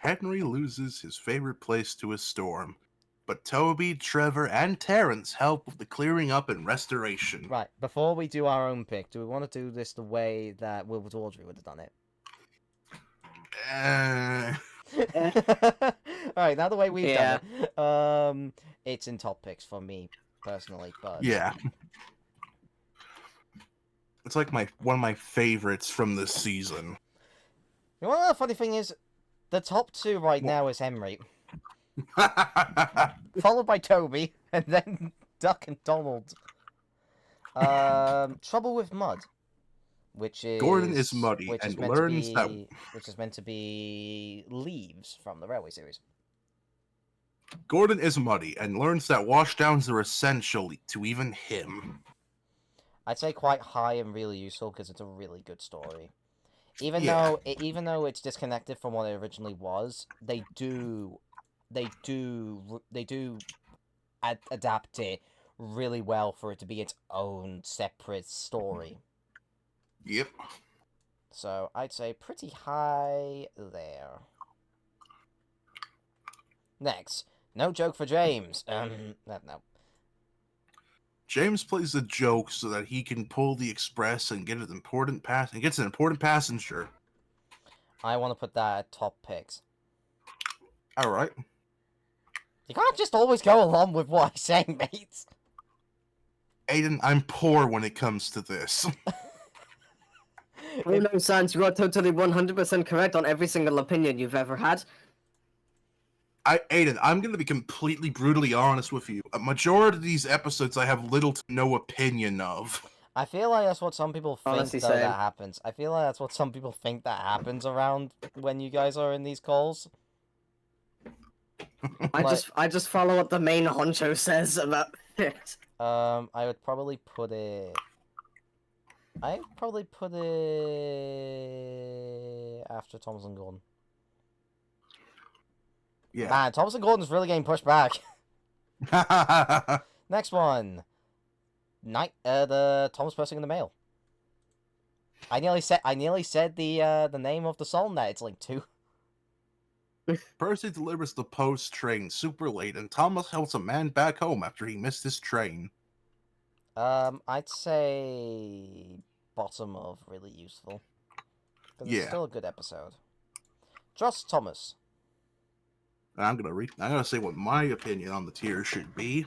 Henry loses his favorite place to a storm. But Toby, Trevor, and Terrence help with the clearing up and restoration. Right, before we do our own pick, do we want to do this the way that Wilbert Audrey would have done it? Alright, now the way we've done it. It's in top picks for me, personally, but... Yeah. It's like one of my favorites from this season. You know what the funny thing is? The top two right now is Henry. Followed by Toby, and then Duck and Donald. Trouble with Mud, which is Gordon is muddy and learns that which is meant to be Leaves from the Railway series. Gordon is muddy and learns that washdowns are essential to even him. I'd say quite high and really useful because it's a really good story. Even Yeah. though it's disconnected from what it originally was, they do adapt it really well for it to be its own separate story. Yep. So I'd say pretty high there. Next, no joke for James. No. James plays the joke so that he can pull the express and get an important passenger. I want to put that at top picks. All right. You can't just always go along with what I say, mate. Aiden, I'm poor when it comes to this. Oh no, Sans, you are totally 100% correct on every single opinion you've ever had. Aiden, I'm going to be completely brutally honest with you. A majority of these episodes I have little to no opinion of. I feel like that's what some people think Honestly, though same. that happens. I feel like that's what some people think that happens around when you guys are in these calls. I just follow what the main honcho says about it. I would probably put it... I'd probably put it... after Thomas and Gordon. Yeah. Man, Thomas and Gordon's really getting pushed back. Next one. The Thomas Pressing in the Mail. I nearly said the name of the song that it's linked to. Percy delivers the post train super late, and Thomas helps a man back home after he missed his train. I'd say bottom of really useful. Because it's Yeah. still a good episode. Just Thomas. And I'm gonna say what my opinion on the tier should be.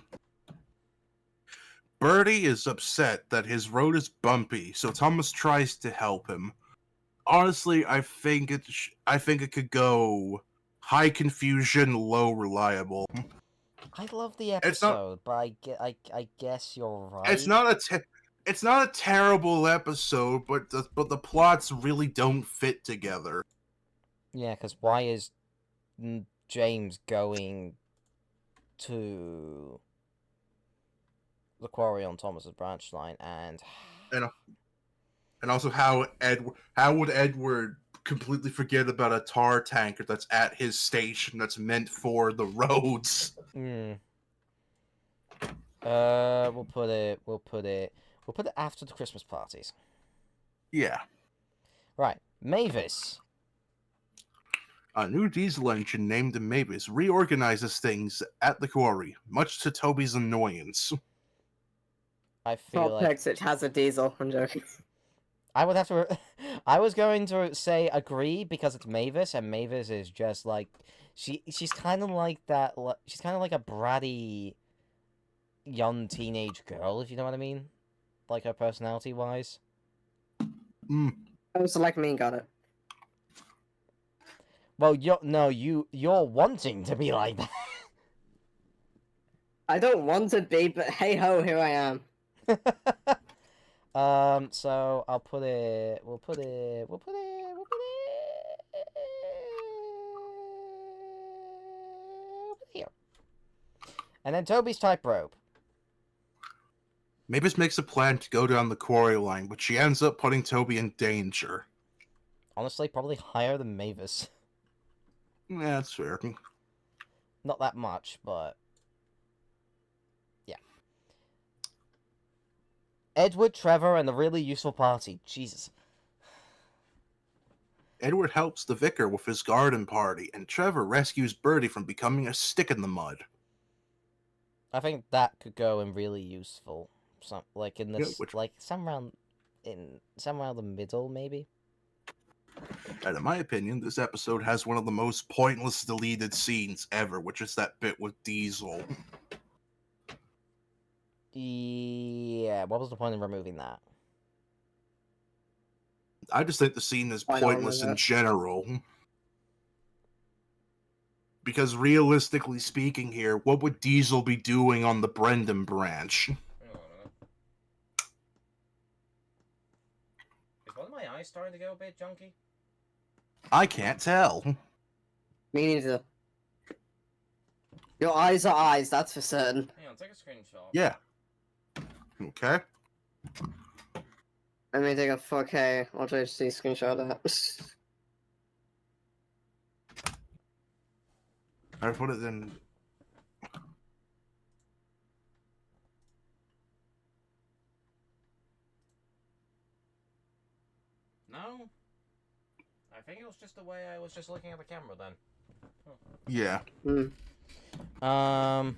Bertie is upset that his road is bumpy, so Thomas tries to help him. Honestly, I think it could go high confusion, low reliable. I love the It's not- episode, but I guess you're right. It's not a terrible episode, but the plots really don't fit together. Yeah, because why is James going to the quarry on Thomas's branch line, and also how would Edward completely forget about a tar tanker that's at his station that's meant for the roads? We'll put it after the Christmas parties. Yeah. Right, Mavis. A new diesel engine named Mavis reorganizes things at the quarry, much to Toby's annoyance. I feel Top like picks, it has a diesel. I'm joking. I would have to. I was going to say agree because it's Mavis, and Mavis is just like she's kind of like that. She's kind of like a bratty young teenage girl, if you know what I mean, like her personality wise. Oh, so like me, got it. Well, you're wanting to be like that. I don't want to be, but hey ho, here I am. So I'll put it. We'll put it here. And then Toby's tightrope. Mavis makes a plan to go down the quarry line, but she ends up putting Toby in danger. Honestly, probably higher than Mavis. Yeah, that's fair. Not that much, but yeah. Edward, Trevor, and the really useful party. Jesus. Edward helps the vicar with his garden party, and Trevor rescues Bertie from becoming a stick in the mud. I think that could go in really useful. Like in Yeah, this, which, like somewhere around the middle, maybe. and in my opinion, this episode has one of the most pointless deleted scenes ever, which is that bit with Diesel. Yeah, what was the point of removing that? I just think the scene is I don't pointless in remember. general. Because realistically speaking here, what would Diesel be doing on the Brendan branch? Hang on a minute. Is one of my eyes starting to go a bit junky? I can't tell. Me neither. Your eyes are eyes, that's for certain. Hang on, take a screenshot. Yeah. Okay. Let me take a 4K Ultra HD screenshot of that. I put it in. No? I think it was just the way I was just looking at the camera then. Yeah. I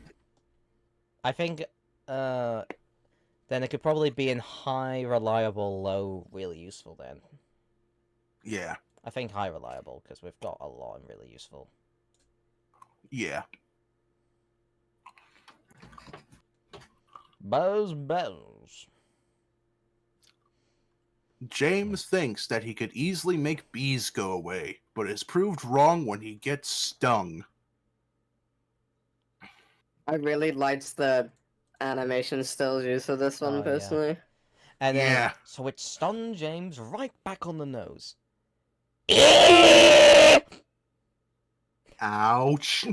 think, then it could probably be in high, reliable, low, really useful then. Yeah. I think high reliable, because we've got a lot in really useful. Yeah. Buzz. James thinks that he could easily make bees go away, but is proved wrong when he gets stung. I really liked the animation still used for this one, Oh, yeah. personally. And then, Yeah. so it stunned James right back on the nose. Ouch.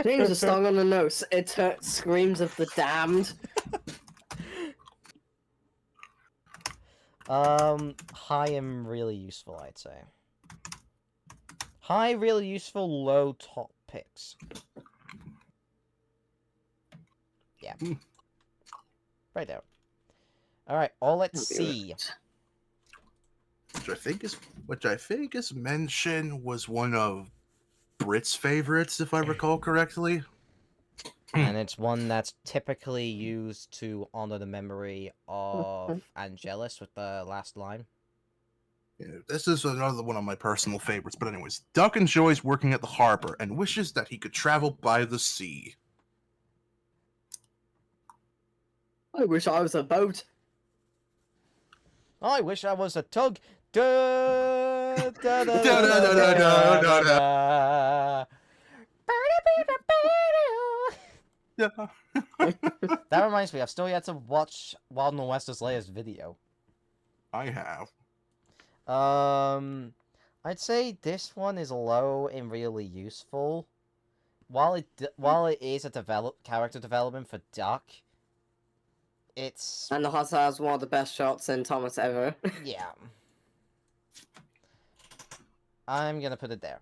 James is stung on the nose. It screams of the damned. High and really useful, I'd say. High, really useful, low, top picks. Yeah. Right there. Alright, all let's see. Which I think is mentioned was one of Brit's favorites, if I recall correctly. And it's one that's typically used to honor the memory of Angelus with the last line. Yeah, this is another one of my personal favorites, but anyways, Duck enjoys working at the harbor and wishes that he could travel by the sea. I wish I was a boat. I wish I was a tug. Da, da, da, da, da, da, da, da. That reminds me, I've still yet to watch Wild and West's latest video. I have. I'd say this one is low and really useful. While it is a character development for Duck, it's And the Hot has one of the best shots in Thomas ever. yeah. I'm gonna put it there.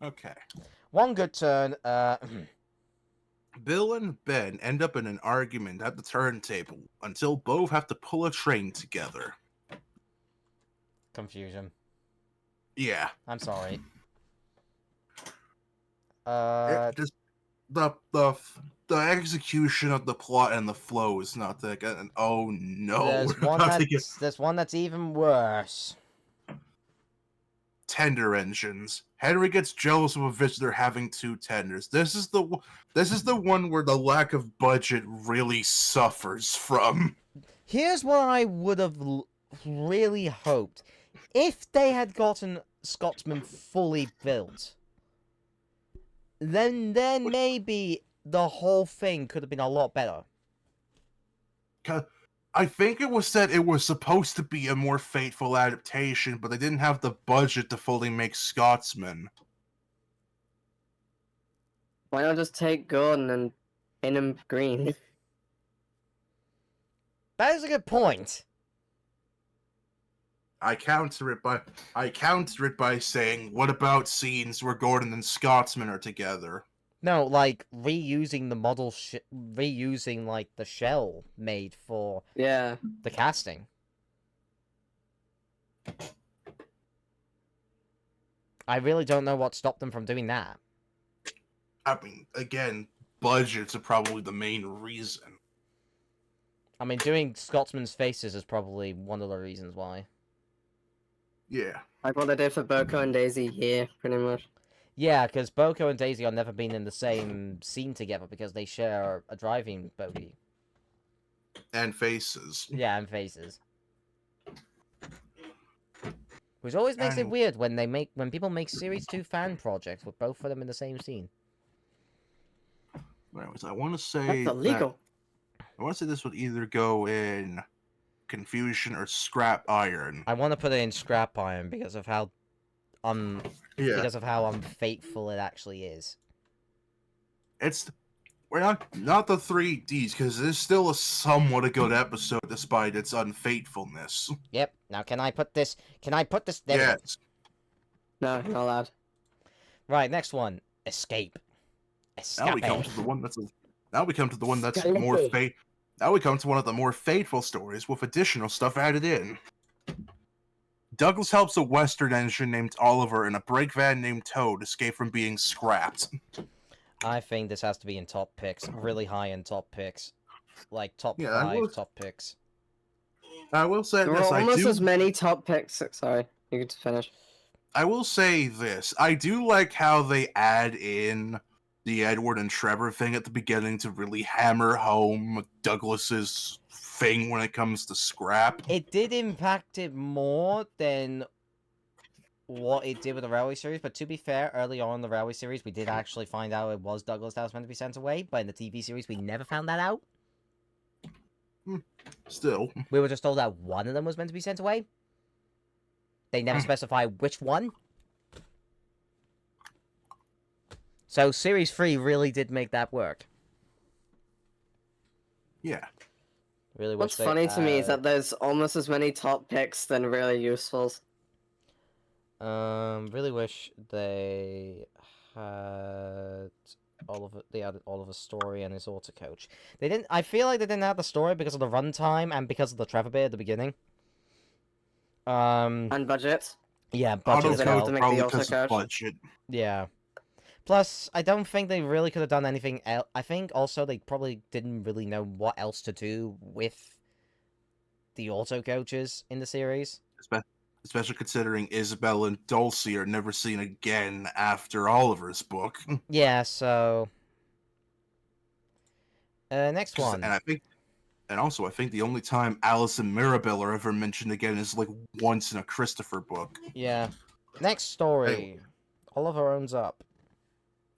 Okay. One good turn. Bill and Ben end up in an argument at the turntable until both have to pull a train together. Confusion. Yeah. I'm sorry. Just the execution of the plot and the flow is not that good. And oh no, There's one that's even worse. Tender engines. Henry gets jealous of a visitor having two tenders. This is the one where the lack of budget really suffers from. Here's what I would have really hoped. If they had gotten Scotsman fully built, then maybe the whole thing could have been a lot better. I think it was said it was supposed to be a more faithful adaptation, but they didn't have the budget to fully make Scotsman. Why not just take Gordon and paint him green? That is a good point. I counter it by saying, what about scenes where Gordon and Scotsman are together? No, like reusing the model, reusing like the shell made for Yeah. the casting. I really don't know what stopped them from doing that. I mean, again, budgets are probably the main reason. I mean, doing Scotsman's faces is probably one of the reasons why. Yeah. Like what they did for Boko and Daisy here, pretty much. Yeah, because Boko and Daisy are never been in the same scene together because they share a driving bogey. And faces. Yeah, and faces. Which always makes it And- weird when people make Series 2 fan projects with both of them in the same scene. Anyways, I want to say That's illegal. I want to say this would either go in Confusion or Scrap Iron. I want to put it in Scrap Iron because of how Yeah. because of how unfaithful it actually is. We're not the 3Ds, because it's still a somewhat a good episode despite its unfaithfulness. Yep. Now can I put this there we go. Yes. No, not allowed. Right, next one. Escape. Now we come Escape. to the one that's now we come to the one that's Escape. more now we come to one of the more fateful stories with additional stuff added in. Douglas helps a Western engine named Oliver and a brake van named Toad escape from being scrapped. I think this has to be in top picks. Really high in top picks. Like top Yeah, I 5 will- top picks. I will say There were this, almost as many top picks. Sorry, you get to finish. I will say this. I do like how they add in the Edward and Trevor thing at the beginning to really hammer home Douglas's thing when it comes to scrap. It did impact it more than what it did with the Railway series, but to be fair, early on in the Railway series, we did actually find out it was Douglas that was meant to be sent away, but in the TV series, we never found that out. Still. We were just told that one of them was meant to be sent away. They never specify which one. So Series 3 really did make that work. Yeah. Really wish What's they, funny to me is that there's almost as many top picks than really usefuls. Really wish they had they added Oliver's story and his auto coach. They didn't. I feel like they didn't have the story because of the runtime and because of the Trevor bit at the beginning. And budget. Yeah, budget as They don't have well. to make Probably the auto because of coach. budget. Yeah. Plus, I don't think they really could have done anything else. I think also they probably didn't really know what else to do with the auto coaches in the series. Especially considering Isabel and Dulcie are never seen again after Oliver's book. Yeah, so next one. And I think the only time Alice and Mirabelle are ever mentioned again is like once in a Christopher book. Yeah. Next story. Anyway. Oliver owns up.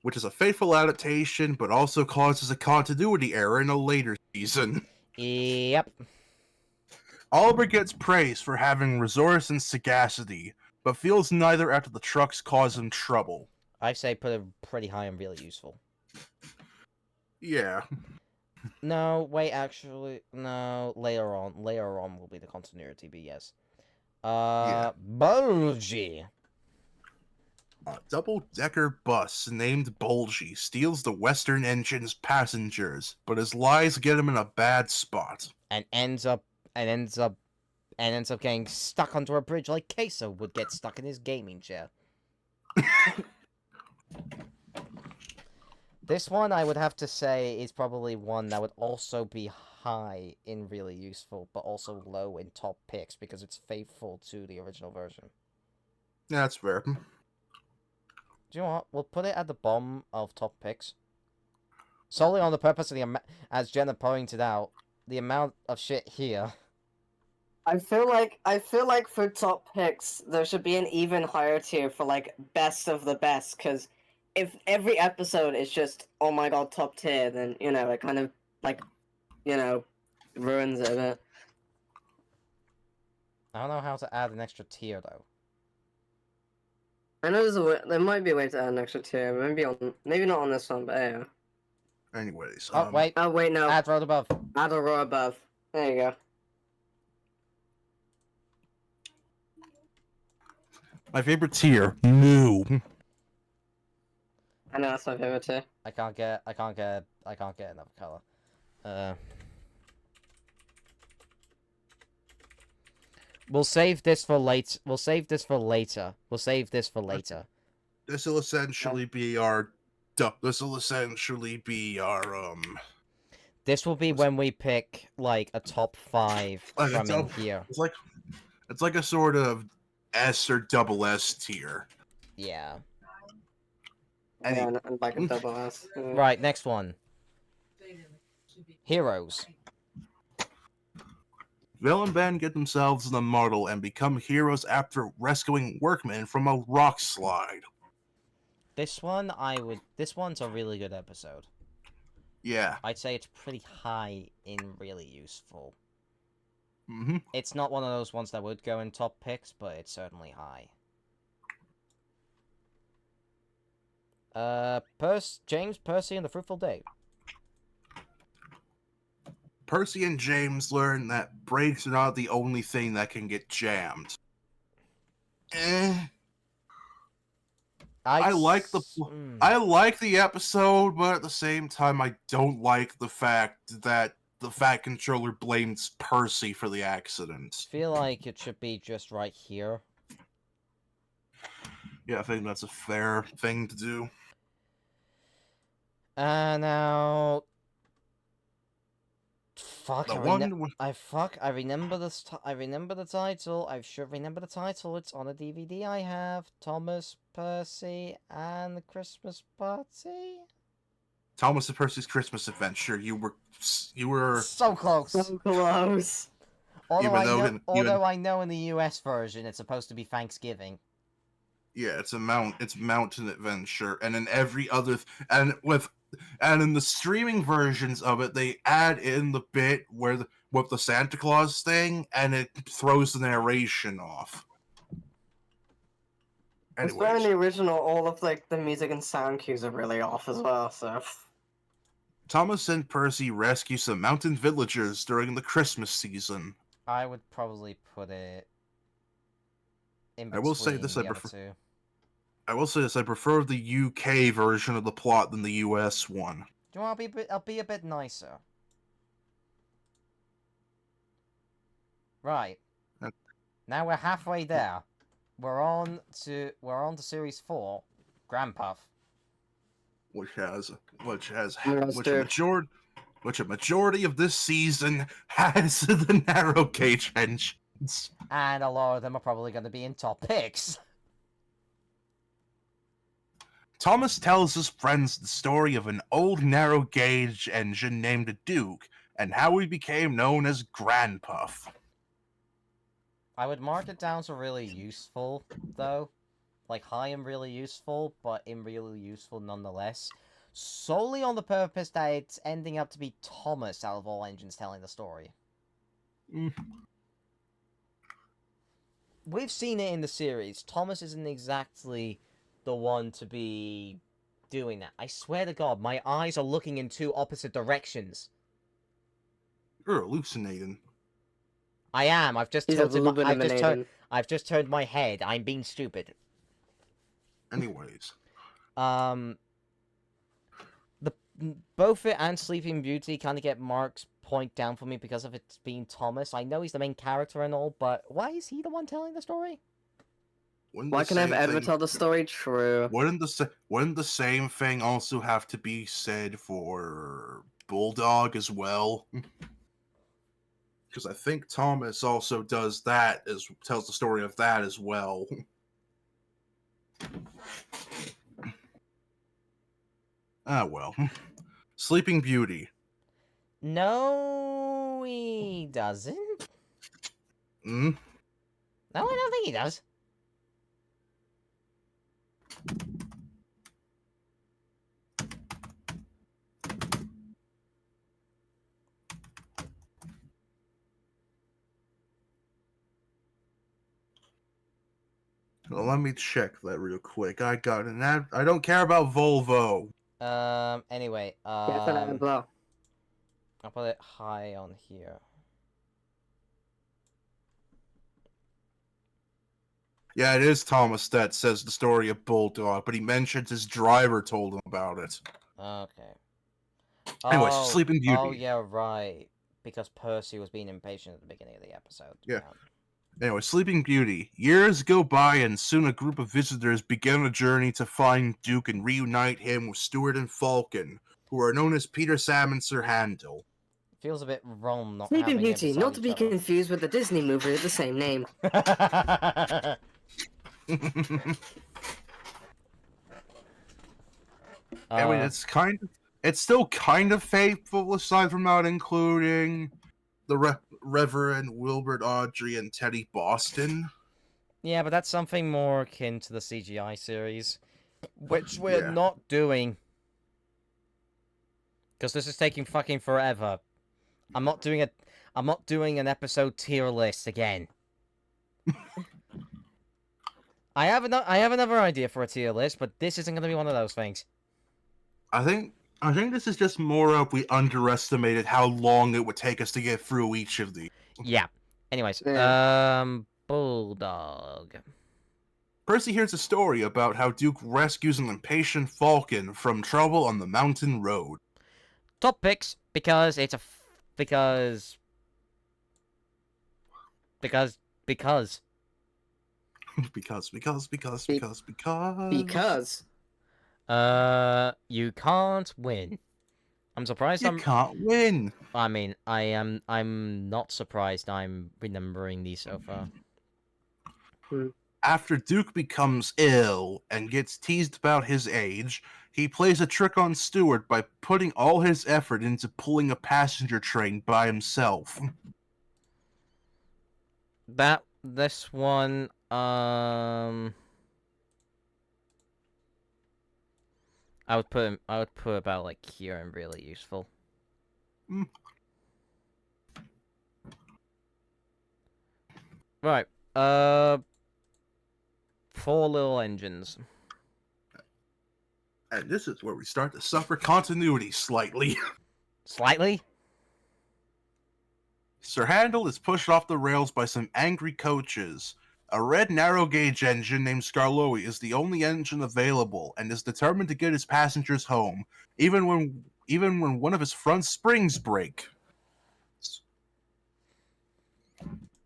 Which is a faithful adaptation, but also causes a continuity error in a later season. Yep. Oliver gets praise for having resource and sagacity, but feels neither after the trucks cause him trouble. I say put it pretty high and really useful. Yeah. No, wait, actually, no. Later on will be the continuity, but yes. Bulgy. A double-decker bus named Bulgy steals the Western Engine's passengers, but his lies get him in a bad spot. And ends up getting stuck onto a bridge like Queso would get stuck in his gaming chair. This one, I would have to say, is probably one that would also be high in really useful, but also low in top picks because it's faithful to the original version. Yeah, that's fair. Do you know what? We'll put it at the bottom of top picks. Solely on the purpose of as Jenna pointed out, the amount of shit here. I feel like for top picks, there should be an even higher tier for like best of the best. Because if every episode is just oh my god top tier, then it kind of like ruins it a bit. I don't know how to add an extra tier though. I know there might be a way to add an extra tier. Maybe not on this one, but yeah. Anyways, Oh wait, Oh wait, no. add row above. Add a row above. There you go. my favorite tier, Moo. I know that's my favorite tier. I can't get another color. We'll save this for late. We'll save this for later. We'll save this for later. This will essentially be our. This will essentially be our This will be What's- when we pick like a top 5 like a from in double- here. It's like a sort of S or double S tier. Yeah. Any- Yeah, and like a double S. Right. Next one. Heroes. Villain band get themselves an immortal and become heroes after rescuing workmen from a rock slide. This one This one's a really good episode. Yeah. I'd say it's pretty high in really useful. Mm-hmm. It's not one of those ones that would go in top picks, but it's certainly high. James, Percy, and the Fruitful Day. Percy and James learn that brakes are not the only thing that can get jammed. I like the episode, but at the same time, I don't like the fact that the Fat Controller blames Percy for the accident. Feel like it should be just right here. Yeah, I think that's a fair thing to do. Now, fuck. The I remember this. I remember the title. I should remember the title. It's on a DVD I have. Thomas, Percy, and the Christmas Party. Thomas and Percy's Christmas Adventure. You were So close. So close. Although I know in the US version it's supposed to be Thanksgiving. yeah, it's Mountain Adventure, and in every other and in the streaming versions of it, they add in the bit with the Santa Claus thing, and it throws the narration off. It's fair in the original, all of like the music and sound cues are really off as well. So Thomas and Percy rescue some mountain villagers during the Christmas season. I would probably put it in between I will say this: the other two. I will say this: I prefer the UK version of the plot than the US one. Do you want to be? I'll be a bit nicer. Right. Now we're halfway there. We're on to series 4, Grandpuff. Which a majority of this season has the narrow gauge engines. And a lot of them are probably going to be in top picks. Thomas tells his friends the story of an old narrow gauge engine named Duke, and how he became known as Grandpuff. I would mark it down to really useful, though. Like, high and really useful, but in really useful nonetheless. Solely on the purpose that it's ending up to be Thomas out of all engines telling the story. We've seen it in the series. Thomas isn't exactly the one to be doing that. I swear to God, my eyes are looking in two opposite directions. You're hallucinating. I am. I've just he's tilted my, illuminating. I've just turned my head. I'm being stupid. Anyways. Both it and Sleeping Beauty kind of get Mark's point down for me because of it being Thomas. I know he's the main character and all, but why is he the one telling the story? Why can I have Edward tell the story? True. Wouldn't the same thing also have to be said for Bulldog as well? Because I think Thomas also tells the story of that as well. Ah, well. Sleeping Beauty. No, he doesn't. Hmm? No, I don't think he does. Well, let me check that real quick. I don't care about Volvo. Anyway, Blow. I'll put it high on here. Yeah, it is Thomas that says the story of Bulldog, but he mentions his driver told him about it. Okay. Anyways, Sleeping Beauty. Oh, yeah, right. Because Percy was being impatient at the beginning of the episode. Yeah. Anyway, Sleeping Beauty. Years go by, and soon a group of visitors begin a journey to find Duke and reunite him with Stuart and Falcon, who are known as Peter, Sam, and Sir Handel. Feels a bit wrong not Sleeping having it Beauty, beside not to each be other. confused with the Disney movie with the same name. I mean, it's still kind of faithful, aside from not including the Reverend Wilbert Audrey and Teddy Boston. Yeah, but that's something more akin to the CGI series, which we're Yeah. not doing. Because this is taking fucking forever. I'm not doing an episode tier list again. I have another idea for a tier list, but this isn't going to be one of those things. I think this is just more of we underestimated how long it would take us to get through each of these. Yeah. Anyways, Yeah. Bulldog. Percy hears a story about how Duke rescues an impatient falcon from trouble on the mountain road. Top picks because it's a because because Because you can't win. I'm surprised you can't win. I mean, I'm not surprised I'm remembering these so far. After Duke becomes ill and gets teased about his age, he plays a trick on Stewart by putting all his effort into pulling a passenger train by himself. This one, I would put about like Kieran really useful. Right. 4 little engines. And this is where we start to suffer continuity slightly. Slightly? Sir Handel is pushed off the rails by some angry coaches. A red narrow-gauge engine named Skarloey is the only engine available and is determined to get his passengers home, even when one of his front springs break.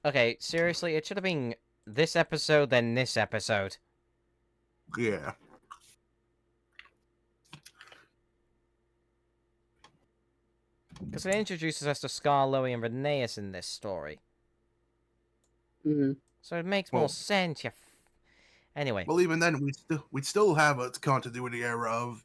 Okay, seriously, it should have been this episode, then this episode. Yeah. Because it introduces us to Skarloey and Rheneas in this story. Mhm. So it makes more sense, Anyway. Well, even then, we'd still have a continuity error of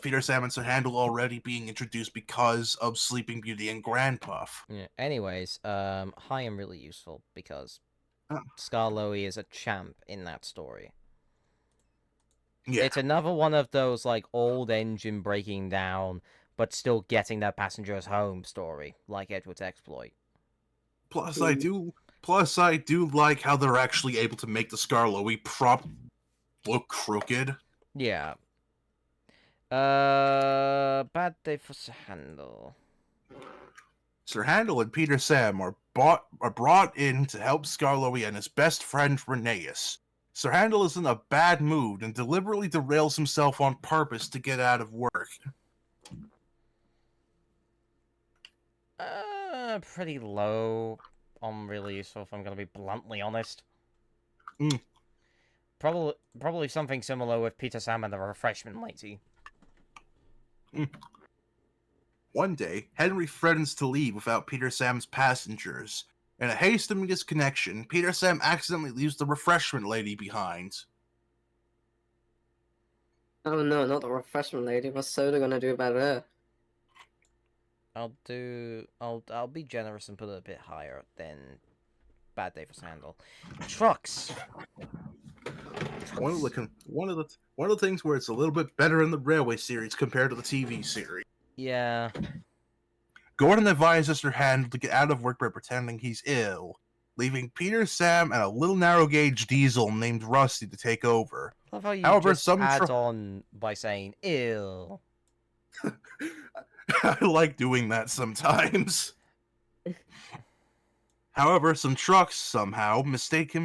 Peter, Sam, and Sir Handel already being introduced because of Sleeping Beauty and Grandpuff. Yeah. Anyways, I am really useful because Oh. Skarloey is a champ in that story. Yeah. It's another one of those like old engine breaking down, but still getting their passengers home story, like Edward's exploit. Plus, I do like how they're actually able to make the Skarloey prop look crooked. Yeah. Bad day for Sir Handel. Sir Handel and Peter Sam are brought in to help Skarloey and his best friend Rheneas. Sir Handel is in a bad mood and deliberately derails himself on purpose to get out of work. Pretty low on really useful, if I'm gonna be bluntly honest. Probably something similar with Peter Sam and the refreshment lady. One day, Henry threatens to leave without Peter Sam's passengers. In a haste to make his connection, Peter Sam accidentally leaves the refreshment lady behind. Oh no, not the refreshment lady. What's Soda gonna do about her? I'll be generous and put it a bit higher than Bad Day for Sandal. Trucks. One of the things where it's a little bit better in the Railway series compared to the TV series. Yeah. Gordon advises Sir Handel to get out of work by pretending he's ill, leaving Peter, Sam, and a little narrow-gauge diesel named Rusty to take over. I love how you However, just add on by saying ill. I like doing that sometimes. However, some trucks somehow mistake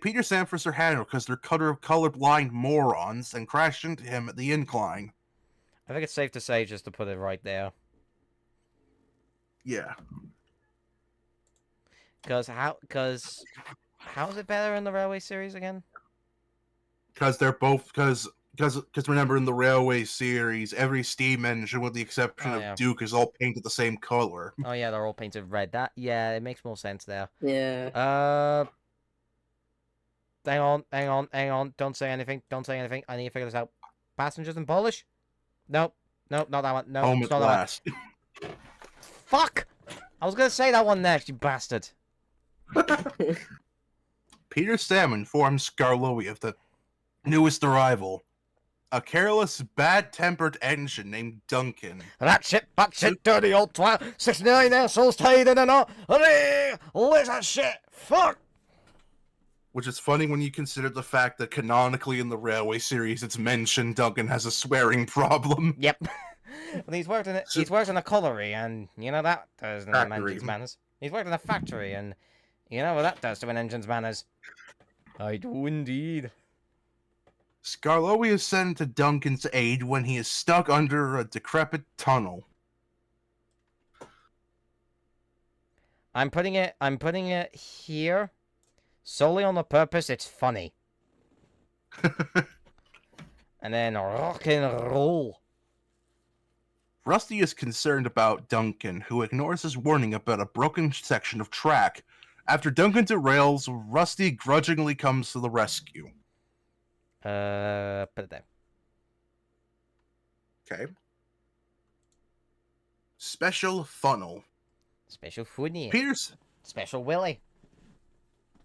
Peter Sam for Sir Handel because they're colorblind morons and crash into him at the incline. I think it's safe to say just to put it right there. Yeah. Because how is it better in the Railway series again? Because they're both because remember in the Railway series, every steam engine, with the exception Oh, of yeah. Duke, is all painted the same color. Oh yeah, they're all painted red. Yeah, it makes more sense there. Yeah. Hang on. Don't say anything. Don't say anything. I need to figure this out. Passengers in Polish? Nope. Nope, not that one. No, Home it's at not that one. last. Fuck! I was gonna say that one next, you bastard. Peter Sam informs Skarloey of the newest arrival, a careless, bad-tempered engine named Duncan. That shit, dirty old twat. 69 assholes tied in a knot. Lizard shit. Fuck! Which is funny when you consider the fact that canonically in the Railway series, it's mentioned Duncan has a swearing problem. Yep. Well, he's worked in a colliery, and you know that does to an Factory. engine's manners. He's worked in a factory, and you know what that does to an engine's manners. I do indeed. Skarloey is sent to Duncan's aid when he is stuck under a decrepit tunnel. I'm putting it here solely on the purpose it's funny. And then rock and roll. Rusty is concerned about Duncan, who ignores his warning about a broken section of track. After Duncan derails, Rusty grudgingly comes to the rescue. Put it there. Okay. Special funnel. Special funny. Special Willy.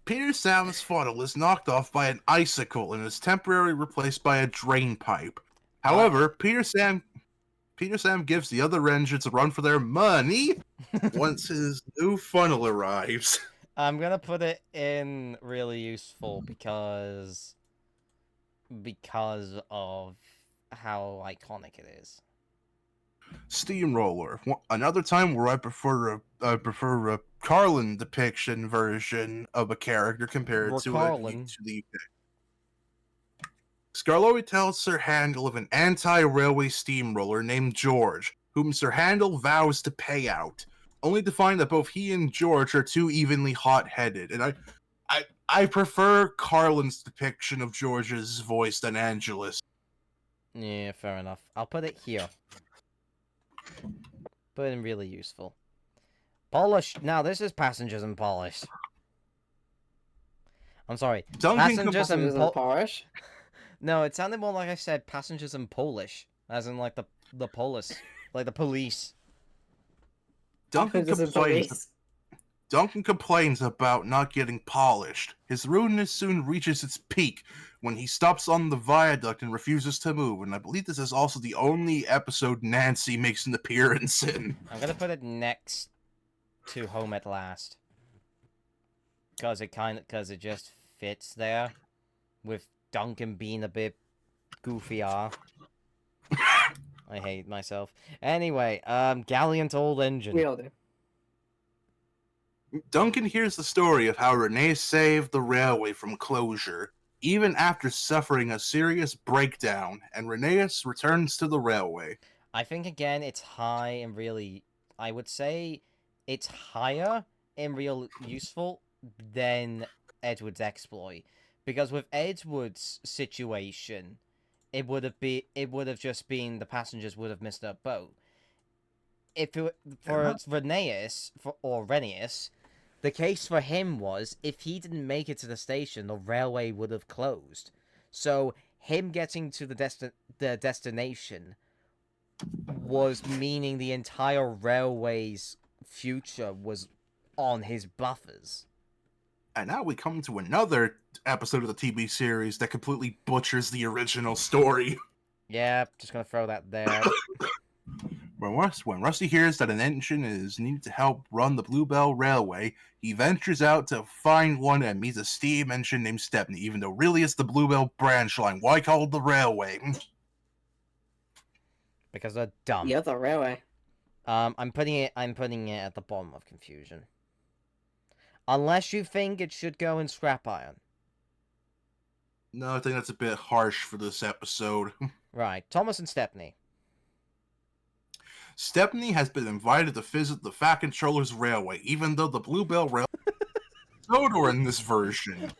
Peter Sam's funnel is knocked off by an icicle and is temporarily replaced by a drain pipe. However, Peter Sam gives the other engines a run for their money once his new funnel arrives. I'm gonna put it in really useful because of how iconic it is. Steamroller. Another time where I prefer a Carlin depiction version of a character compared to the UK. Skarloey tells Sir Handel of an anti-railway steamroller named George, whom Sir Handel vows to pay out, only to find that both he and George are too evenly hot-headed. And I prefer Carlin's depiction of George's voice than Angela's. Yeah, fair enough. I'll put it here. Put it in really useful. Polish. Now this is passengers in Polish. I'm sorry. Passengers in Polish? No, it sounded more like I said passengers in Polish, as in like the polis, like the police. Duncan complains about not getting polished. His rudeness soon reaches its peak when he stops on the viaduct and refuses to move, and I believe this is also the only episode Nancy makes an appearance in. I'm gonna put it next to Home at Last. Cause it just fits there. With Duncan being a bit goofier. I hate myself. Anyway, Gallant Old Engine. We all do. Duncan hears the story of how Renee saved the railway from closure, even after suffering a serious breakdown, and Reneus returns to the railway. I think, again, it's high and really... I would say it's higher and real useful than Edward's exploit. Because with Edward's situation, it would have just been the passengers would have missed their boat. If it, for Reneus, the case for him was if he didn't make it to the station, the railway would have closed. So him getting to the destination was meaning the entire railway's future was on his buffers. And now we come to another episode of the TV series that completely butchers the original story. Yeah, just gonna throw that there. When Rusty hears that an engine is needed to help run the Bluebell Railway, he ventures out to find one and meets a steam engine named Stepney, even though really it's the Bluebell branch line. Why call it the railway? Because they're dumb. Yeah, the railway. I'm putting it at the bottom of confusion. Unless you think it should go in scrap iron. No, I think that's a bit harsh for this episode. Right, Thomas and Stepney. Stepney has been invited to visit the Fat Controller's railway, even though the Bluebell Railway Sodor in this version.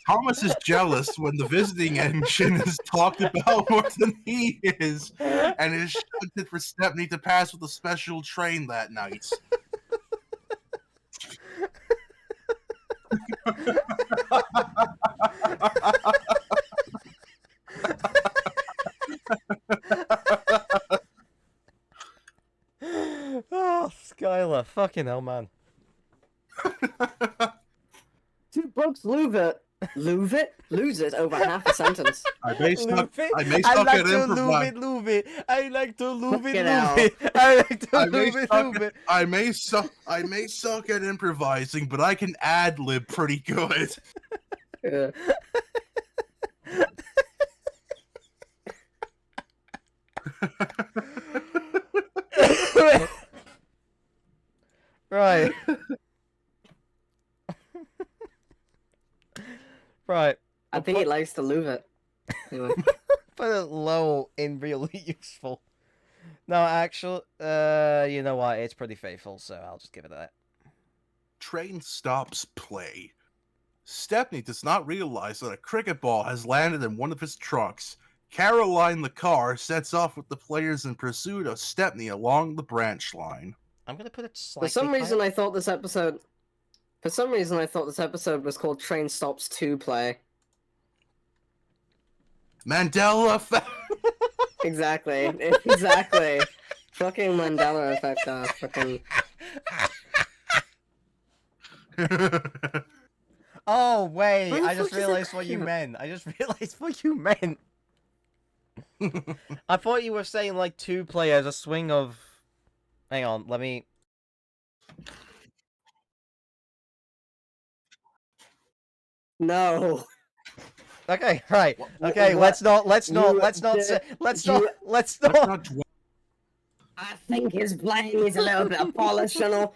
Thomas is jealous when the visiting engine is talked about more than he is, and is shunted for Stepney to pass with a special train that night. Oh, Skylar, fucking hell, man. 2 bucks, lose it. Lose it? Lose it over half a sentence. I may suck. Love it. I may I suck like at to improvise. love it. I like to love it, Fucking love hell. it. I like to I may love it, suck. love it. I may suck. I may suck at improvising, but I can ad lib pretty good. Yeah. Right. Right. I think he likes to lose it. Anyway. Put it low in really useful. No, actually, you know what? It's pretty faithful, so I'll just give it that. Train stops play. Stepney does not realize that a cricket ball has landed in one of his trucks. Caroline the car sets off with the players in pursuit of Stepney along the branch line. I'm gonna put it slightly For some reason, higher. I thought this episode. For some reason, I thought this episode was called Train Stops 2 Play. Mandela effect. Exactly. Exactly. Fucking Mandela effect. Fucking. Oh wait, Who the I just fuck is that realized what you crap? meant. I just realized what you meant. I thought you were saying like 2 players, a swing of. Hang on, let me. No. Okay, right. Wh- Okay, what? let's not You say, did- let's you- not Let's not dwell- I think his playing needs a little bit of polish, you know.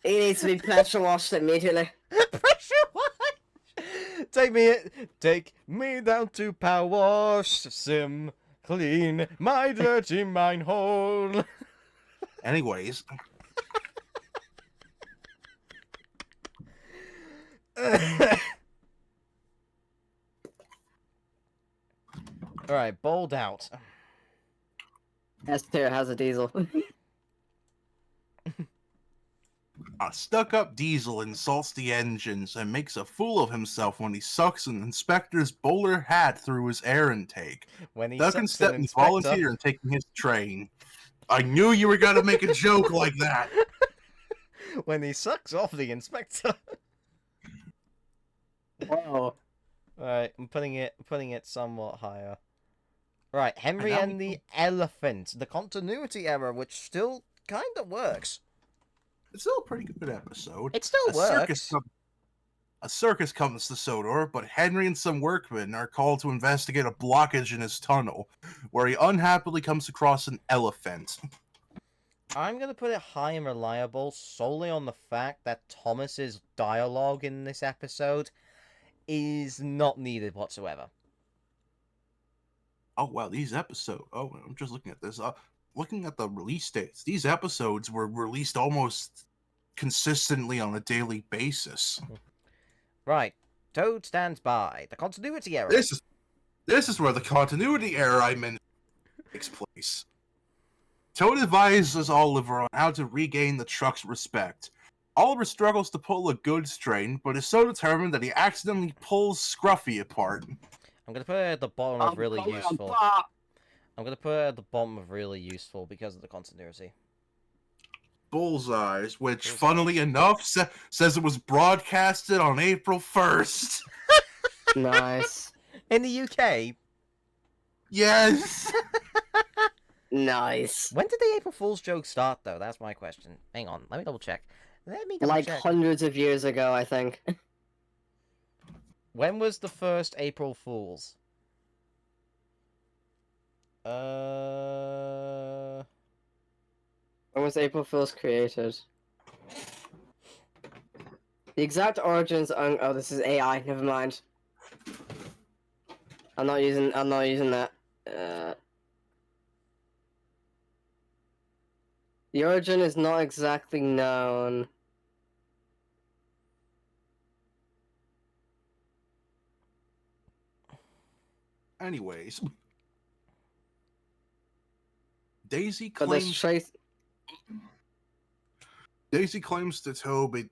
He needs to be pressure washed immediately. pressure wash. Take me down to power wash, sim, clean my dirty mine hole. Anyways, Alright, bowled out. S tier has a diesel. a stuck-up Diesel insults the engines and makes a fool of himself when he sucks an inspector's bowler hat through his air intake. When he Duncan sucks an Stepney inspector. volunteer in taking his train. I knew you were gonna make a joke like that. When he sucks off the inspector. Whoa. Alright, I'm putting it somewhat higher. Right, Henry now and the Elephant, the continuity error, which still kind of works. It's still a pretty good episode. It still works. A circus comes to Sodor, but Henry and some workmen are called to investigate a blockage in his tunnel, where he unhappily comes across an elephant. I'm gonna put it high and reliable solely on the fact that Thomas's dialogue in this episode is not needed whatsoever. Oh wow, these episodes. Oh, I'm just looking at this. Looking at the release dates, these episodes were released almost consistently on a daily basis. Right, Toad stands by. The continuity error. This is where the continuity error I mentioned takes place. Toad advises Oliver on how to regain the truck's respect. Oliver struggles to pull a goods train, but is so determined that he accidentally pulls Scruffy apart. I'm gonna put it at the bottom of really useful. I'm gonna put it at the bottom of really useful because of the continuity. Bullseyes, which, Bullseyes. funnily enough, says it was broadcasted on April 1st. Nice. In the UK, Yes! Nice. when did the April Fool's joke start, though? That's my question. Hang on, let me double check. Like hundreds of years ago, I think. When was the first April Fool's? When was April Fool's created? The exact origins on oh, this is AI, never mind. I'm not using that. The origin is not exactly known. Anyways, Daisy But this claims trace. to Toby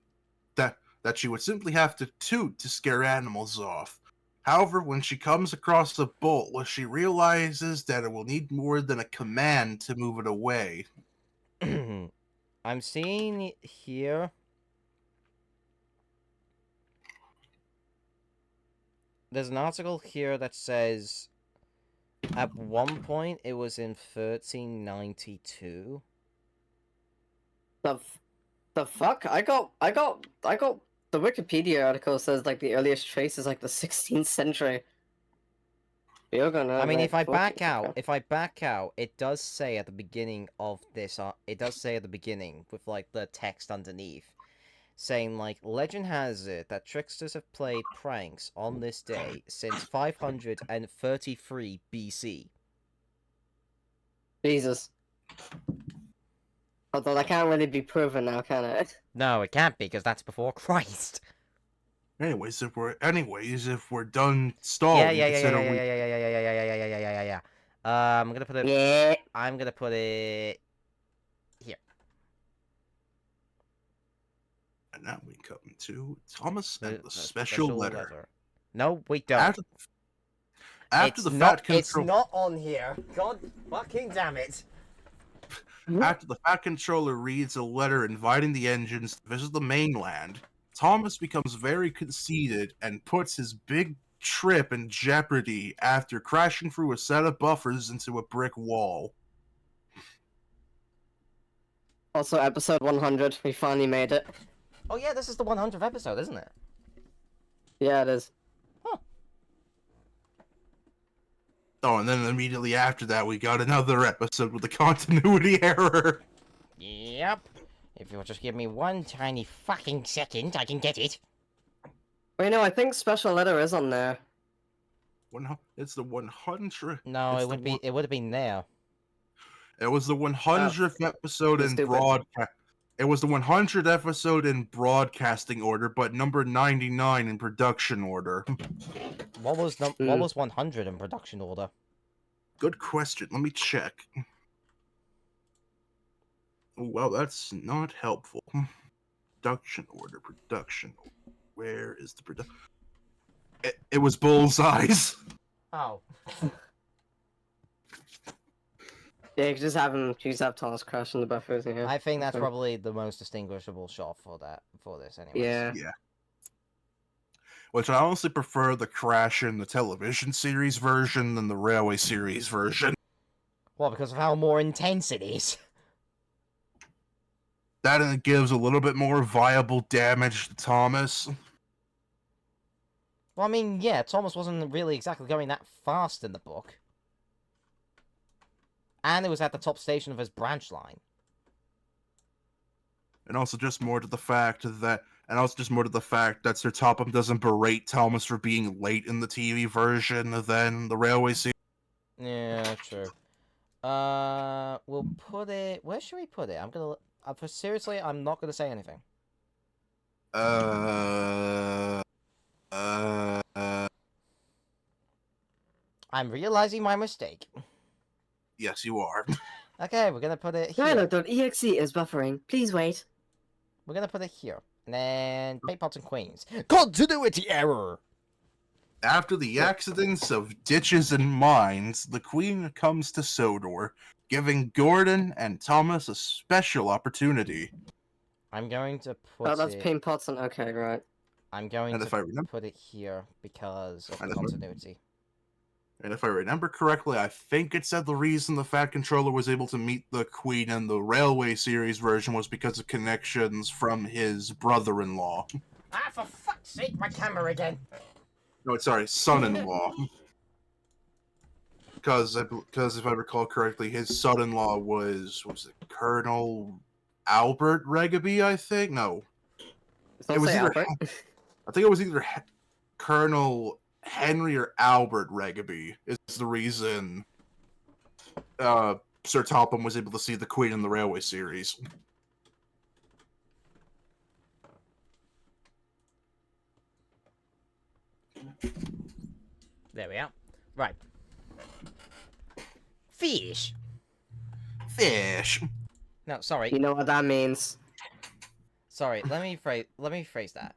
that she would simply have to toot to scare animals off. However, when she comes across the bolt, she realizes that it will need more than a command to move it away. I'm seeing here. There's an article here that says at one point it was in 1392. The fuck? I got the Wikipedia article says like the earliest trace is like the 16th century. You're gonna. I mean, if I 14 back out, okay. it does say at the beginning of this. It does say at the beginning with like the text underneath, saying like legend has it that tricksters have played pranks on this day since 533 BC. Jesus. Although that can't really be proven now, can it? No, it can't be because that's before Christ. Anyways, if we're done stalling, Yeah. consider we. I'm gonna put it. Yeah. I'm gonna put it here. And now we come to Thomas and the special letter. No, we don't. After the fat control. It's not on here. God fucking damn it. After the Fat Controller reads a letter inviting the engines to visit the mainland, Thomas becomes very conceited and puts his big trip in jeopardy after crashing through a set of buffers into a brick wall. Also, episode 100, we finally made it. Oh yeah, this is the 100th episode, isn't it? Yeah, it is. Oh, and then immediately after that, we got another episode with a continuity error. Yep. If you'll just give me one tiny fucking second, I can get it. Wait, no, I think special letter is on there. It's the 100th. No, it would be. It would have been there. It was the 100th episode in broadcast. It was the 100th episode in broadcasting order, but number 99 in production order. What was 100 in production order? Good question. Let me check. Oh, well, that's not helpful. Production order. Where is the production? It was Bullseye's. Oh. Yeah, you could just have Thomas crash in the buffers here. I think that's probably the most distinguishable shot for this anyway. Yeah. Which I honestly prefer the crash in the television series version than the railway series version. Well, because of how more intense it is. That and it gives a little bit more viable damage to Thomas. Well, I mean, yeah, Thomas wasn't really exactly going that fast in the book. And it was at the top station of his branch line. And also just more to the fact that Sir Topham doesn't berate Thomas for being late in the TV version than the railway series. Yeah, true. We'll put it. Where should we put it? Seriously, I'm not gonna say anything. I'm realizing my mistake. Yes, you are. Okay, we're gonna put it here. Dialog.exe is buffering. Please wait. We're gonna put it here. And then Paypots and Queens. Continuity error! After the accidents of ditches and mines, the Queen comes to Sodor, giving Gordon and Thomas a special opportunity. I'm going to put Oh, that's it... Pain Pots and okay, right. I'm going to put it here because of continuity. And if I remember correctly, I think it said the reason the Fat Controller was able to meet the Queen in the Railway series version was because of connections from his brother-in-law. Ah, for fuck's sake, my camera again! No, sorry, son-in-law. Because if I recall correctly, his son-in-law was it Colonel Albert Regaby, I think? No. It was either, I think it was either Colonel Henry or Albert Regaby is the reason Sir Topham was able to see the Queen in the Railway series. There we are. Right. Fish. Fish. No, sorry. You know what that means. Sorry, let me phrase that.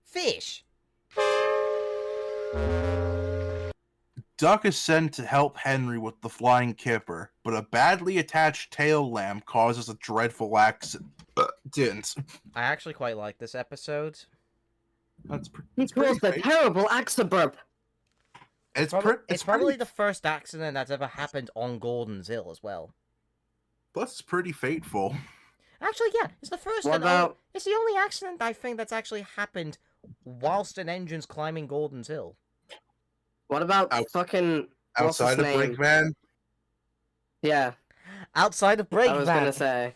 Fish. Duck is sent to help Henry with the flying kipper, but a badly attached tail lamp causes a dreadful accident. I actually quite like this episode. He caused a terrible accident. It's It's probably the first accident that's ever happened on Gordon's Hill as well. Plus, it's pretty fateful. Actually, yeah, it's the first. What about- It's the only accident I think that's actually happened whilst an engine's climbing Gordon's Hill. What about fucking what's his Outside of name? Brakeman, Yeah, Outside of I Brakeman. was gonna say.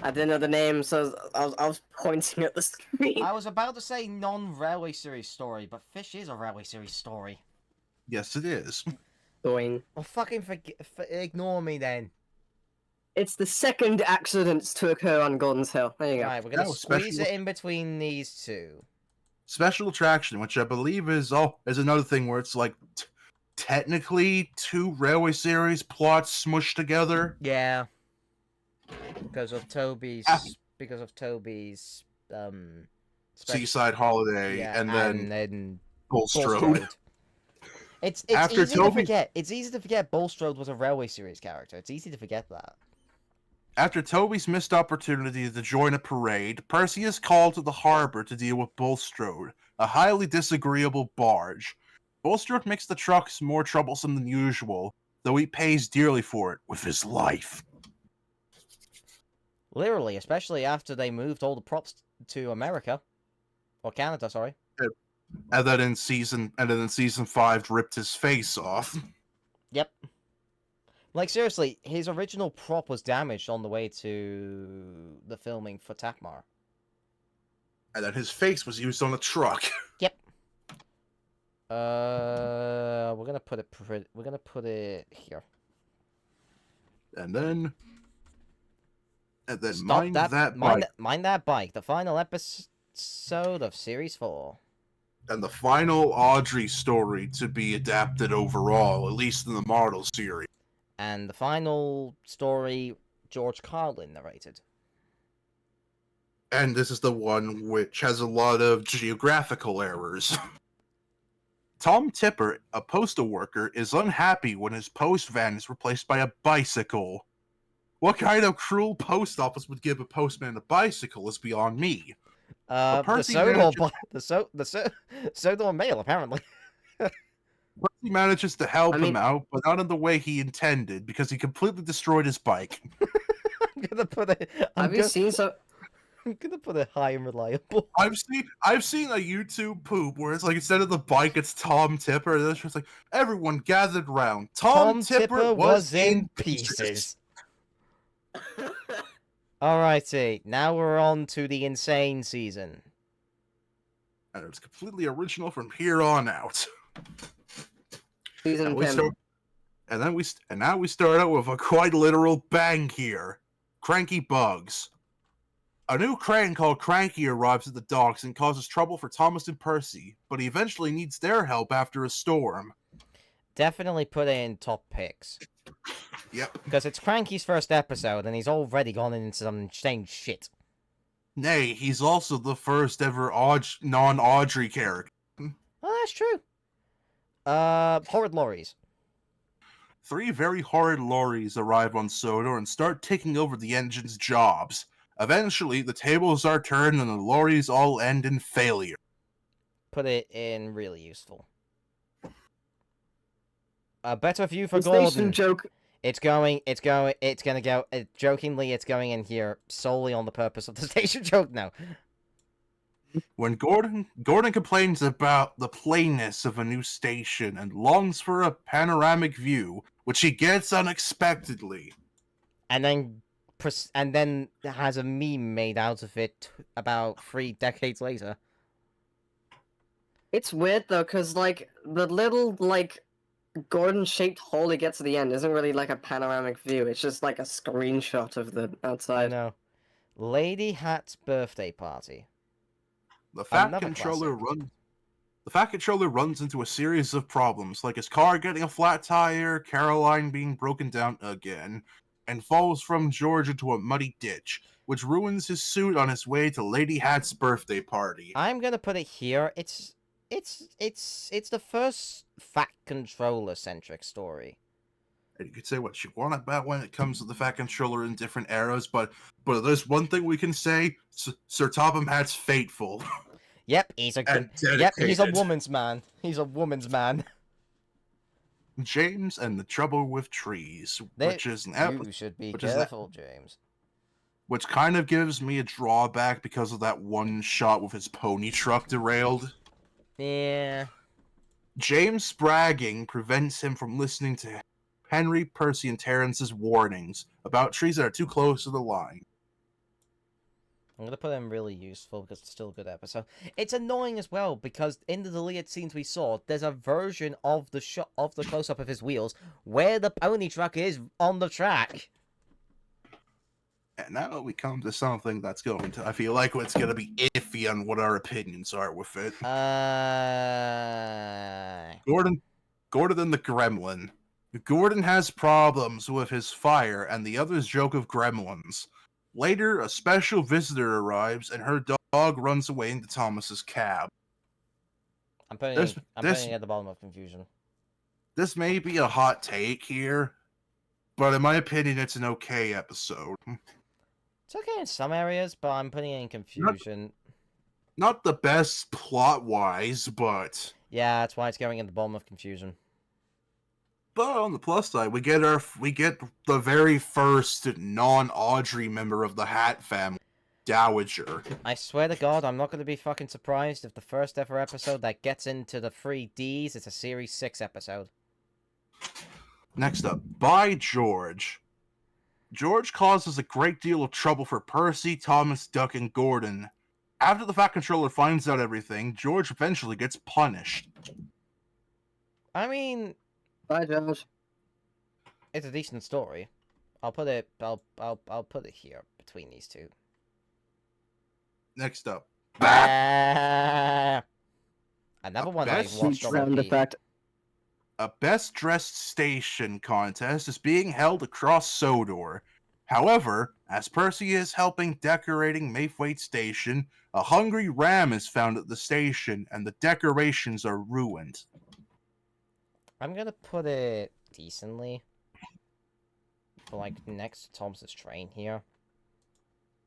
I didn't know the name, so I was pointing at the screen. I was about to say non-railway series story, but Fish is a railway series story. yes, it is. Going. Well, fucking ignore me then. It's the second accident to occur on Gordon's Hill. There you go. Right, we're gonna No, squeeze special- it in between these two. Special attraction, which I believe is another thing where it's like technically two railway series plots smushed together. Yeah. Because of Toby's special- Seaside Holiday, yeah, and then Bulstrode. Bulstrode. It's After easy to Toby- forget. It's easy to forget Bulstrode was a railway series character. It's easy to forget that. After Toby's missed opportunity to join a parade, Percy is called to the harbor to deal with Bulstrode, a highly disagreeable barge. Bulstrode makes the trucks more troublesome than usual, though he pays dearly for it with his life. Literally, especially after they moved all the props to America. Or Canada, sorry. And then in season 5 ripped his face off. Yep. Like, seriously, his original prop was damaged on the way to the filming for Takmar. And then his face was used on a truck. Yep. We're gonna put it here. And then Stop mind that bike. mind that bike. The final episode of Series 4. And the final Audrey story to be adapted overall, at least in the model series. And the final story, George Carlin narrated. And this is the one which has a lot of geographical errors. Tom Tipper, a postal worker, is unhappy when his post van is replaced by a bicycle. What kind of cruel post office would give a postman a bicycle is beyond me. The Percy Sodor Mail, apparently. Percy manages to help I mean- him out, but not in the way he intended, because he completely destroyed his bike. I'm gonna put it. Have you seen so? I'm gonna put it high and reliable. I've seen a YouTube poop where it's like instead of the bike, it's Tom Tipper, and it's just like everyone gathered round. Tom Tipper was in pieces. Alrighty, now we're on to the insane season. And it's completely original from here on out. Season And we 10. start, and now we start out with a quite literal bang here. Cranky Bugs. A new crane called Cranky arrives at the docks and causes trouble for Thomas and Percy, but he eventually needs their help after a storm. Definitely put it in top picks. Yep. Because it's Cranky's first episode, and he's already gone into some insane shit. Nay, he's also the first ever non-Audrey character. Oh, that's true. Horrid lorries. 3 very horrid lorries arrive on Sodor and start taking over the engine's jobs. Eventually, the tables are turned and the lorries all end in failure. Put it in really useful. A better view for The station Gordon. joke. It's gonna go, jokingly, it's going in here solely on the purpose of the station joke now. When Gordon complains about the plainness of a new station and longs for a panoramic view, which he gets unexpectedly. And then has a meme made out of it about 3 decades later. It's weird though, cause like the little like Gordon-shaped hole he gets at the end isn't really like a panoramic view. It's just like a screenshot of the I outside. know. Lady Hat's birthday party. The Fat Another Controller classic. runs. the Fat Controller runs into a series of problems, like his car getting a flat tire, Caroline being broken down again, and falls from George into a muddy ditch, which ruins his suit on his way to Lady Hat's birthday party. I'm gonna put it here. It's the first Fat Controller centric story. And you could say what you want about when it comes to the Fat Controller in different eras, but there's one thing we can say: Sir Topham Hatt's faithful. Yep, he's a And yep, he's a dedicated. woman's man. He's a woman's man. James and the Trouble with Trees, which is an You episode should be which is careful, James. which kind of gives me a drawback because of that one shot with his pony truck derailed. Yeah. James bragging prevents him from listening to Henry, Percy, and Terrence's warnings about trees that are too close to the line. I'm gonna put him really useful because it's still a good episode. It's annoying as well because in the deleted scenes we saw, there's a version of the shot of the close up of his wheels where the pony truck is on the track. And now we come to something that's going to, I feel like it's going to be iffy on what our opinions are with it. Gordon and the Gremlin. Gordon has problems with his fire, and the others joke of gremlins. Later, a special visitor arrives, and her dog runs away into Thomas's cab. I'm putting it at the bottom of confusion. This may be a hot take here, but in my opinion, it's an okay episode. It's okay in some areas, but I'm putting it in confusion. Not the best plot-wise, but... Yeah, that's why it's going in the bottom of confusion. But on the plus side, we get the very first non-Audrey member of the Hat family, Dowager. I swear to God, I'm not going to be fucking surprised if the first ever episode that gets into the 3Ds is a Series 6 episode. Next up, By George. George causes a great deal of trouble for Percy, Thomas, Duck, and Gordon. After the Fat Controller finds out everything, George eventually gets punished. I mean, Bye, Josh. it's a decent story. I'll put it here between these two. Next up, Another one I've best watched on Sound repeat. effect. a Best Dressed Station contest is being held across Sodor. However, as Percy is helping decorating Mayfleet Station, a hungry ram is found at the station, and the decorations are ruined. I'm gonna put it decently. But like next to Thomas's train here.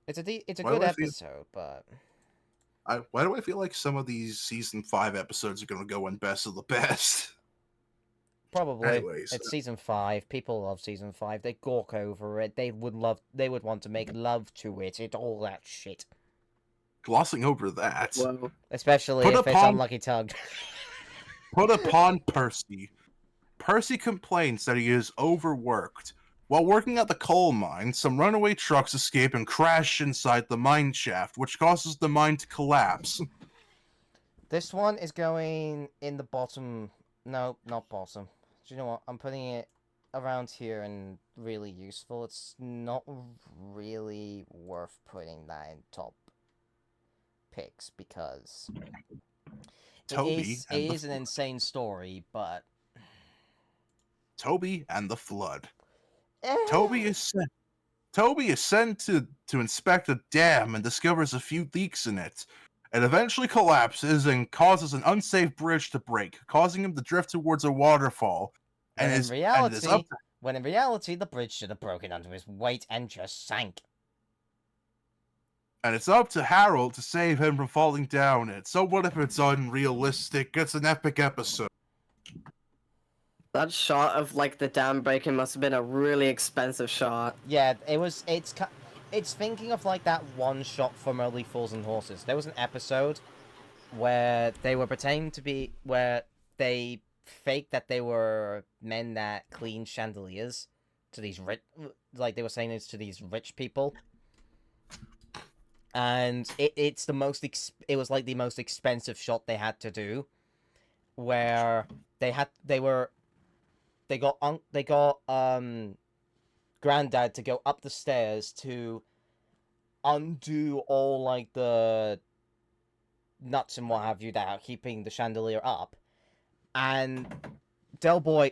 It's a Why good do I feel- episode, but Why do I feel like some of these season 5 episodes are going to go in best of the best? probably Anyways, it's season 5. People love season 5. They gawk over it. They would want to make love to it. It's all that shit. glossing over that, Whoa. Especially Put if it's upon- Unlucky Tug. put upon Percy. Percy complains that he is overworked. While working at the coal mine, some runaway trucks escape and crash inside the mine shaft, which causes the mine to collapse. This one is going in the bottom. No, not bottom. Do you know what? I'm putting it around here and really useful. It's not really worth putting that in top picks because Toby it and the is an insane story, but Toby and the Flood. eh, Toby is sent to inspect a dam and discovers a few leaks in it. It eventually collapses and causes an unsafe bridge to break, causing him to drift towards a waterfall. when in it is reality, up the bridge should have broken under his weight and just sank. and it's up to Harold to save him from falling down it. So what if it's unrealistic? It's an epic episode. That shot of like the dam breaking must have been a really expensive shot. Yeah, it's thinking of like that one shot from Early Fools and Horses. There was an episode where they were pretending to be where they faked that they were men that clean chandeliers to these rich, like they were saying this to these rich people. And it was like the most expensive shot they had to do, where they got Granddad to go up the stairs to undo all like the nuts and what have you that are keeping the chandelier up, and Delboy,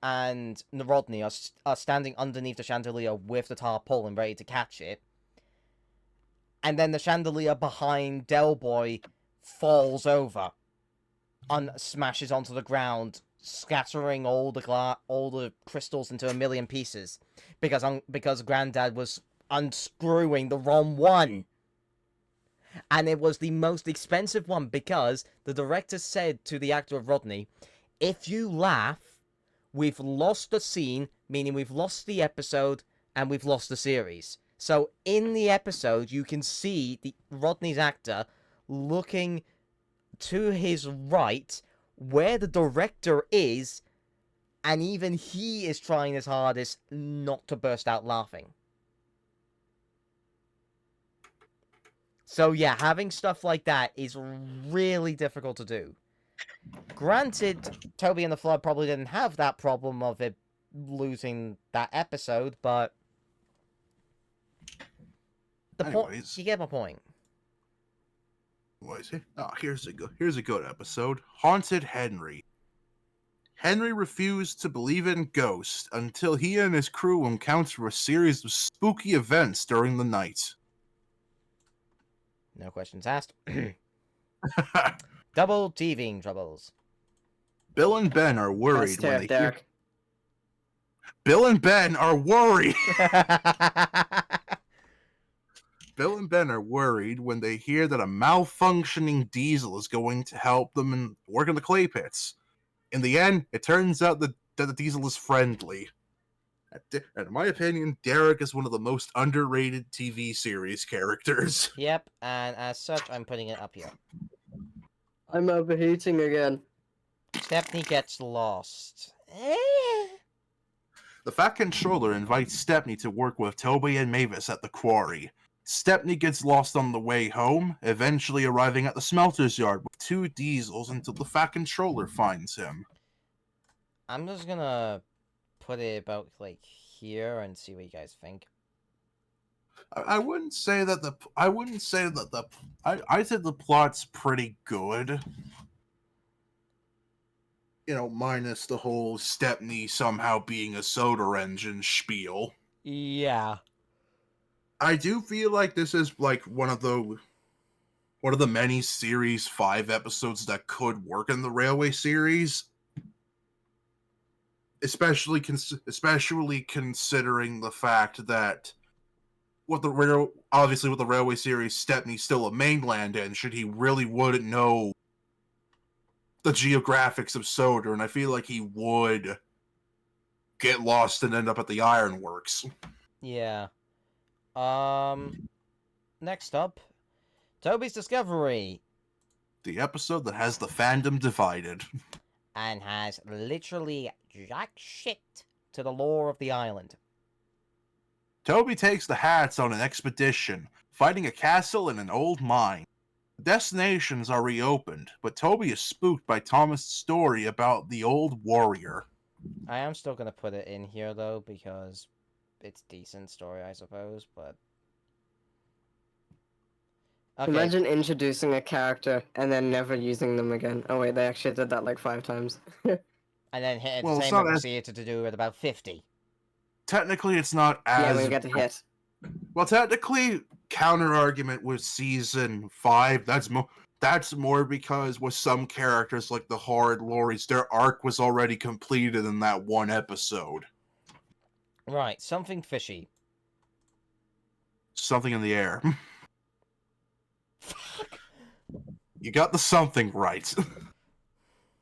and Rodney are standing underneath the chandelier with the tarpaulin ready to catch it. And then the chandelier behind Delboy falls over and smashes onto the ground, scattering all the crystals into a million pieces because Granddad was unscrewing the wrong one. And it was the most expensive one because the director said to the actor of Rodney, if you laugh, we've lost the scene, meaning we've lost the episode and we've lost the series. So in the episode, you can see Rodney's actor looking to his right where the director is, and even he is trying his hardest not to burst out laughing. So yeah, having stuff like that is really difficult to do. Granted, Toby and the Flood probably didn't have that problem of it losing that episode, but the point, you get my point. What is it? Oh, here's a good episode. Haunted Henry. Henry refused to believe in ghosts until he and his crew encounter a series of spooky events during the night. No questions asked. Double teething troubles. Bill and Ben are worried when they Derek. hear. Bill and Ben are worried. Bill and Ben are worried when they hear that a malfunctioning diesel is going to help them in work in the clay pits. In the end, it turns out that the diesel is friendly. And in my opinion, Derek is one of the most underrated TV series characters. Yep, and as such, I'm putting it up here. I'm overheating again. Stepney gets lost. The Fat Controller invites Stepney to work with Toby and Mavis at the quarry. Stepney gets lost on the way home, eventually arriving at the smelter's yard with 2 diesels until the Fat Controller finds him. I'm just gonna put it about, like, here and see what you guys think. I wouldn't say that I said the plot's pretty good. You know, minus the whole Stepney somehow being a soda engine spiel. Yeah. I do feel like this is like one of the many series 5 episodes that could work in the Railway series, especially considering the fact that with the Railway series, Stepney's still a mainland engine. He really wouldn't know the geographics of Soder, and I feel like he would get lost and end up at the ironworks. Yeah. Next up, Toby's Discovery. The episode that has the fandom divided. And has literally jack shit to the lore of the island. Toby takes the Hats on an expedition, fighting a castle in an old mine. The destinations are reopened, but Toby is spooked by Thomas' story about the old warrior. I am still gonna put it in here, though, because it's decent story, I suppose, but... Okay. Imagine introducing a character and then never using them again. Oh wait, they actually did that like 5 times. And then hit Well, it's entertainment not as- proceeded to do it about 50. Technically, it's not as... Yeah, when you get to hit. Well, technically, counter-argument with Season 5, that's more because with some characters like the Horrid Lorries, their arc was already completed in that one episode. Right, something fishy. Something in the air. You got the something right.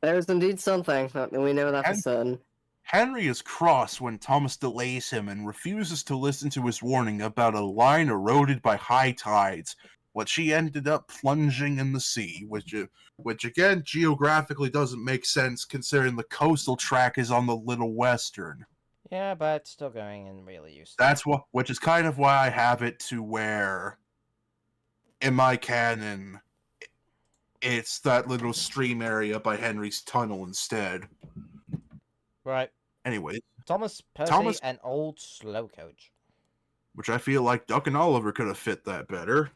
There's indeed something, but we know that for certain. Henry is cross when Thomas delays him and refuses to listen to his warning about a line eroded by high tides, but she ended up plunging in the sea, which again, geographically doesn't make sense considering the coastal track is on the Little Western. Yeah, but still going and really useful. Which is kind of why I have it to where, in my canon, it's that little stream area by Henry's tunnel instead. Right. Anyway, Thomas Percy, an old slow coach. Which I feel like Duck and Oliver could have fit that better.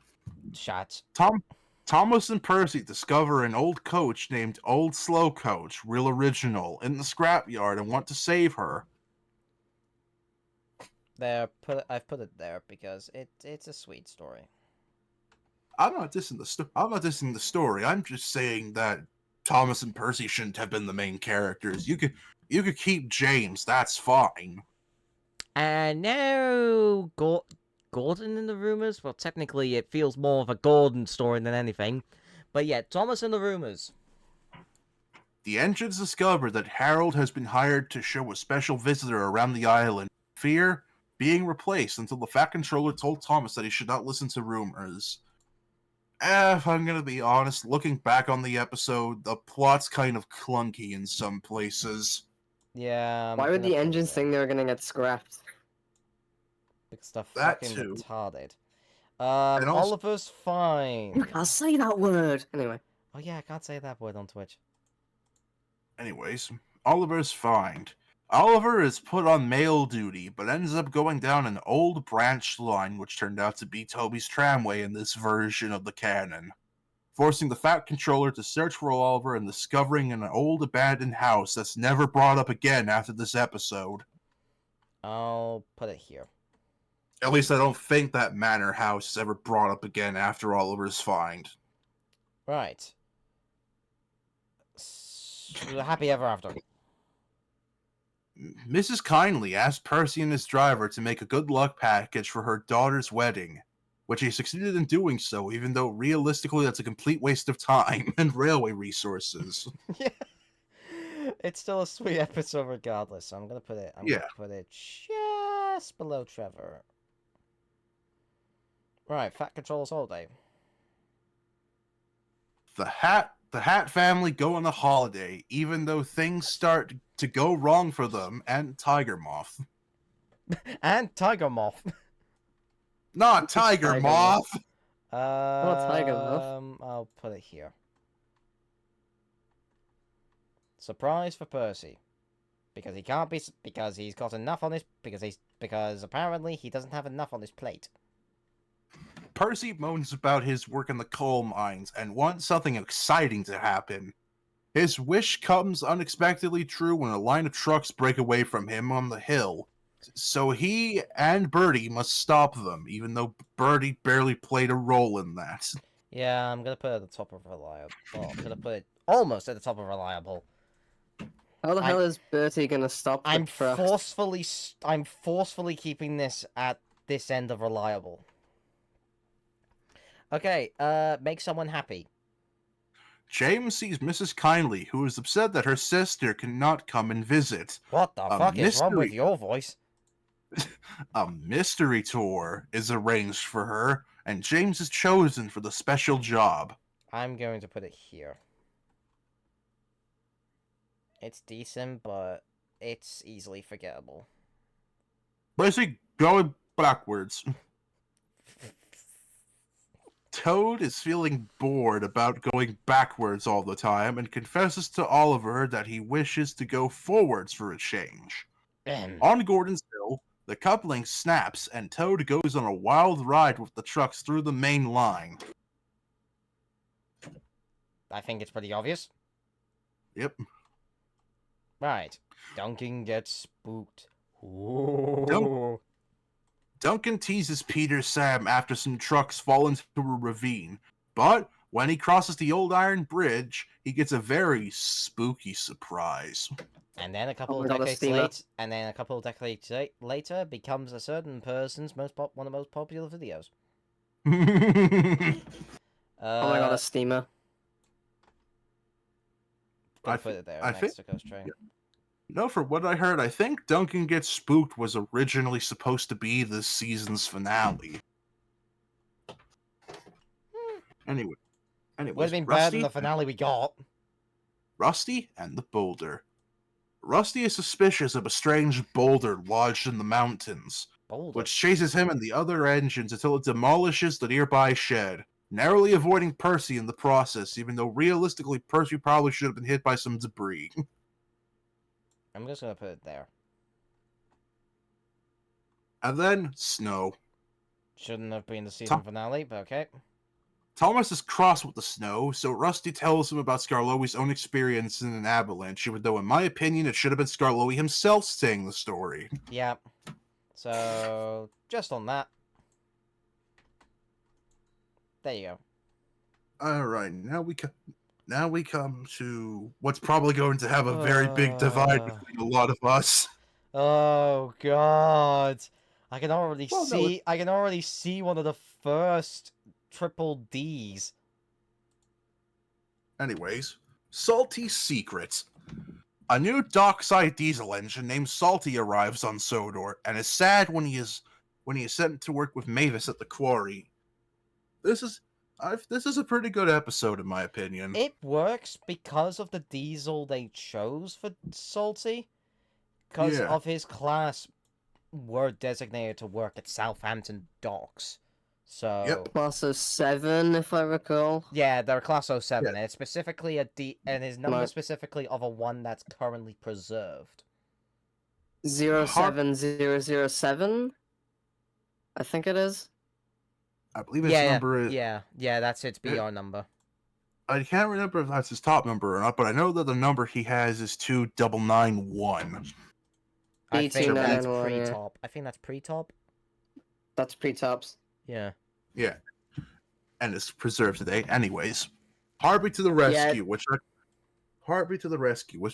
Shots. Thomas and Percy discover an old coach named Old Slow Coach, real original, in the scrapyard and want to save her. I've put it there because it's a sweet story. I'm not dissing the story. I'm just saying that Thomas and Percy shouldn't have been the main characters. You could keep James. That's fine. And now Gordon in the rumors. Well, technically, it feels more of a Gordon story than anything. But yeah, Thomas in the rumors. The engines discover that Harold has been hired to show a special visitor around the island. Fear being replaced until the Fat Controller told Thomas that he should not listen to rumors. If I'm gonna be honest, looking back on the episode, the plot's kind of clunky in some places. Yeah. Why would the engines think they were gonna get scrapped? Because they're That fucking too. retarded. And also, Oliver's fine. I'll say that word anyway. Oh yeah, I can't say that word on Twitch. anyways, Oliver's fined. Oliver is put on mail duty, but ends up going down an old branch line, which turned out to be Toby's tramway in this version of the canon, forcing the Fat Controller to search for Oliver and discovering an old abandoned house that's never brought up again after this episode. I'll put it here. At least I don't think that manor house is ever brought up again after Oliver's find. Right. Happy ever after. Mrs. Kindly asked Percy and his driver to make a good luck package for her daughter's wedding, which he succeeded in doing so, even though realistically that's a complete waste of time and railway resources. Yeah. It's still a sweet episode regardless, so I'm gonna put it just below Trevor. Right, Fat Controls Holiday. The Hat family go on a holiday, even though things start to go wrong for them and Tiger Moth. And Tiger Moth. Not Tiger Tiger Moth! Tiger Moth. I'll put it here. Surprise for Percy. Because he can't be because he's got enough on his because apparently he doesn't have enough on his plate. Percy moans about his work in the coal mines and wants something exciting to happen. His wish comes unexpectedly true when a line of trucks break away from him on the hill. So he and Birdie must stop them, even though Birdie barely played a role in that. Yeah, I'm gonna put it at the top of reliable. Well, I'm gonna put it almost at the top of reliable. How the hell is Bertie gonna stop the I'm truck? forcefully keeping this at this end of reliable. Okay, make someone happy. James sees Mrs. Kindly, who is upset that her sister cannot come and visit. What the fuck is wrong with your voice? A mystery tour is arranged for her, and James is chosen for the special job. I'm going to put it here. It's decent, but it's easily forgettable. Basically, going backwards. Toad is feeling bored about going backwards all the time and confesses to Oliver that he wishes to go forwards for a change. On Gordon's Hill, the coupling snaps and Toad goes on a wild ride with the trucks through the main line. I think it's pretty obvious. Yep. Right. Duncan gets spooked. Duncan teases Peter Sam after some trucks fall into a ravine, but when he crosses the old iron bridge, he gets a very spooky surprise. And then a couple my of God, a decades later, becomes a certain person's one of the most popular videos. Oh my god, a steamer. I put it there I next think- to Coast Train. No, from what I heard, I think Duncan Gets Spooked was originally supposed to be this season's finale. Anyways, Would have been better than the finale we got. Rusty and the boulder. Rusty is suspicious of a strange boulder lodged in the mountains, Boulder. which chases him and the other engines until it demolishes the nearby shed, narrowly avoiding Percy in the process, even though realistically Percy probably should have been hit by some debris. I'm just gonna put it there. And then, snow. Shouldn't have been the season finale, but okay. Thomas is cross with the snow, so Rusty tells him about Skarloey's own experience in an avalanche, even though in my opinion it should have been Skarloey himself saying the story. Yeah. So, just on that. There you go. Alright, now we come to what's probably going to have a very big divide between a lot of us. Oh God. I can already Well, no, see I can already see one of the first triple Ds. Anyways, Salty's Secret. A new dockside diesel engine named Salty arrives on Sodor, and is sad when he is sent to work with Mavis at the quarry. This is a pretty good episode in my opinion. It works because of the diesel they chose for Salty. Because Yeah. of his class were designated to work at Southampton docks. So Yep. Class of 7, if I recall. yeah, they're class 07, Yeah. and it's specifically a D, and his number Right. specifically of a one that's currently preserved. 07007? I think it is. I believe his Yeah, number is. yeah, that's its BR number. I can't remember if that's his top number or not, but I know that the number he has is 2991. I think that's 291, yeah. pre-top. I think that's pre-top. That's pre-tops. Yeah. Yeah. And it's preserved today. Anyways, Heartbeat to the Rescue, which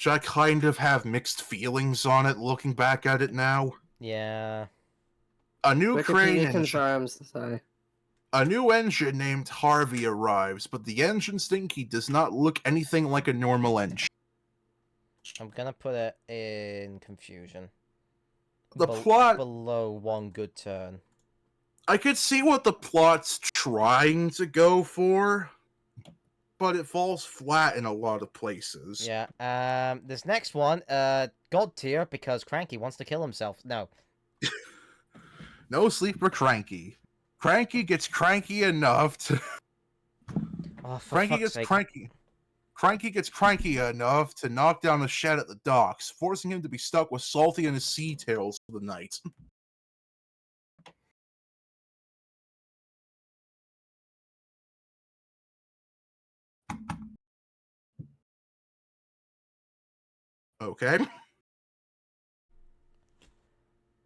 I kind of have mixed feelings on it looking back at it now. Yeah. A new crane Wikipedia engine. confirms, sorry. A new engine named Harvey arrives, but the engine stinky does not look anything like a normal engine. I'm gonna put it in confusion. The plot. Below one good turn. I could see what the plot's trying to go for, but it falls flat in a lot of places. Yeah. This next one, God tier because Cranky wants to kill himself. No. No sleep for Cranky. Cranky gets cranky enough to. Oh, for Cranky fuck's gets sake. cranky. Cranky gets cranky enough to knock down a shed at the docks, forcing him to be stuck with Salty and his sea tails for the night. Okay.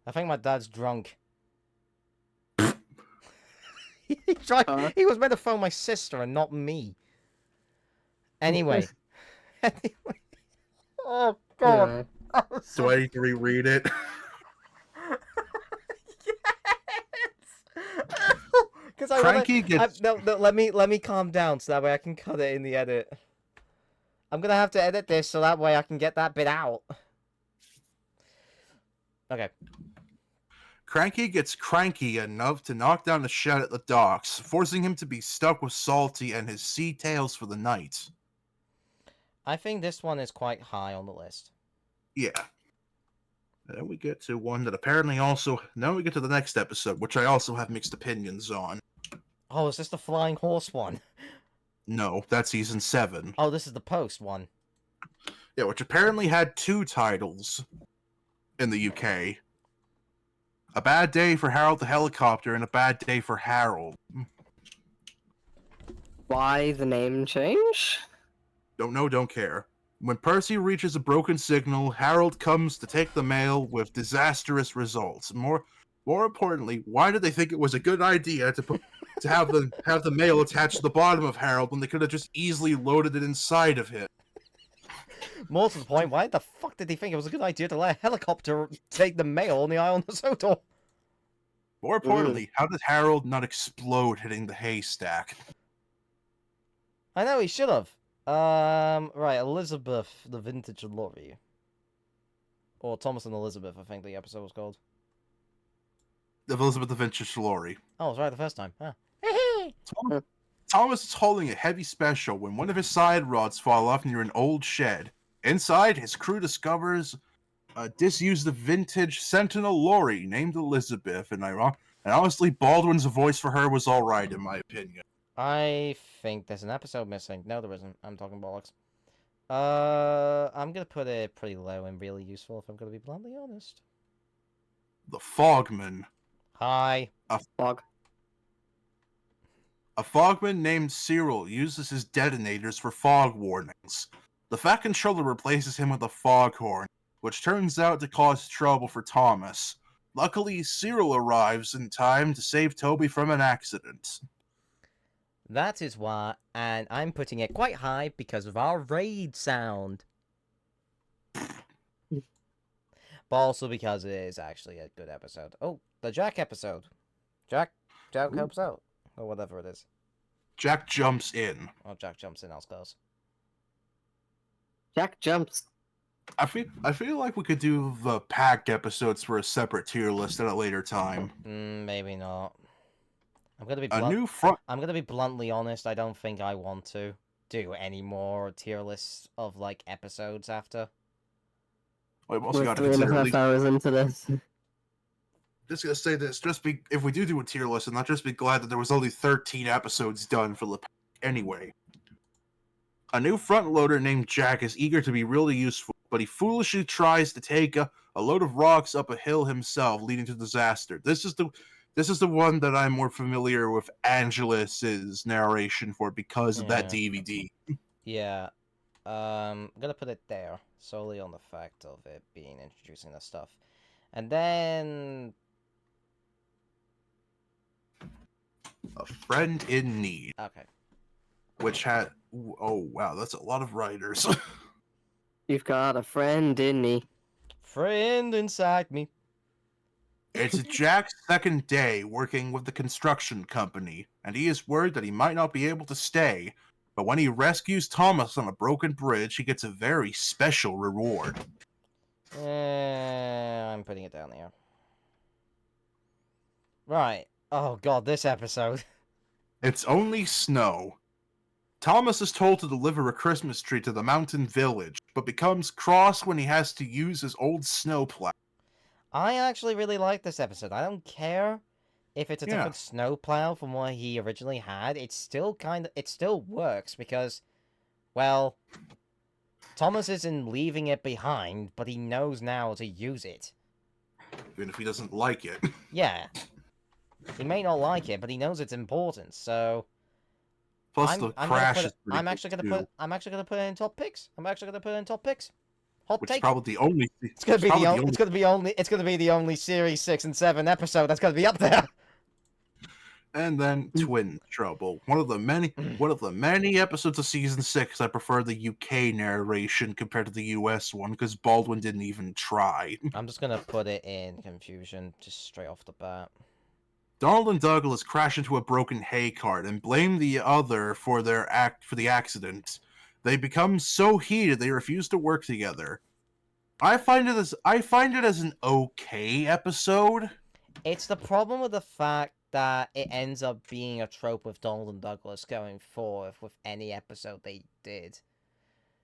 I think my dad's drunk. he tried. Huh? He was meant to phone my sister and not me. Anyway. Anyway. Oh God. Yeah. I'm so- Do I need to reread it? Because I Cranky wanna, gets. no, let me calm down so that way I can cut it in the edit. I'm gonna have to edit this so that way I can get that bit out. Okay. Cranky gets cranky enough to knock down a shed at the docks, forcing him to be stuck with Salty and his sea tails for the night. I think this one is quite high on the list. Yeah. Then we get to one that apparently also. Now we get to the next episode, which I also have mixed opinions on. Oh, is this the flying horse one? No, that's season 7. Oh, this is the post one. Yeah, which apparently had 2 titles in the UK. A Bad Day for Harold the Helicopter and A Bad Day for Harold. Why the name change? Don't know, don't care. When Percy reaches a broken signal, Harold comes to take the mail with disastrous results. More importantly, why did they think it was a good idea to have the mail attached to the bottom of Harold when they could have just easily loaded it inside of him? More to the point, why the fuck did they think it was a good idea to let a helicopter take the mail on the island of Sodor? More importantly, how did Harold not explode hitting the haystack? I know, he should have. Right, Elizabeth, the Vintage Lorry. Or Thomas and Elizabeth, I think the episode was called. Elizabeth the Vintage Lorry. Oh, I was right the first time. Huh. Thomas is holding a heavy special when one of his side rods fall off near an old shed. Inside, his crew discovers a disused vintage Sentinel lorry named Elizabeth, and honestly, Baldwin's voice for her was alright, in my opinion. I think there's an episode missing. No, there isn't. I'm talking bollocks. I'm gonna put it pretty low and really useful, if I'm gonna be bluntly honest. The Fogman. Hi. Fog. A fogman named Cyril uses his detonators for fog warnings. The Fat Controller replaces him with a foghorn, which turns out to cause trouble for Thomas. Luckily, Cyril arrives in time to save Toby from an accident. That is why, and I'm putting it quite high because of our raid sound. But also because it is actually a good episode. Oh, the Jack episode. Jack helps out. Or whatever it is. Jack jumps in. Oh, Jack jumps in, I was close. Jack jumps. I feel like we could do the packed episodes for a separate tier list at a later time. Maybe not. I'm gonna be A new front. I'm gonna be bluntly honest. I don't think I want to do any more tier lists of like episodes after. We've also We're got to 3.5 consider at least. hours into this. Just gonna say this. If we do a tier list, and not just be glad that there was only 13 episodes done for the pack anyway. A new front loader named Jack is eager to be really useful, but he foolishly tries to take a load of rocks up a hill himself, leading to disaster. This is the one that I'm more familiar with Angelus's narration for because of that DVD. Yeah. I'm gonna put it there solely on the fact of it being introducing the stuff, and then A Friend in Need, okay. which had oh wow, that's a lot of writers. You've got a friend in me. Friend inside me. It's Jack's second day working with the construction company, and he is worried that he might not be able to stay. But when he rescues Thomas on a broken bridge, he gets a very special reward. I'm putting it down there. Right. Oh god, this episode. It's only snow. Thomas is told to deliver a Christmas tree to the mountain village, but becomes cross when he has to use his old snowplow. I actually really like this episode. I don't care if it's a Yeah. different snowplow from what he originally had. It still works because, well, Thomas isn't leaving it behind, but he knows now to use it. Even if he doesn't like it. Yeah. He may not like it, but he knows it's important, so Plus, the crash is pretty I'm actually gonna put it in top picks. Hot which is take. probably the only. It's gonna be the only series 6 and 7 episode that's gonna be up there. And then Twin Trouble, one of the many episodes of season 6. I prefer the UK narration compared to the US one because Baldwin didn't even try. I'm just gonna put it in confusion, just straight off the bat. Donald and Douglas crash into a broken hay cart and blame the other for the accident. They become so heated they refuse to work together. I find it as an okay episode. It's the problem with the fact that it ends up being a trope with Donald and Douglas going forth with any episode they did.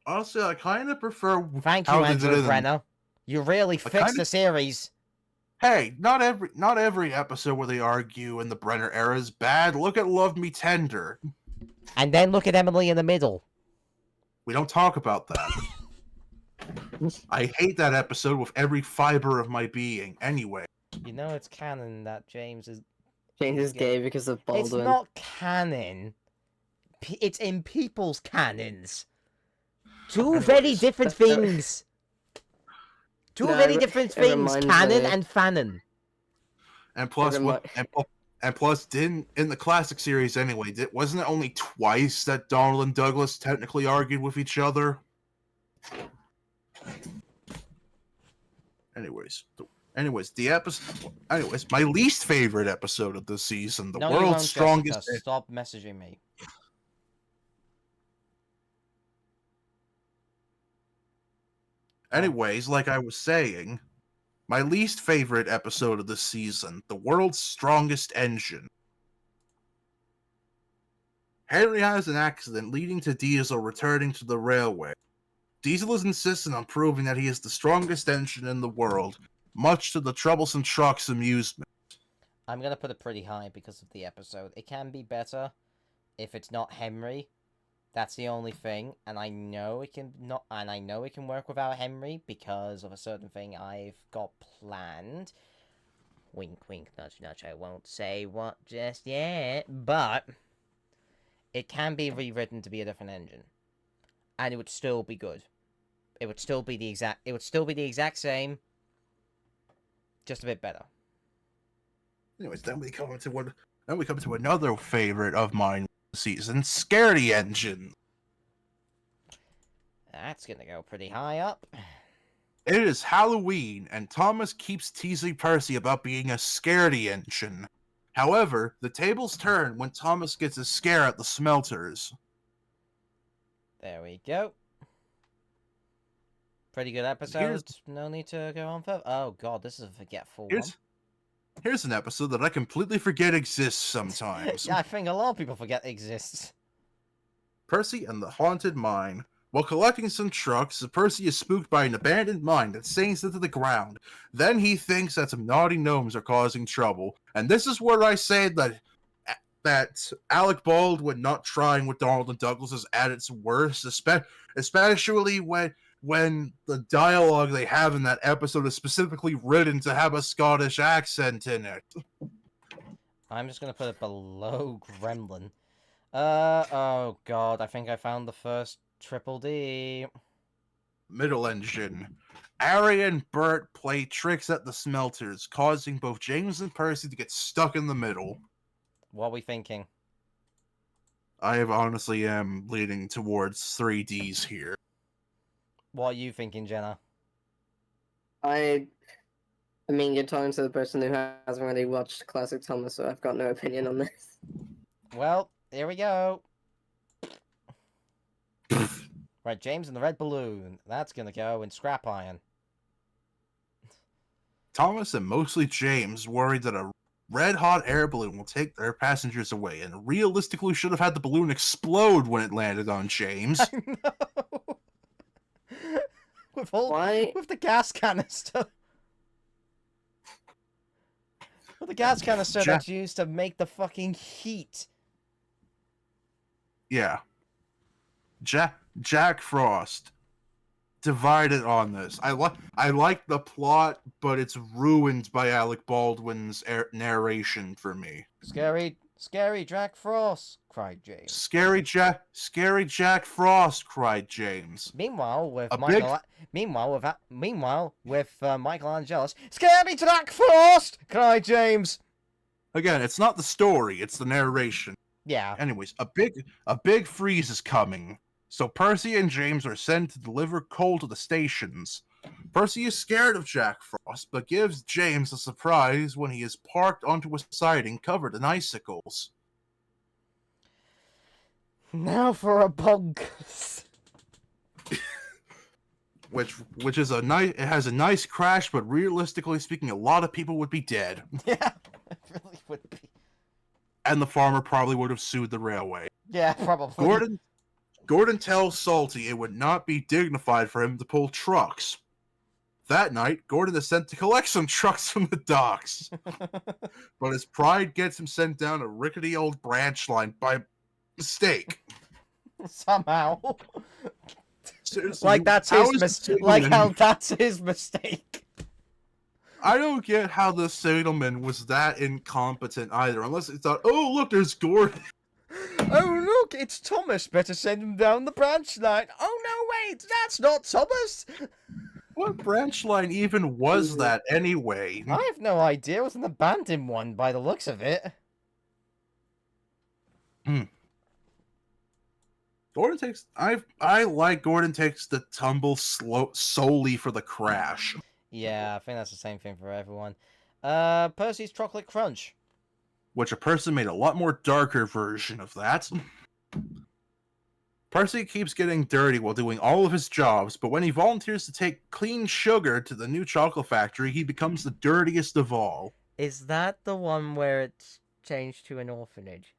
Honestly, I kind of prefer. Thank you, how they did Andrew it in- Brenner. You really fixed the series. Hey, not every episode where they argue in the Brenner era is bad. Look at Love Me Tender. And then look at Emily in the Middle. We don't talk about that. I hate that episode with every fiber of my being. Anyway, You know it's canon that James is Gay because of Baldwin. It's not canon. It's in people's canons. Two very different things. Two No, very it different things. reminds Canon me- and fanon. and plus, didn't in the classic series anyway? Wasn't it only twice that Donald and Douglas technically argued with each other? Anyways, the episode. Anyways, my least favorite episode of the season, the No, you won't, world's strongest. Jessica. Stop messaging me. Anyways, like I was saying, my least favorite episode of the season, the world's strongest engine. Henry has an accident leading to Diesel returning to the railway. Diesel is insistent on proving that he is the strongest engine in the world, much to the troublesome truck's amusement. I'm gonna put it pretty high because of the episode. It can be better if it's not Henry. That's the only thing, and I know it can not, and I know it can work without Henry because of a certain thing I've got planned. Wink, wink, nudge, nudge. I won't say what just yet, but it can be rewritten to be a different engine, and it would still be good. It would still be the exact same, just a bit better. Anyways, then we come to another favorite of mine this season, Scaredy Engine. That's gonna go pretty high up. It is Halloween, and Thomas keeps teasing Percy about being a scaredy engine. However, the tables turn when Thomas gets a scare at the smelters. There we go. Pretty good episode. No need to go on further. Oh god, this is a forgetful one. Here's an episode that I completely forget exists sometimes. Yeah, I think a lot of people forget it exists. Percy and the Haunted Mine. While collecting some trucks, Percy is spooked by an abandoned mine that sinks into the ground. Then he thinks that some naughty gnomes are causing trouble. And this is where I say that Alec Baldwin not trying with Donald and Douglas is at its worst, especially when the dialogue they have in that episode is specifically written to have a Scottish accent in it. I'm just gonna put it below Gremlin. Oh god, I think I found the first Triple D. Middle engine. Ari and Bert play tricks at the smelters, causing both James and Percy to get stuck in the middle. What are we thinking? I honestly am leaning towards 3Ds here. What are you thinking, Jenna? I mean, you're talking to the person who hasn't really watched Classic Thomas, so I've got no opinion on this. Well, here we go. Right, James and the Red Balloon. That's gonna go in scrap iron. Thomas and mostly James worried that a red-hot air balloon will take their passengers away, and realistically should have had the balloon explode when it landed on James. I know. With the gas canister. With the gas canister that's used to make the fucking heat. Yeah. Jack Frost divided on this. I like the plot, but it's ruined by Alec Baldwin's narration for me. Scary Jack Frost, cried James. Scary Jack Frost, cried James. Meanwhile, with Michelangelo, Scary Jack Frost, cried James. Again, it's not the story; it's the narration. Yeah. Anyways, a big freeze is coming. So Percy and James are sent to deliver coal to the stations. Percy is scared of Jack Frost, but gives James a surprise when he is parked onto a siding covered in icicles. Now for a bonkers. Which is it has a nice crash, but realistically speaking, a lot of people would be dead. Yeah, it really would be. And the farmer probably would have sued the railway. Yeah, probably. Gordon tells Salty it would not be dignified for him to pull trucks. That night, Gordon is sent to collect some trucks from the docks. But his pride gets him sent down a rickety old branch line by mistake. Somehow. Seriously, like that's his mistake. I don't get how the signalman was that incompetent either, unless he thought, oh look, there's Gordon. Oh look, it's Thomas. Better send him down the branch line. Oh no, wait, that's not Thomas. What branch line even was that anyway? I have no idea. It was an abandoned one by the looks of it. Gordon takes I like Gordon takes the tumble solely for the crash. Yeah, I think that's the same thing for everyone. Percy's Chocolate Crunch. Which a person made a lot more darker version of that. Percy keeps getting dirty while doing all of his jobs, but when he volunteers to take clean sugar to the new chocolate factory, he becomes the dirtiest of all. Is that the one where it's changed to an orphanage?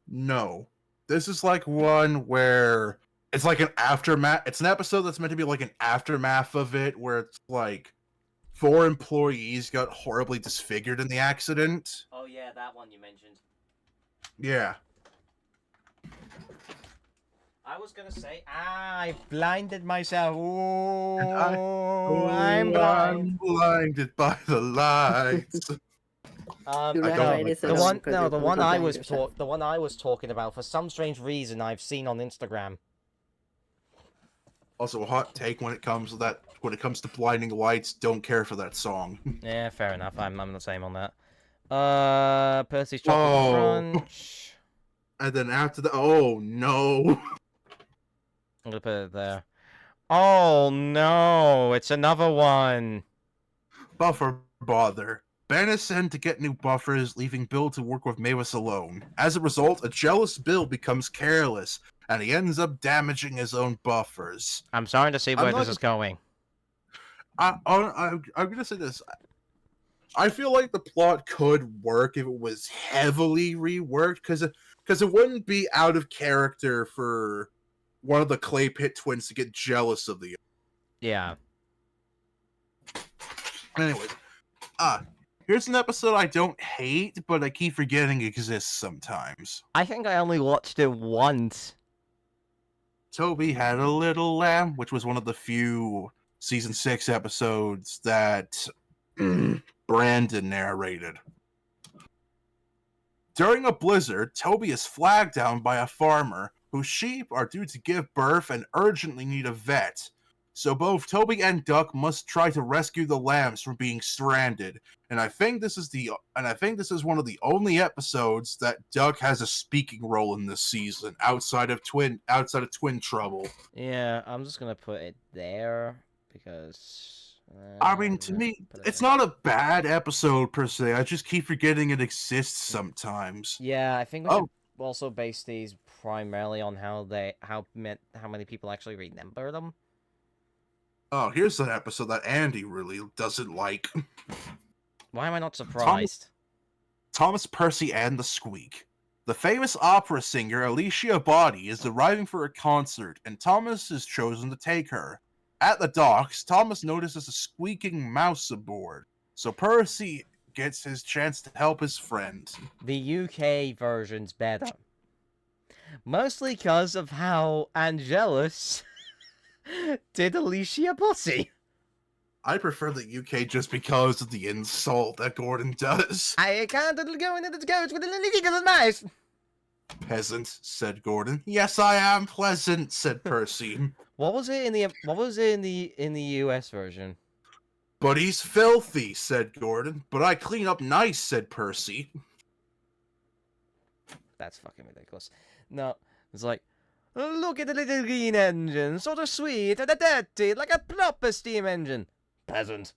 No. This is like one where it's like an aftermath. It's an episode that's meant to be like an aftermath of it, where it's like 4 employees got horribly disfigured in the accident. Oh yeah, that one you mentioned. Yeah. I was gonna say, I blinded myself. I'm I'm blind. blinded by the lights. Do not don't have like anything the this. on one, because no, you're the gonna one go I bang was yourself. the one I was talking about for some strange reason I've seen on Instagram. Also, a hot take when it comes to blinding lights. Don't care for that song. Yeah, fair enough. I'm the same on that. Percy's chocolate Oh. crunch. And then after that, oh no. I'm gonna put it there. Oh no, it's another one. Buffer bother. Ben is sent to get new buffers, leaving Bill to work with Mavis alone. As a result, a jealous Bill becomes careless, and he ends up damaging his own buffers. I'm starting to see I'm where not this is going. I'm gonna say this. I feel like the plot could work if it was heavily reworked, because it wouldn't be out of character for one of the Clay Pit twins to get jealous of the. Yeah. Anyways, here's an episode I don't hate, but I keep forgetting exists sometimes. I think I only watched it once. Toby Had a Little Lamb, which was one of the few season 6 episodes that Brandon narrated. During a blizzard, Toby is flagged down by a farmer whose sheep are due to give birth and urgently need a vet. So both Toby and Duck must try to rescue the lambs from being stranded. And I think this is one of the only episodes that Duck has a speaking role in this season outside of Twin Trouble. Yeah, I'm just gonna put it there because. I mean, to me, it's not a bad episode per se. I just keep forgetting it exists sometimes. Yeah, I think we should also base these primarily on how many people actually remember them. Oh, here's an episode that Andy really doesn't like. Why am I not surprised? Thomas Percy and the Squeak. The famous opera singer Alicia Body is arriving for a concert, and Thomas is chosen to take her. At the docks, Thomas notices a squeaking mouse aboard, so Percy gets his chance to help his friend. The UK version's better. Mostly because of how Angelus did Alicia Bossy. I prefer the UK just because of the insult that Gordon does. I can't go into the goats with an illegal mouse. Peasant, said Gordon. Yes, I am pleasant, said Percy. What was it in the US version? But he's filthy, said Gordon. But I clean up nice, said Percy. That's fucking ridiculous. No, it's like, look at the little green engine, sort of sweet and dirty, like a proper steam engine. Pleasant.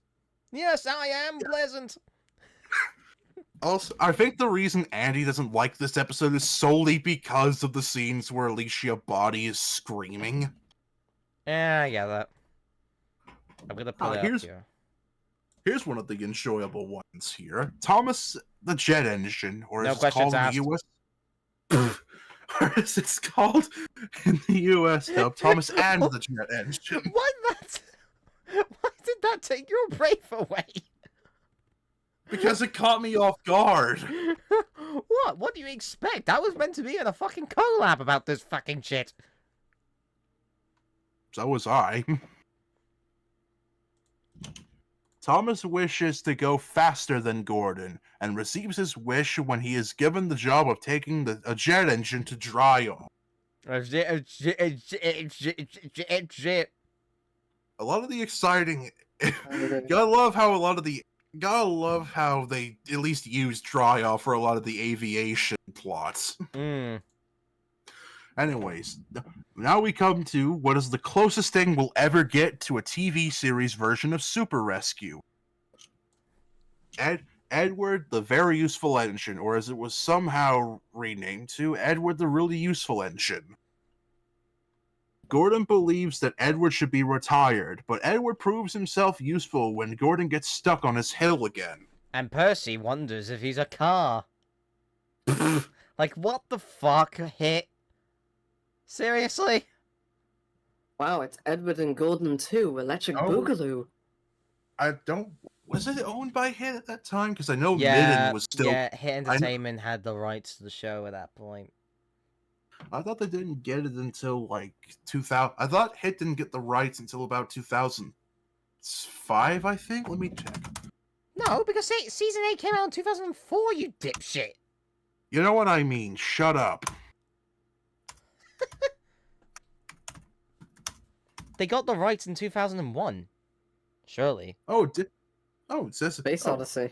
Yes, I am pleasant. Also, I think the reason Andy doesn't like this episode is solely because of the scenes where Alicia Body is screaming. Yeah, I get that. I'm gonna put it up here. Here's one of the enjoyable ones here. Thomas the Jet Engine, or as it's called in the US. Or as it's called in the US dub, Thomas and the Jet Engine. Why did that take your breath away? Because it caught me off guard. What? What do you expect? I was meant to be in a fucking collab about this fucking shit. So was I. Thomas wishes to go faster than Gordon, and receives his wish when he is given the job of taking a jet engine to Dryon. A lot of the exciting... Gotta love how they at least use Dryon for a lot of the aviation plots. Anyways, now we come to what is the closest thing we'll ever get to a TV series version of Super Rescue. Edward the Very Useful Engine, or as it was somehow renamed to, Edward the Really Useful Engine. Gordon believes that Edward should be retired, but Edward proves himself useful when Gordon gets stuck on his hill again. And Percy wonders if he's a car. Like, what the fuck? Hit? Seriously? Wow, it's Edward and Gordon 2, Electric Boogaloo. Was it owned by Hit at that time? Because I know Midden was still... Yeah, Hit Entertainment had the rights to the show at that point. I thought they didn't get it until, like, 2000... I thought Hit didn't get the rights until about 2005, I think? Let me check. No, because season 8 came out in 2004, you dipshit. You know what I mean. Shut up. They got the rights in 2001. Surely. It says Space Odyssey.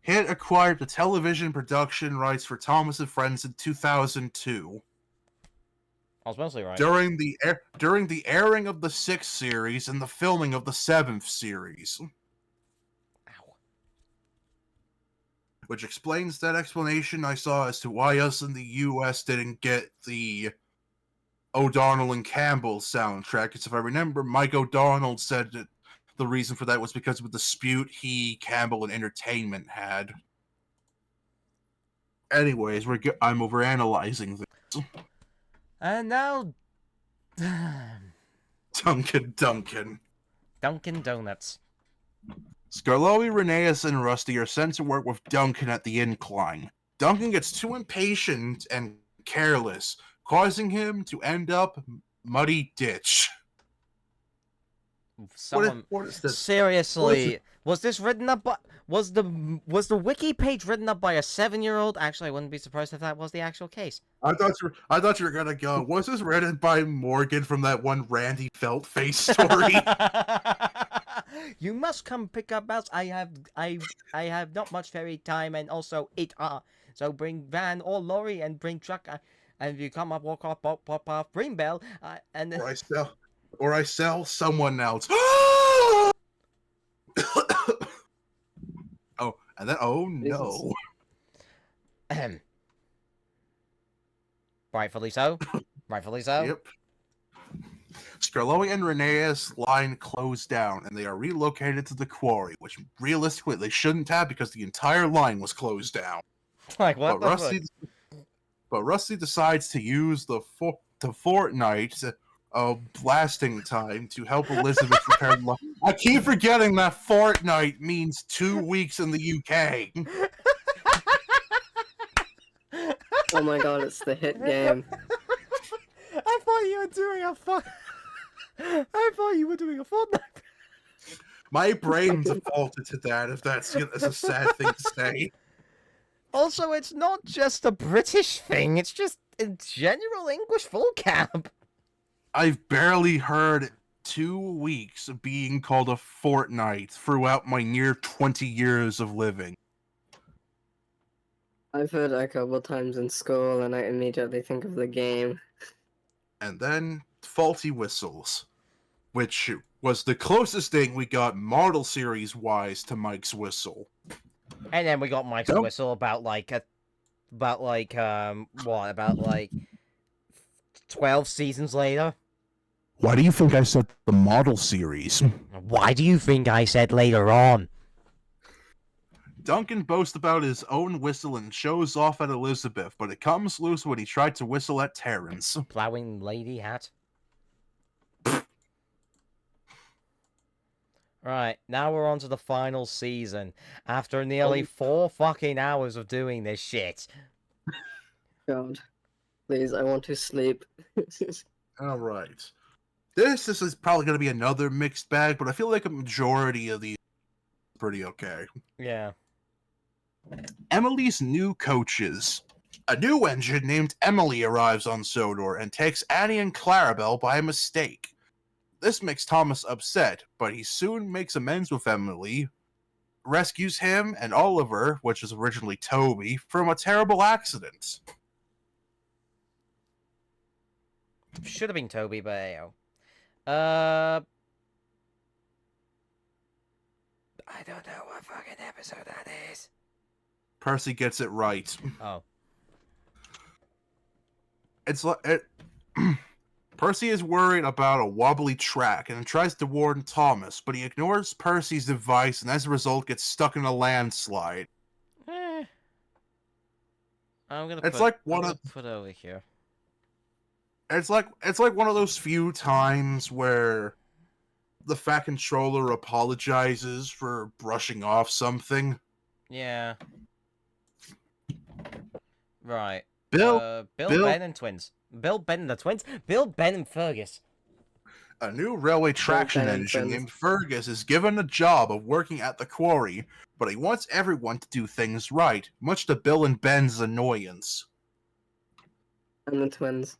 Hit acquired the television production rights for Thomas and Friends in 2002. I was mostly right. During the airing of the 6th series and the filming of the 7th series. Ow. Which explains that explanation I saw as to why us in the US didn't get the O'Donnell and Campbell soundtrack. Because if I remember, Mike O'Donnell said that the reason for that was because of a dispute he, Campbell, and Entertainment had. Anyways, I'm overanalyzing this. And now... Duncan. Dunkin' Donuts. Scarlowi, Rheneas, and Rusty are sent to work with Duncan at the incline. Duncan gets too impatient and careless, causing him to end up Muddy Ditch. Someone... What is this? Seriously, was this written up by... Was the wiki page written up by a 7-year-old? Actually, I wouldn't be surprised if that was the actual case. I thought you were gonna go. Was this written by Morgan from that one Randy Feltface story? You must come pick up us. I have not much fairy time, and also so bring van or lorry and bring truck. And if you come up, walk off, pop off, bring bell, and then... Or I sell someone else. And then no. Rightfully so. Rightfully so. Yep. Scarlowi and Rheneas line closed down, and they are relocated to the quarry, which realistically they shouldn't have because the entire line was closed down. Like what? But Rusty decides to use the fortnight blasting time to help Elizabeth repair the line. I keep forgetting that fortnight means 2 weeks in the UK. Oh my god, it's the hit game. I thought you were doing a Fortnite. My brain defaulted to that, if that's a sad thing to say. Also, it's not just a British thing, it's just a general English vocab. I've barely heard 2 weeks being called a fortnight throughout my near 20 years of living. I've heard that a couple times in school, and I immediately think of the game. And then Faulty Whistles, which was the closest thing we got model series wise to Mike's Whistle. And then we got Mike's Whistle about 12 seasons later. Why do you think I said the model series? Why do you think I said later on? Duncan boasts about his own whistle and shows off at Elizabeth, but it comes loose when he tried to whistle at Terrence. Plowing lady hat. Right, now we're on to the final season. After nearly 4 fucking hours of doing this shit. God. Please, I want to sleep. Alright. This is probably going to be another mixed bag, but I feel like a majority of these are pretty okay. Yeah. Emily's new coaches. A new engine named Emily arrives on Sodor and takes Annie and Clarabelle by mistake. This makes Thomas upset, but he soon makes amends with Emily, rescues him and Oliver, which is originally Toby, from a terrible accident. Should have been Toby, but hey, I don't know what fucking episode that is. Percy gets it right. Oh. It's like Percy is worried about a wobbly track and tries to warn Thomas, but he ignores Percy's advice and as a result gets stuck in a landslide. I'm gonna It's put, like I'm gonna put over here. It's like one of those few times where the Fat Controller apologizes for brushing off something. Yeah. Right. Bill, Ben and twins. Bill, Ben and the twins? Bill, Ben and Fergus. A new railway traction Dynamic engine twins. named Fergus is given a job of working at the quarry, but he wants everyone to do things right, much to Bill and Ben's annoyance. And the twins.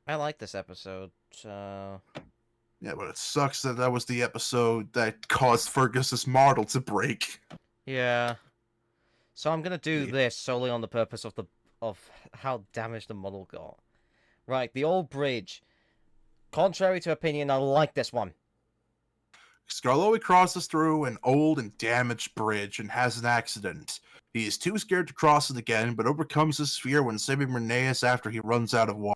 I like this episode. So Yeah, but it sucks that that was the episode that caused Fergus's model to break. yeah. So I'm gonna do Yeah. this solely on the purpose of how damaged the model got. Right, the old bridge. Contrary to opinion, I like this one. Skarloey crosses through an old and damaged bridge and has an accident. He is too scared to cross it again, but overcomes his fear when saving Rheneas after he runs out of water.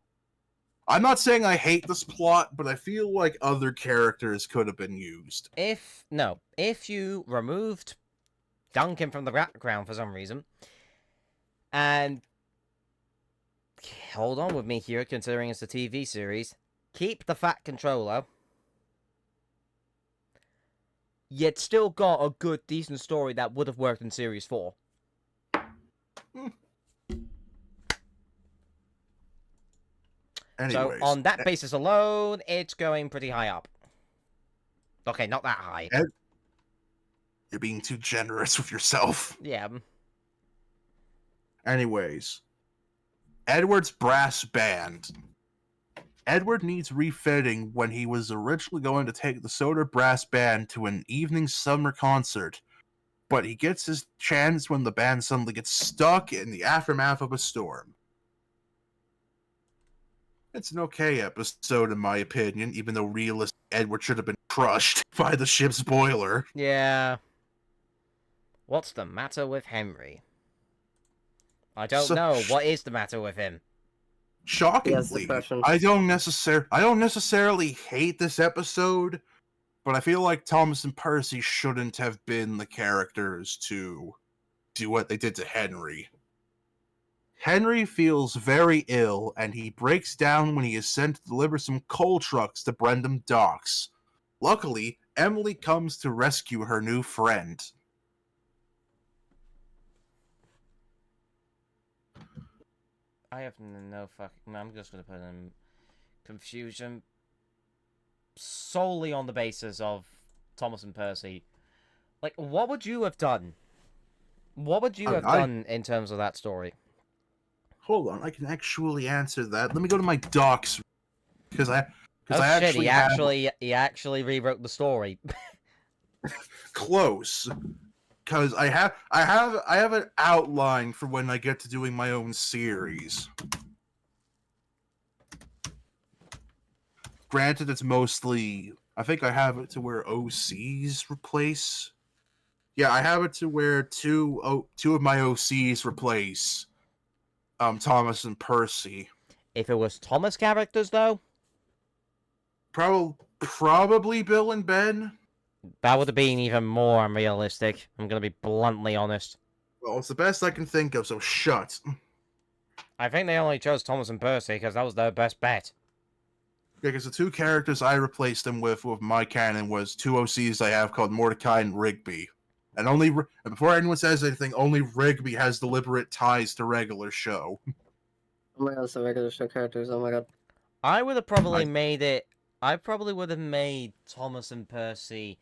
I'm not saying I hate this plot, but I feel like other characters could have been used. If you removed Duncan from the background for some reason, and hold on with me here, considering it's a TV series, keep the Fat Controller, yet still got a good, decent story that would have worked in Series 4. Anyways, So, on that basis alone, it's going pretty high up. Okay, not that high. you're being too generous with yourself. Yeah. Anyways, Edward's brass band. Edward needs refitting when he was originally going to take the Soda Brass Band to an evening summer concert, but he gets his chance when the band suddenly gets stuck in the aftermath of a storm. It's an okay episode in my opinion, even though realistically Edward should have been crushed by the ship's boiler. Yeah. What's the matter with Henry? I don't know. What is the matter with him? Shockingly, depression. I don't necessarily hate this episode, but I feel like Thomas and Percy shouldn't have been the characters to do what they did to Henry. Henry feels very ill, and he breaks down when he is sent to deliver some coal trucks to Brendam Docks. Luckily, Emily comes to rescue her new friend. I have no fucking... I'm just gonna put in confusion solely on the basis of Thomas and Percy. Like, what would you have done? What would you have done in terms of that story? Hold on, I can actually answer that. Let me go to my docs because I Oh shit! actually have He actually rewrote the story. close. Because I have an outline for when I get to doing my own series. Granted, it's mostly I think I have it to where OCs replace. Yeah, I have it to where two of my OCs replace Thomas and Percy. If it was Thomas characters, though, Probably Bill and Ben. that would have been even more unrealistic. I'm gonna be bluntly honest. Well, it's the best I can think of, so shut. I think they only chose Thomas and Percy because that was their best bet. Yeah, because the two characters I replaced them with my canon was two OCs I have called Mordecai and Rigby. And before anyone says anything, only Rigby has deliberate ties to regular show. Oh my god, some regular show characters. Oh my god. I would have probably made it. I probably would have made Thomas and Percy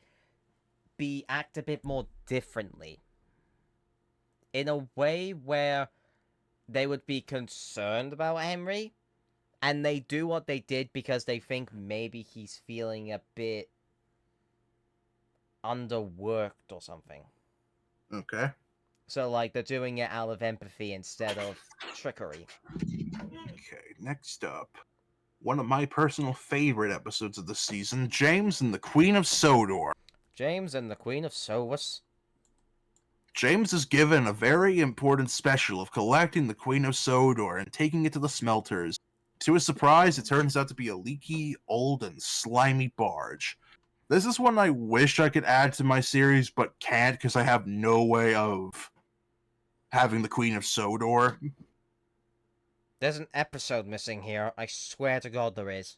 act a bit more differently. In a way where they would be concerned about Henry, and they do what they did because they think maybe he's feeling a bit underworked or something. Okay. So, like, they're doing it out of empathy instead of trickery. Okay, next up. One of my personal favorite episodes of the season, James and the Queen of Sodor. James and the Queen of Sovus. James is given a very important special of collecting the Queen of Sodor and taking it to the smelters. To his surprise, it turns out to be a leaky, old, and slimy barge. This is one I wish I could add to my series, but can't because I have no way of having the Queen of Sodor. There's an episode missing here. I swear to God there is.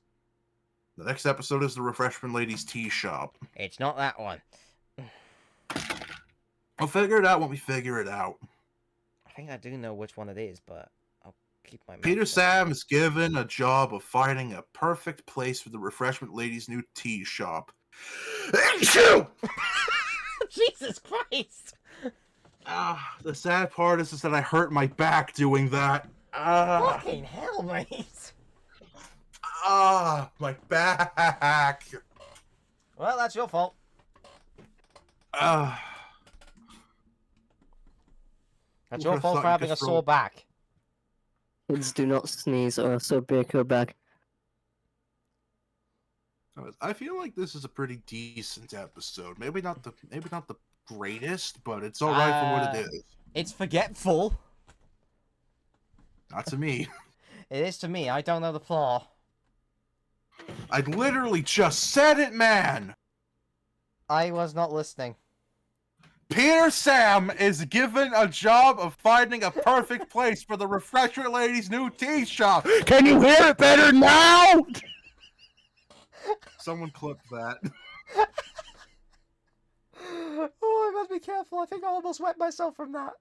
The next episode is the Refreshment Lady's Tea Shop. It's not that one. I'll figure it out when we figure it out. I think I do know which one it is, but keep my mouth Peter shut. Sam is given a job of finding a perfect place for the refreshment lady's new tea shop. Jesus Christ! The sad part is that I hurt my back doing that. Fucking hell, mate! My back. Well, that's your fault. Uh, That's Who your would've fault thought for you having could a throw- sore back. Kids do not sneeze or else they'll break your back. I feel like this is a pretty decent episode. Maybe not the greatest, but it's all right for what it is. It's forgetful. Not to me. It is to me. I don't know the flaw. I literally just said it, man. I was not listening. Peter Sam is given a job of finding a perfect place for the refreshment lady's new tea shop. Can you hear it better now? Someone clip that. Oh, I must be careful. I think I almost wet myself from that.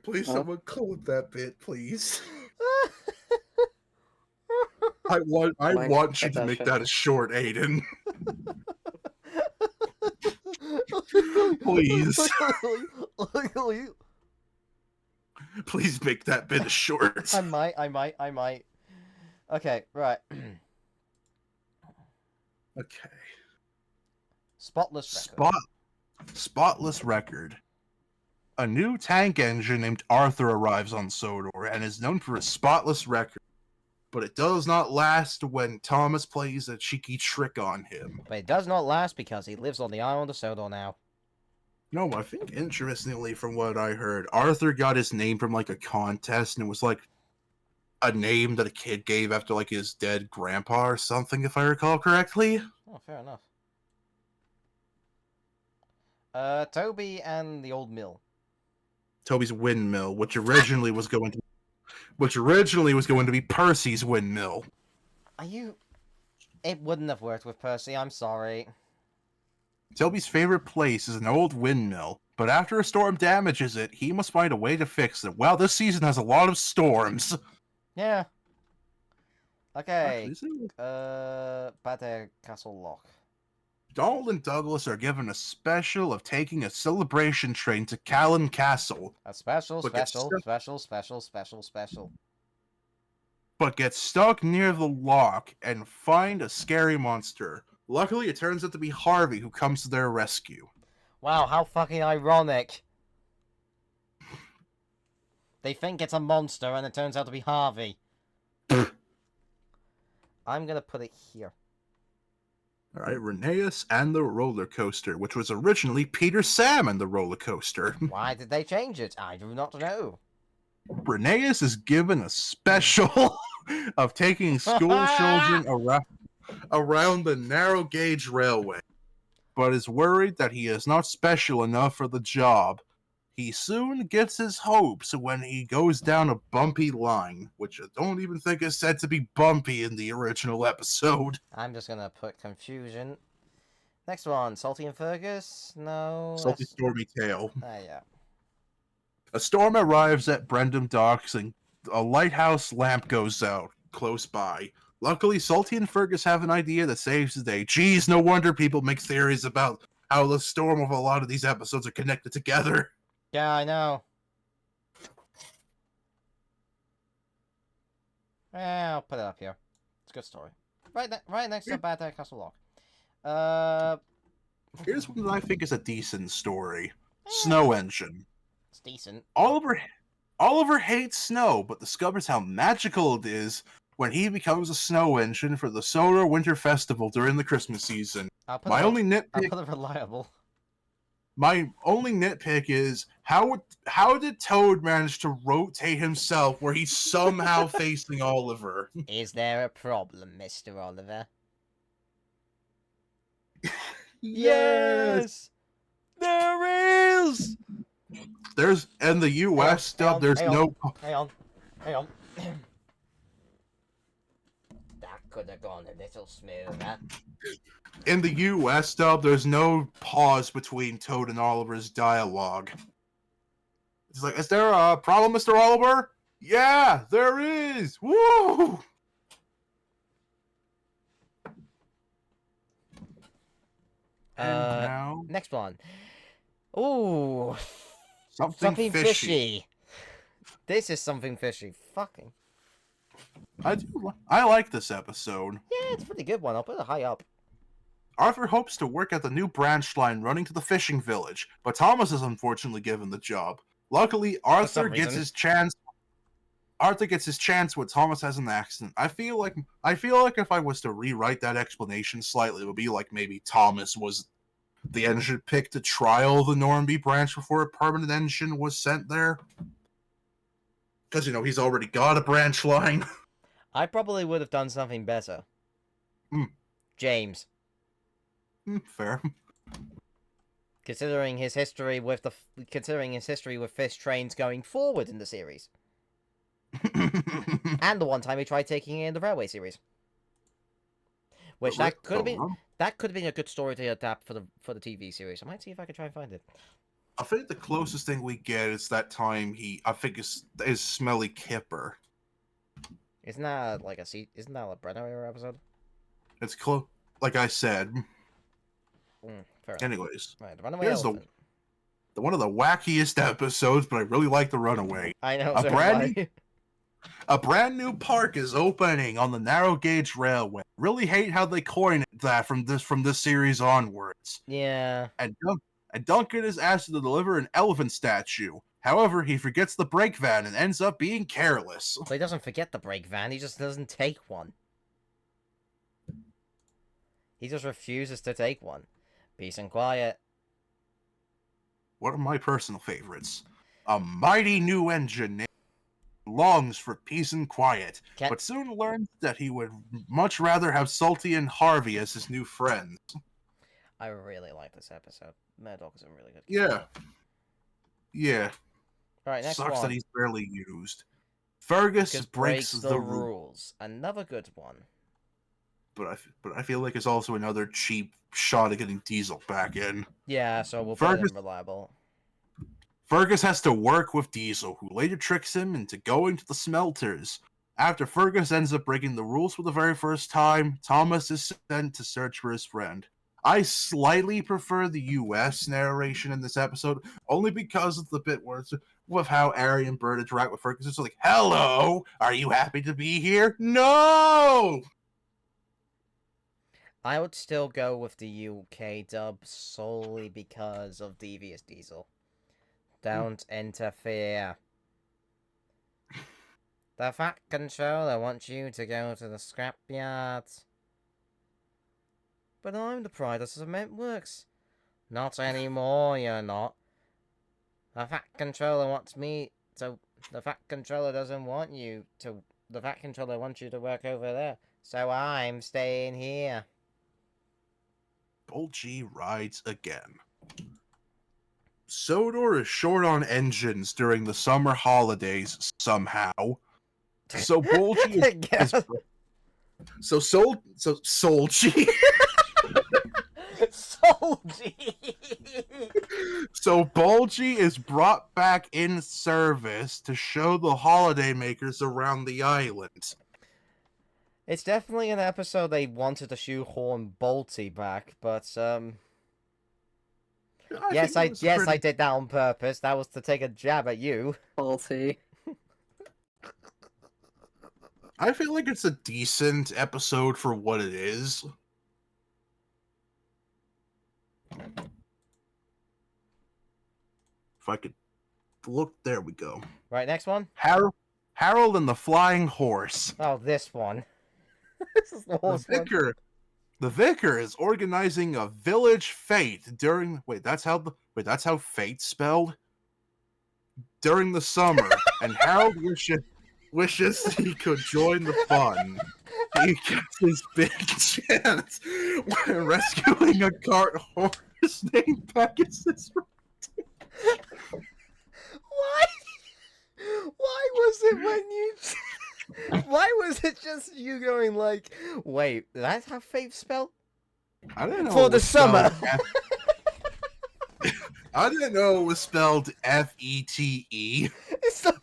Please, Huh? someone clip that bit, please. I want you to make that a short, Aiden. Please. Please make that bit a short. I might. Okay, right. Okay. Spotless record. Spotless record. A new tank engine named Arthur arrives on Sodor and is known for a spotless record. But it does not last when Thomas plays a cheeky trick on him. But it does not last because he lives on the island of Sodor now. No, I think interestingly from what I heard, Arthur got his name from like a contest and it was like a name that a kid gave after like his dead grandpa or something, if I recall correctly. Oh, fair enough. Toby and the old mill. Toby's windmill, which originally was going to be Percy's windmill. Are you... It wouldn't have worked with Percy, I'm sorry. Toby's favorite place is an old windmill, but after a storm damages it, he must find a way to fix it. Well, this season has a lot of storms. Yeah. Okay. Actually, Bad Castle Lock. Donald and Douglas are given a special of taking a celebration train to Callan Castle, A special, But get special. but get stuck near the lock and find a scary monster. Luckily, it turns out to be Harvey who comes to their rescue. Wow, how fucking ironic. They think it's a monster and it turns out to be Harvey. I'm gonna put it here. Alright, Rheneas and the roller coaster, which was originally Peter Sam and the roller coaster. Why did they change it? I do not know. Rheneas is given a special of taking school children around the narrow gauge railway, but is worried that he is not special enough for the job. He soon gets his hopes when he goes down a bumpy line, which I don't even think is said to be bumpy in the original episode. I'm just gonna put confusion. Next one, Salty and Fergus? No. Salty Stormy Tale. Yeah. A storm arrives at Brendam Docks and a lighthouse lamp goes out close by. Luckily, Salty and Fergus have an idea that saves the day. Geez, no wonder people make theories about how the storm of a lot of these episodes are connected together. Yeah, I know. Yeah, I'll put it up here. It's a good story. Right next to Bad Castle Lock. Here's one that I think is a decent story. Snow Engine. It's decent. Oliver hates snow, but discovers how magical it is when he becomes a snow engine for the Solar Winter Festival during the Christmas season. I'll put My only I'll nitpick put it reliable. is how did Toad manage to rotate himself where he's somehow facing Oliver? Is there a problem, Mr. Oliver? Yes! There is! There's in the US dub, there's no. Hang on. That could have gone a little smoother. In the US dub, there's no pause between Toad and Oliver's dialogue. It's like, is there a problem, Mr. Oliver? Yeah, there is. Woo! And now Next one. Ooh, something fishy. fishy. This is something fishy. Fucking. I like this episode. Yeah, it's a pretty good one. I'll put it high up. Arthur hopes to work at the new branch line running to the fishing village, but Thomas is unfortunately given the job. Luckily, Arthur some gets reason. his chance. Arthur gets his chance when Thomas has an accident. I feel like if I was to rewrite that explanation slightly, it would be like maybe Thomas was the engine picked to trial the Normanby branch before a permanent engine was sent there. Because, he's already got a branch line. I probably would have done something better. James. Fair. Considering his history with fish trains going forward in the series. And the one time he tried taking it in the railway series. Which that could have been a good story to adapt for the TV series. I might see if I can try and find it. I think the closest thing we get is that time is Smelly Kipper. Isn't that a Brenner episode? It's close. Like I said. Fair enough. Anyways, Right, the Runaway here's Elephant. the one of the wackiest episodes, but I really like the Runaway. I know. A brand new park is opening on the narrow gauge railway. Really hate how they coined that from this series onwards. Yeah. And Duncan is asked to deliver an elephant statue. However, he forgets the brake van and ends up being careless. So he doesn't forget the brake van, he just doesn't take one. He just refuses to take one. Peace and quiet. One of my personal favorites. A mighty new engine longs for peace and quiet, but soon learns that he would much rather have Salty and Harvey as his new friends. I really like this episode. Murdoch is a really good character. Yeah. Alright, next Sucks one. that he's barely used. Fergus breaks the rules. Another good one. But I feel like it's also another cheap shot at getting Diesel back in. Yeah, so we'll put him reliable. Fergus has to work with Diesel, who later tricks him into going to the smelters. After Fergus ends up breaking the rules for the very first time, Thomas is sent to search for his friend. I slightly prefer the US narration in this episode, only because of the bit where it's with how Ari and Bert interact with Fergus. It's like, hello, are you happy to be here? No! I would still go with the UK dub solely because of Devious Diesel. Don't interfere. The Fat Controller wants you to go to the scrapyard. But I'm the pride of cement works. Not anymore, you're not. The Fat Controller wants me to... The Fat Controller doesn't want you to... The Fat Controller wants you to work over there. So I'm staying here. Bulgy rides again. Sodor is short on engines during the summer holidays somehow. So Bulgy Solgy. So Bulgy is brought back in service to show the holiday makers around the island. It's definitely an episode they wanted to shoehorn Bolty back, but yes, I did that on purpose. That was to take a jab at you, Bolty. I feel like it's a decent episode for what it is. If I could look, there we go. Right, next one. Harold and the Flying Horse. Oh, this one. This is the horse one. The vicar is organizing a village fete during. That's how fate spelled. During the summer, and Harold wishes he could join the fun. He gets his big chance when rescuing a cart horse named Pegasus. Why was it when you? Why was it just you going like, wait, that's how fate spelled? I didn't know for the summer. I didn't know it was spelled Fete. It's the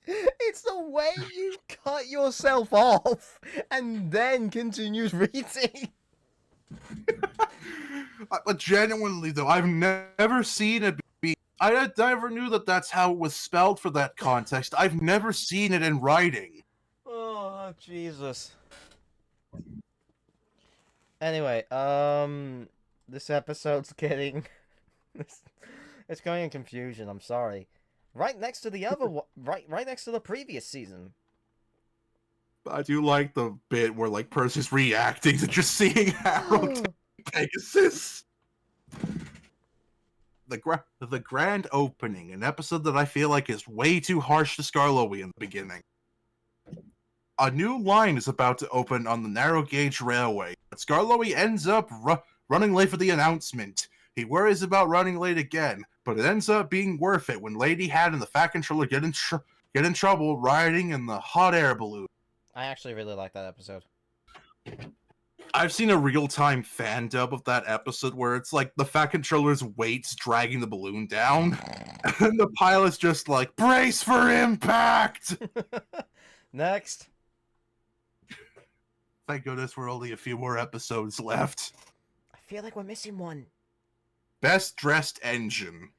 it's the way you cut yourself off and then continued reading. But genuinely, though, I've never seen it be. I never knew that that's how it was spelled for that context. I've never seen it in writing. Oh, Jesus. Anyway, this episode's getting... it's going in confusion, I'm sorry. Right next to the other one, right next to the previous season. I do like the bit where, like, Percy's reacting to just seeing Harold Pegasus. The grand opening, an episode that I feel like is way too harsh to Skarloey in the beginning. A new line is about to open on the narrow gauge railway, but Skarloey ends up running late for the announcement. He worries about running late again, but it ends up being worth it when Lady Hat and the Fat Controller get in trouble riding in the hot air balloon. I actually really like that episode. I've seen a real-time fan dub of that episode where it's like the Fat Controller's weight's dragging the balloon down, and the pilot's just like, brace for impact! Next. Thank goodness we're only a few more episodes left. I feel like we're missing one. Best Dressed Engine.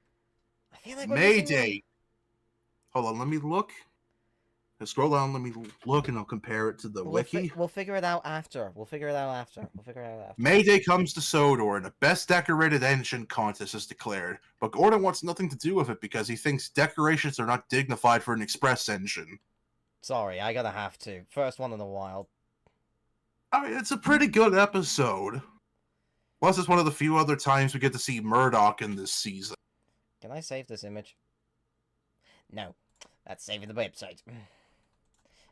I feel like we're missing Mayday. Hold on, let me look. Scroll down, let me look, and I'll compare it to the one. wiki. We'll figure it out after. Mayday comes to Sodor, and a Best Decorated Engine contest is declared. But Gordon wants nothing to do with it because he thinks decorations are not dignified for an express engine. Sorry, I gotta have to. First one in a while. I mean, it's a pretty good episode. Plus, it's one of the few other times we get to see Murdoch in this season. Can I save this image? No. That's saving the website.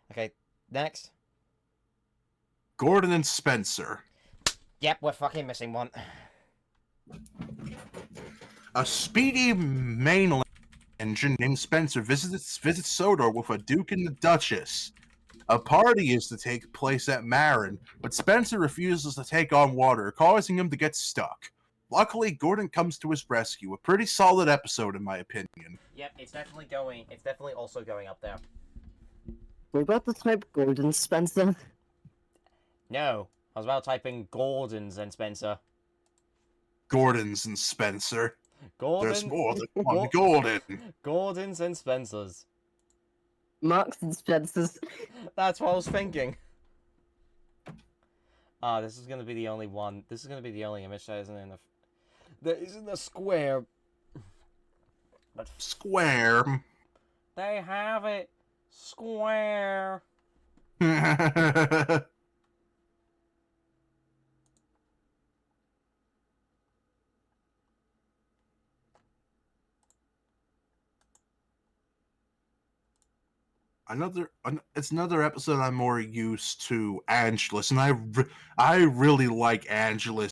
Okay, next. Gordon and Spencer. Yep, we're fucking missing one. A speedy mainland engine named Spencer visits Sodor with a Duke and the Duchess. A party is to take place at Marin, but Spencer refuses to take on water, causing him to get stuck. Luckily, Gordon comes to his rescue. A pretty solid episode, in my opinion. Yep, it's definitely also going up there. We're about to type Gordon Spencer. No, I was about to type in Gordons and Spencer. Gordons and Spencer. There's more than one Gordon. Gordons and Spencers. Marks and Spencers. That's what I was thinking. This is gonna be the only one. This is gonna be the only image that isn't in the... That isn't a square. But... Square. They have it. Square. It's another episode I'm more used to Angelus, and I really like Angelus'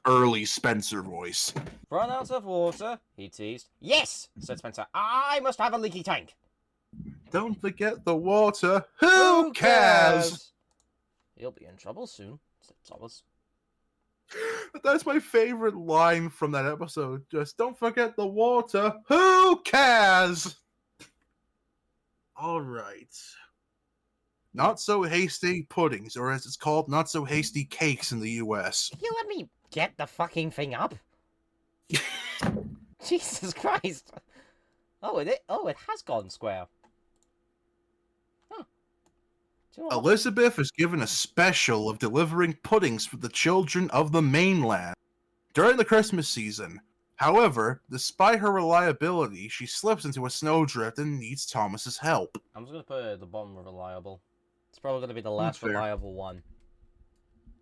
early Spencer voice. Run out of water, he teased. Yes, said Spencer. I must have a leaky tank. Don't forget the water. Who cares? He'll be in trouble soon, said Thomas. That's my favorite line from that episode. Just don't forget the water. Who cares? All right. Not so hasty puddings, or as it's called, not so hasty cakes in the U.S. Can you let me get the fucking thing up? Jesus Christ! Oh, it has gone square. Huh. Do you know what? Elizabeth is given a special of delivering puddings for the children of the mainland during the Christmas season. However, despite her reliability, she slips into a snowdrift and needs Thomas's help. I'm just gonna put it at the bottom of reliable. It's probably gonna be the last fair. reliable one.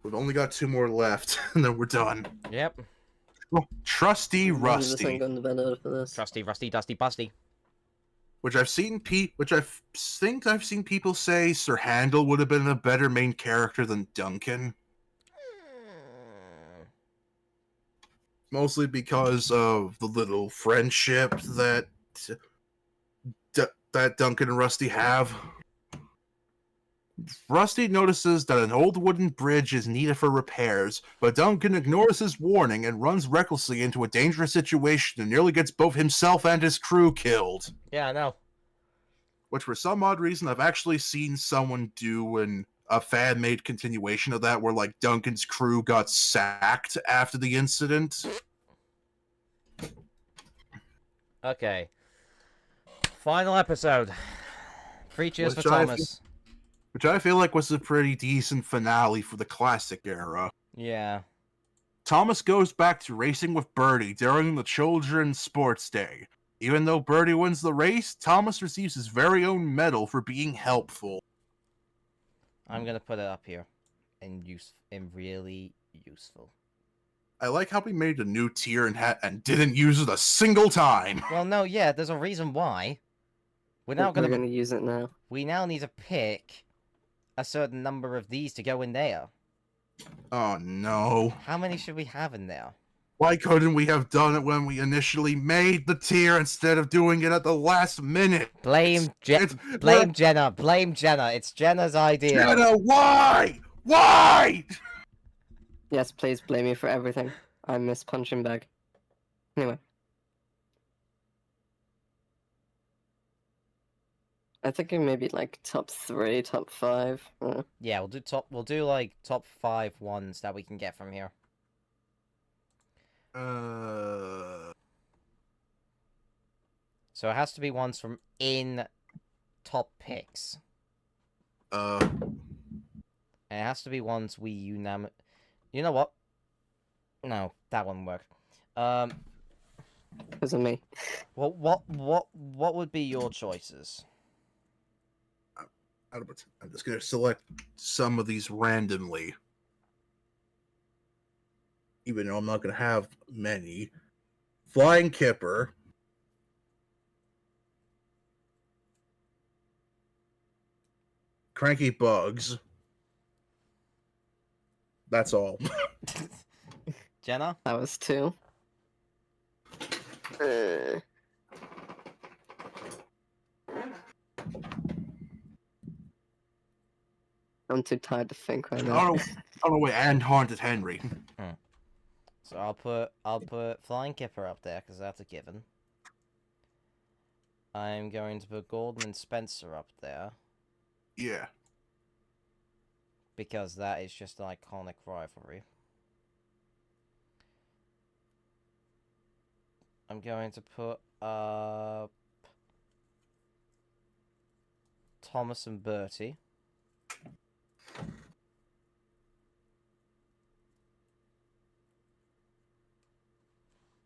We've only got 2 more left, and then we're done. Yep. Oh, Trusty Rusty, Trusty, Rusty, Dusty, Busty. which I've seen think I've seen people say Sir Handel would have been a better main character than Duncan. Mostly because of the little friendship that Duncan and Rusty have. Rusty notices that an old wooden bridge is needed for repairs, but Duncan ignores his warning and runs recklessly into a dangerous situation and nearly gets both himself and his crew killed. Yeah, I know. which for some odd reason I've actually seen someone do a fan-made continuation of that, where like Duncan's crew got sacked after the incident. Okay. Final episode. 3 cheers for Thomas. Which I feel like was a pretty decent finale for the classic era. Yeah. Thomas goes back to racing with Birdie during the Children's Sports Day. Even though Birdie wins the race, Thomas receives his very own medal for being helpful. I'm gonna put it up here. And really useful. I like how we made a new tier and didn't use it a single time. Well, no, yeah, there's a reason why. We're now We're gonna gonna use it now. We now need to pick a certain number of these to go in there. Oh no. How many should we have in there? Why couldn't we have done it when we initially made the tier instead of doing it at the last minute? Blame Jenna. Blame Jenna. It's Jenna's idea. Jenna, why? Why? Yes, please blame me for everything. I miss punching bag. Anyway. I think maybe like top 3, top 5. Yeah, we'll do like top 5 ones that we can get from here. So it has to be ones from in top picks. And it has to be ones we You know what? No, that wouldn't work. Because of me. Well, what would be your choices? I'm just gonna select some of these randomly. Even though I'm not gonna have many. Flying Kipper. Cranky Bugs. That's all. Jenna? That was 2. I'm too tired to think right now. Oh wait, and Haunted Henry. So I'll put Flying Kipper up there because that's a given. I'm going to put Gordon and Spencer up there Yeah. because that is just an iconic rivalry. I'm going to put Thomas and Bertie.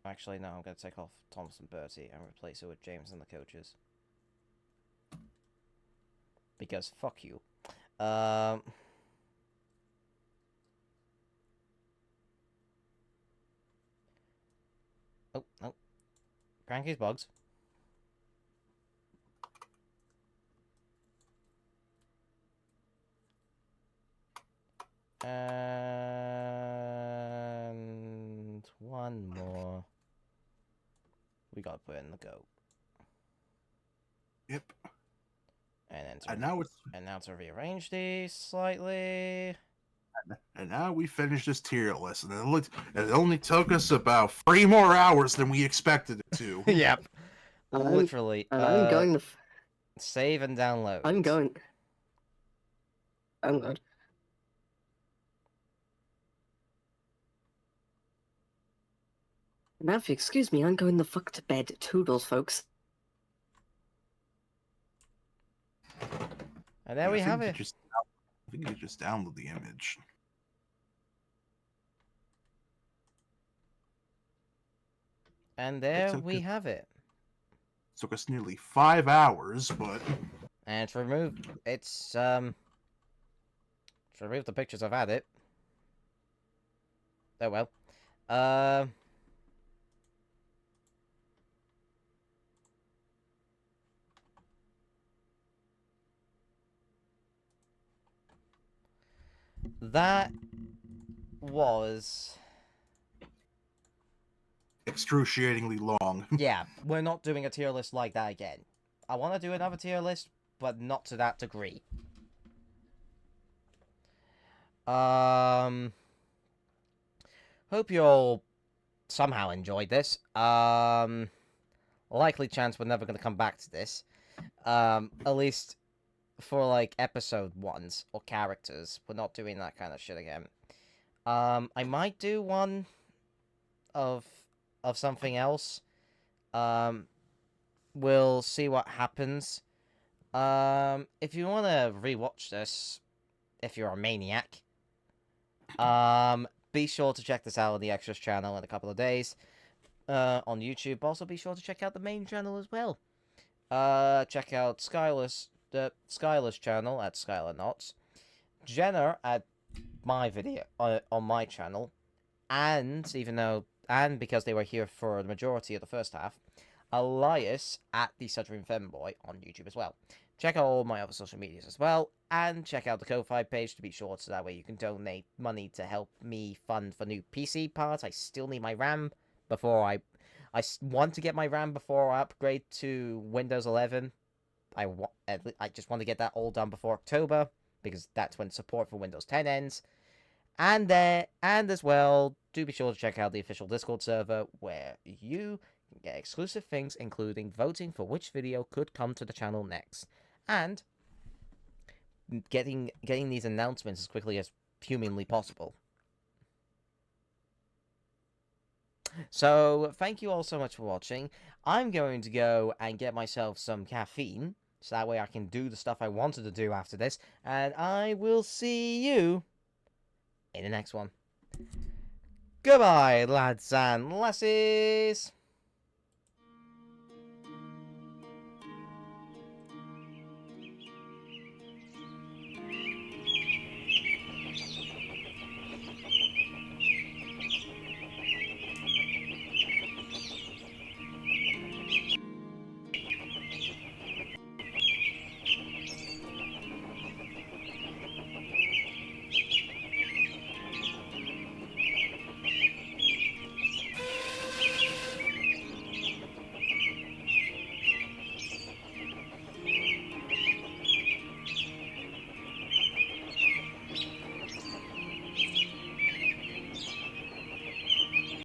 Actually, no, I'm going to take off Thomas and Bertie and replace it with James and the coaches. Because fuck you. Oh, no. Cranky's Bugs. And one more. We gotta put in the goat. Yep. And And now to rearrange these slightly. And now we finished this tier list, and it only took us about 3 more hours than we expected it to. Yep. Literally. I'm going to... Save and download. I'm going... Download. Now, if you excuse me, I'm going the fuck to bed. Toodles, folks. And there we have it. I think you just download the image. And there we have it. Took us nearly 5 hours, but... And to remove... to remove the pictures, I've had it. Oh well. That was... excruciatingly long. Yeah, we're not doing a tier list like that again. I want to do another tier list, but not to that degree. Hope you all somehow enjoyed this. Likely chance we're never going to come back to this. At least for like episode ones or characters. We're not doing that kind of shit again. I might do one of something else. We'll see what happens. If you want to rewatch this, if you're a maniac, be sure to check this out on the Extras channel in a couple of days. On YouTube. Also, be sure to check out the main channel as well. Check out Skylar's channel at Skylar Knots, Jenna at my video on my channel, and because they were here for the majority of the first half, Elias at the Stuttering Femboy on YouTube as well. Check out all my other social medias as well, and check out the Ko-Fi page to be sure, so that way you can donate money to help me fund for new PC parts. I still need my RAM before I want to get my RAM before I upgrade to Windows 11. I just want to get that all done before October, because that's when support for Windows 10 ends. And as well, do be sure to check out the official Discord server, where you can get exclusive things, including voting for which video could come to the channel next, and getting these announcements as quickly as humanly possible. So, thank you all so much for watching. I'm going to go and get myself some caffeine, so that way I can do the stuff I wanted to do after this, and I will see you in the next one. Goodbye, lads and lasses!